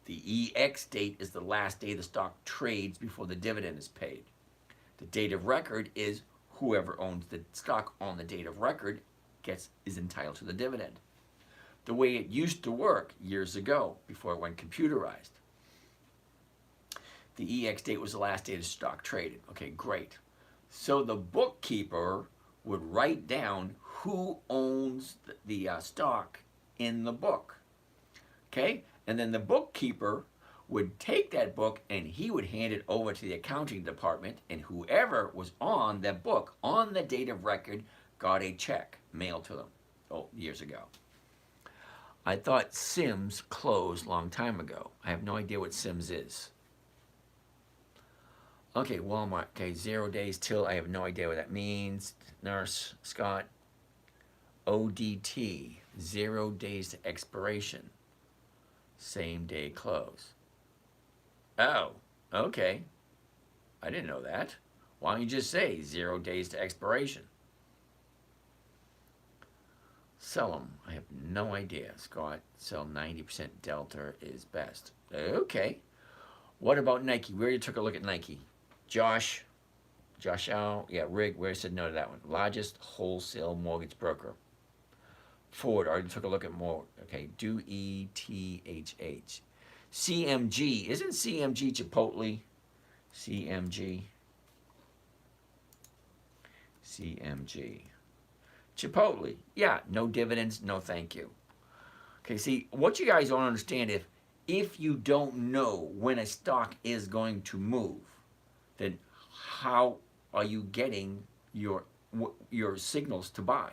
The EX date is the last day the stock trades before the dividend is paid. The date of record is whoever owns the stock on the date of record is entitled to the dividend. The way it used to work years ago, before it went computerized. The EX date was the last day the stock traded. Okay, great. So the bookkeeper would write down who owns the stock in the book. Okay? And then the bookkeeper would take that book and he would hand it over to the accounting department, and whoever was on that book on the date of record got a check mailed to them years ago. I thought Sims closed a long time ago. I have no idea what Sims is. Okay, Walmart. Okay, 0 days till. I have no idea what that means. Nurse Scott. ODT, 0 days to expiration. Same day close. Oh, okay. I didn't know that. Why don't you just say 0 days to expiration? Sell them. I have no idea, Scott. Sell 90% delta is best. Okay. What about Nike? We already took a look at Nike. Josh Al, yeah, Rig, we already said no to that one. Largest wholesale mortgage broker. Ford, already took a look at more. Okay, do ETHH. CMG, isn't CMG Chipotle? CMG. CMG. Chipotle, yeah, no dividends, no thank you. Okay, see, what you guys don't understand, if you don't know when a stock is going to move, then how are you getting your signals to buy?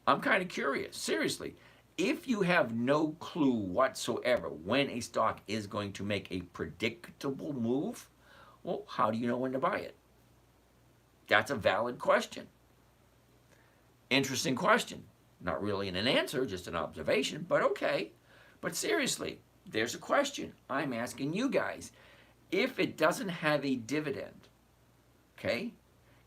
I'm kind of curious, seriously. If you have no clue whatsoever when a stock is going to make a predictable move, well, how do you know when to buy it? That's a valid question. Interesting question. Not really an answer, just an observation, but okay. But seriously, there's a question I'm asking you guys. If it doesn't have a dividend, okay?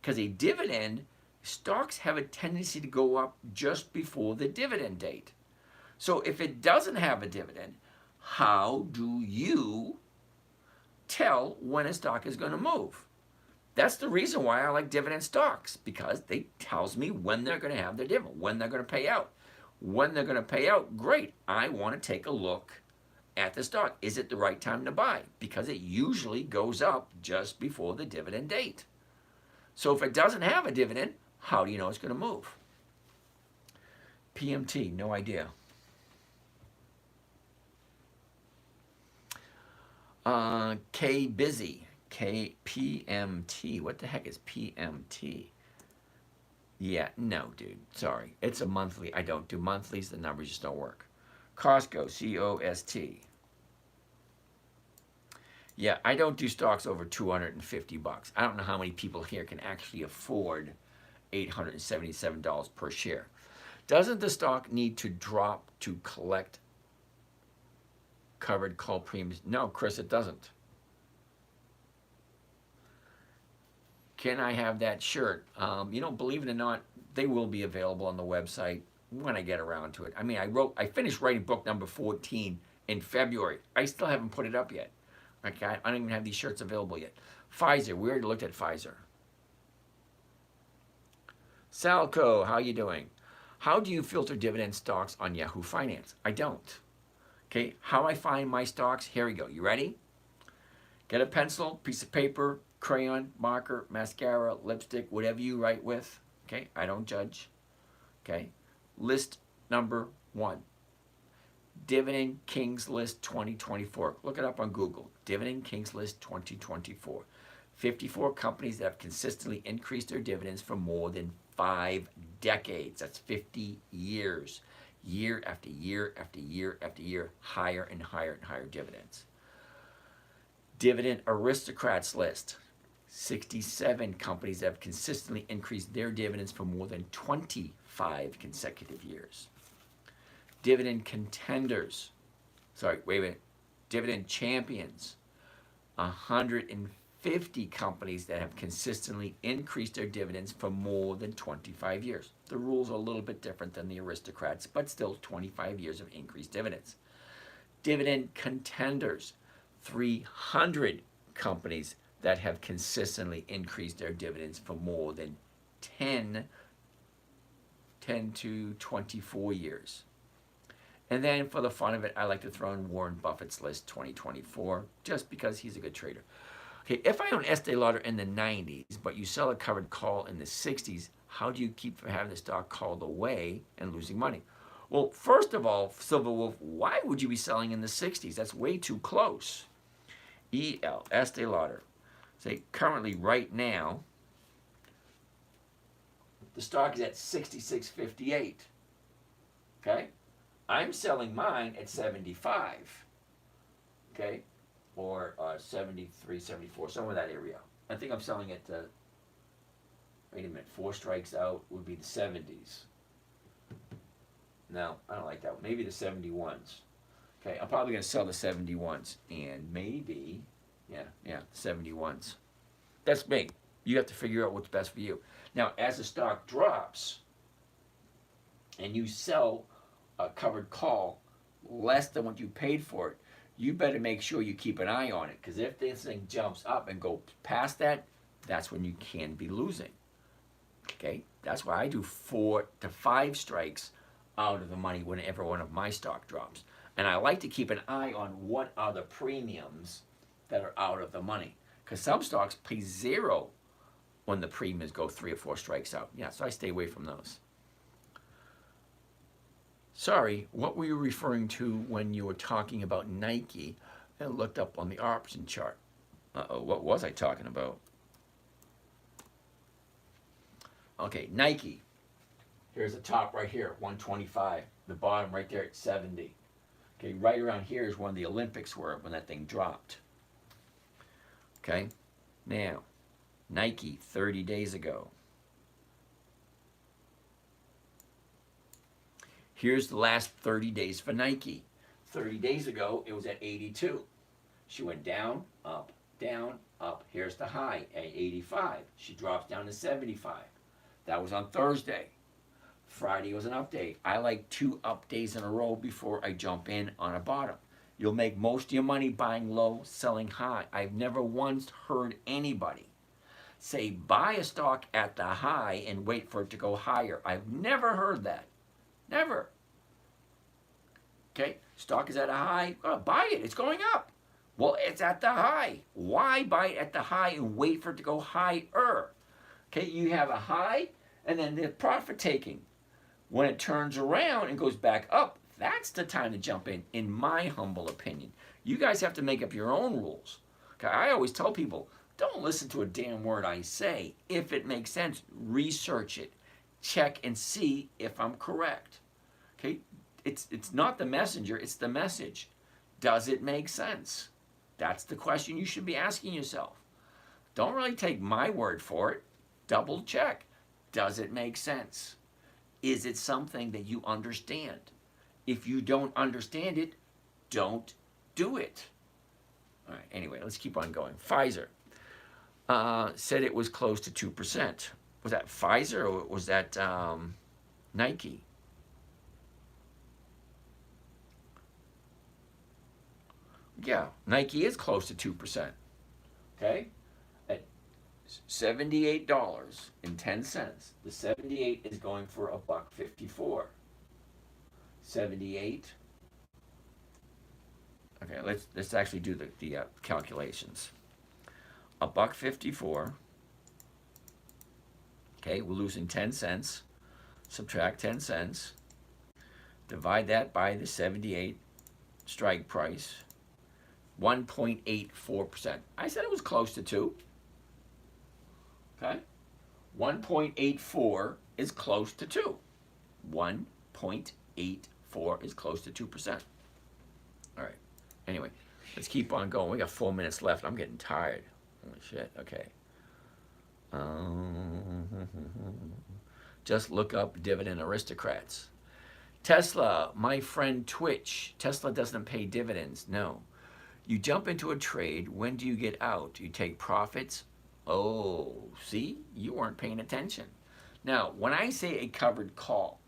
Because a dividend, stocks have a tendency to go up just before the dividend date. So if it doesn't have a dividend, how do you tell when a stock is going to move? That's the reason why I like dividend stocks, because they tells me when they're going to have their dividend, when they're going to pay out. When they're going to pay out, great. I want to take a look at the stock. Is it the right time to buy? Because it usually goes up just before the dividend date. So if it doesn't have a dividend, how do you know it's going to move? PMT, no idea. K Busy. PMT. What the heck is PMT? Yeah, no, dude. Sorry. It's a monthly. I don't do monthlies. The numbers just don't work. Costco, COST. Yeah, I don't do stocks over $250. I don't know how many people here can actually afford $877 per share. Doesn't the stock need to drop to collect covered call premiums? No, Chris, it doesn't. Can I have that shirt? Believe it or not, they will be available on the website when I get around to it. I mean, I finished writing book number 14 in February. I still haven't put it up yet. Okay, I don't even have these shirts available yet. Pfizer, we already looked at Pfizer. Salco, how you doing? How do you filter dividend stocks on Yahoo Finance? I don't. Okay, how I find my stocks? Here we go. You ready? Get a pencil, piece of paper, crayon, marker, mascara, lipstick, whatever you write with. Okay, I don't judge. Okay, list number 1. Dividend Kings List 2024. Look it up on Google. Dividend Kings List 2024. 54 companies that have consistently increased their dividends for more than 5 decades. That's 50 years. Year after year after year after year, higher and higher and higher dividends. Dividend Aristocrats List. 67 companies that have consistently increased their dividends for more than 25 consecutive years. Dividend Contenders. Dividend Champions. 150 companies that have consistently increased their dividends for more than 25 years. The rules are a little bit different than the aristocrats, but still 25 years of increased dividends. Dividend Contenders. 300 companies that have consistently increased their dividends for more than 10 to 24 years. And then for the fun of it, I like to throw in Warren Buffett's list 2024, just because he's a good trader. Okay, if I own Estee Lauder in the 90s, but you sell a covered call in the 60s, how do you keep from having the stock called away and losing money? Well, first of all, Silver Wolf, why would you be selling in the 60s? That's way too close. EL, Estee Lauder. Say, currently, right now, the stock is at 66.58. Okay? I'm selling mine at 75. Okay? Or 73, 74, somewhere in that area. I think I'm selling it to, wait a minute, 4 strikes out would be the 70s. No, I don't like that one. Maybe the 71s. Okay, I'm probably going to sell the 71s. And maybe, yeah, 71s. That's me. You have to figure out what's best for you. Now, as the stock drops and you sell a covered call less than what you paid for it, you better make sure you keep an eye on it. Because if this thing jumps up and goes past that, that's when you can be losing. Okay, that's why I do 4 to 5 strikes out of the money whenever one of my stock drops. And I like to keep an eye on what are the premiums that are out of the money. Because some stocks pay 0 when the premiums go 3 or 4 strikes out. Yeah, so I stay away from those. Sorry, what were you referring to when you were talking about Nike? I looked up on the option chart. Uh-oh, what was I talking about? Okay, Nike. Here's the top right here, 125. The bottom right there at 70. Okay, right around here is when the Olympics were, when that thing dropped. Okay, now, Nike 30 days ago. Here's the last 30 days for Nike. 30 days ago, it was at 82. She went down, up, down, up. Here's the high at 85. She drops down to 75. That was on Thursday. Friday was an update. I like 2 up days in a row before I jump in on a bottom. You'll make most of your money buying low, selling high. I've never once heard anybody say buy a stock at the high and wait for it to go higher. I've never heard that. Never. Okay, stock is at a high, buy it, it's going up. Well, it's at the high. Why buy it at the high and wait for it to go higher? Okay, you have a high and then the profit taking. When it turns around and goes back up, that's the time to jump in my humble opinion. You guys have to make up your own rules. Okay, I always tell people, don't listen to a damn word I say. If it makes sense, research it. Check and see if I'm correct. Okay, it's not the messenger, it's the message. Does it make sense? That's the question you should be asking yourself. Don't really take my word for it. Double check. Does it make sense? Is it something that you understand? If you don't understand it, don't do it. All right, anyway, let's keep on going. Pfizer said it was close to 2%. Was that Pfizer or was that Nike? Yeah, Nike is close to 2%. Okay? At $78.10. The 78 is going for $1.54. 78. Okay, let's actually do the calculations. $1.54. Okay, we're losing 10 cents. Subtract 10 cents. Divide that by the 78 strike price. 1.84%. I said it was close to 2. Okay? 1.84 is close to 2. 1.84 is close to 2%. All right. Anyway, let's keep on going. We got 4 minutes left. I'm getting tired. Holy shit. Okay. Just look up Dividend Aristocrats. Tesla, my friend Twitch. Tesla doesn't pay dividends. No. You jump into a trade. When do you get out? You take profits? Oh, see? You weren't paying attention. Now, when I say a covered call,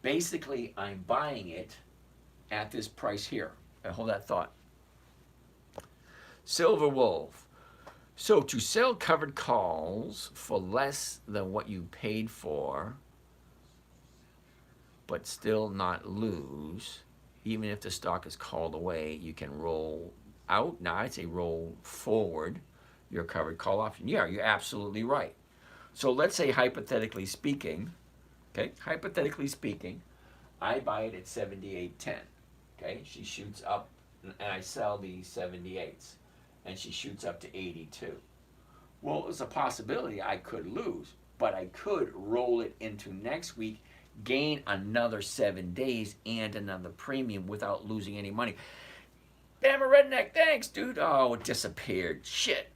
basically I'm buying it at this price here. Hold that thought. Silver Wolf. So to sell covered calls for less than what you paid for, but still not lose, even if the stock is called away, you can roll out. Now I'd say roll forward your covered call option. Yeah, you're absolutely right. So let's say hypothetically speaking, okay, hypothetically speaking, I buy it at 78.10. Okay, she shoots up, and I sell the 78s, and she shoots up to 82. Well, there's a possibility I could lose, but I could roll it into next week, gain another 7 days and another premium without losing any money. Bam, a redneck, thanks, dude. Oh, it disappeared. Shit.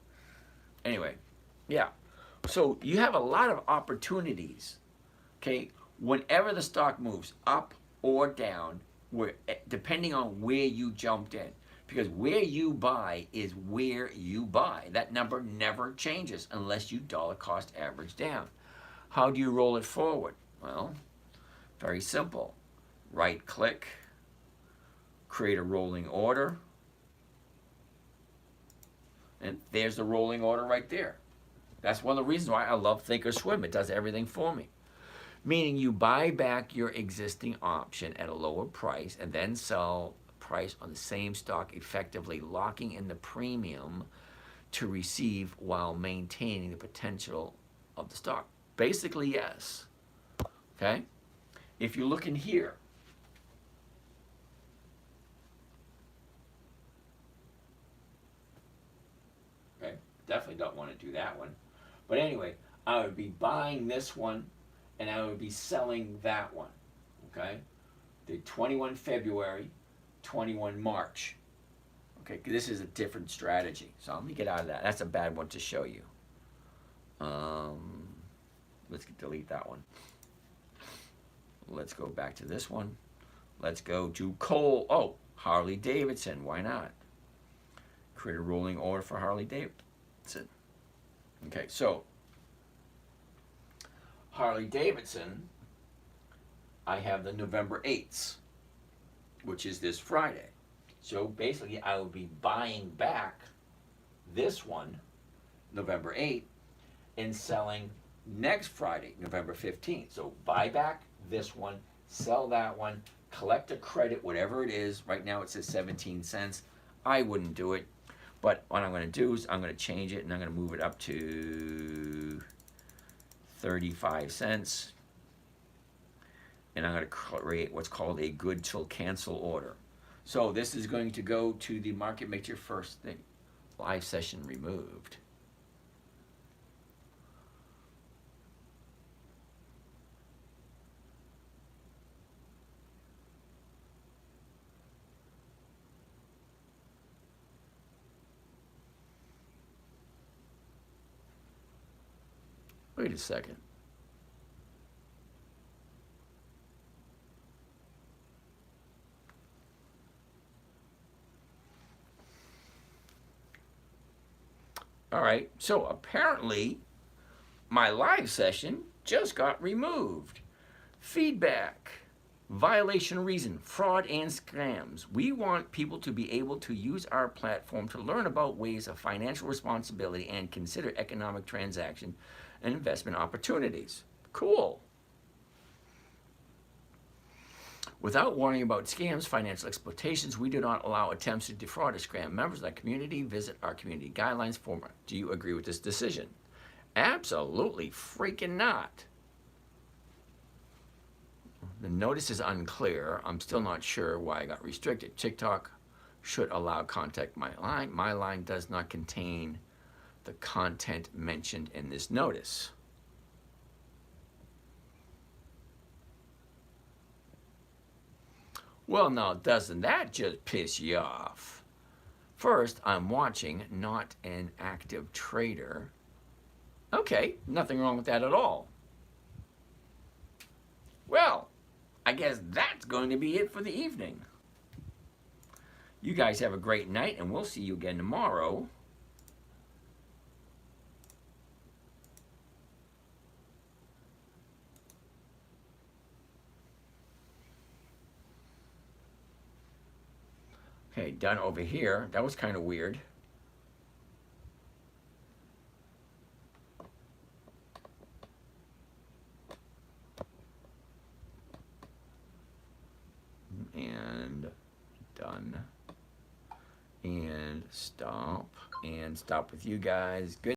Anyway, Yeah. So you have a lot of opportunities, okay? Whenever the stock moves up or down, depending on where you jumped in. Because where you buy is where you buy. That number never changes unless you dollar cost average down. How do you roll it forward? Well, very simple. Right click, create a rolling order, and there's the rolling order right there. That's one of the reasons why I love Thinkorswim. It does everything for me. Meaning you buy back your existing option at a lower price and then sell price on the same stock, effectively locking in the premium to receive while maintaining the potential of the stock. Basically, yes. Okay? If you look in here, okay, definitely don't want to do that one. But anyway, I would be buying this one and I would be selling that one. Okay? The 21 February, 21 March. Okay, this is a different strategy. So let me get out of that. That's a bad one to show you. Let's delete that one. Let's go back to this one. Let's go to coal. Oh, Harley Davidson. Why not? Create a rolling order for Harley Davidson. Okay, so Harley Davidson, I have the November 8th, which is this Friday. So basically, I will be buying back this one, November 8th, and selling next Friday, November 15th. So buy back this one, sell that one, collect a credit, whatever it is. Right now it says 17 cents. I wouldn't do it. But what I'm going to do is I'm going to change it and I'm going to move it up to 35 cents. And I'm going to create what's called a good till cancel order. So this is going to go to the market, make your first thing. Live session removed. Wait a second. All right, so apparently my live session just got removed. Feedback, violation reason, fraud and scams. We want people to be able to use our platform to learn about ways of financial responsibility and consider economic transaction and investment opportunities. Cool. Without worrying about scams, financial exploitations, we do not allow attempts to defraud or scam members of the community. Visit our community guidelines for more. Do you agree with this decision? Absolutely freaking not. The notice is unclear. I'm still not sure why I got restricted. TikTok should allow contact my line. My line does not contain the content mentioned in this notice. Well, now, doesn't that just piss you off? First, I'm watching, not an active trader. Okay, nothing wrong with that at all. Well, I guess that's going to be it for the evening. You guys have a great night, and we'll see you again tomorrow. Okay, done over here. That was kind of weird. And done. And stop. And stop with you guys. Good.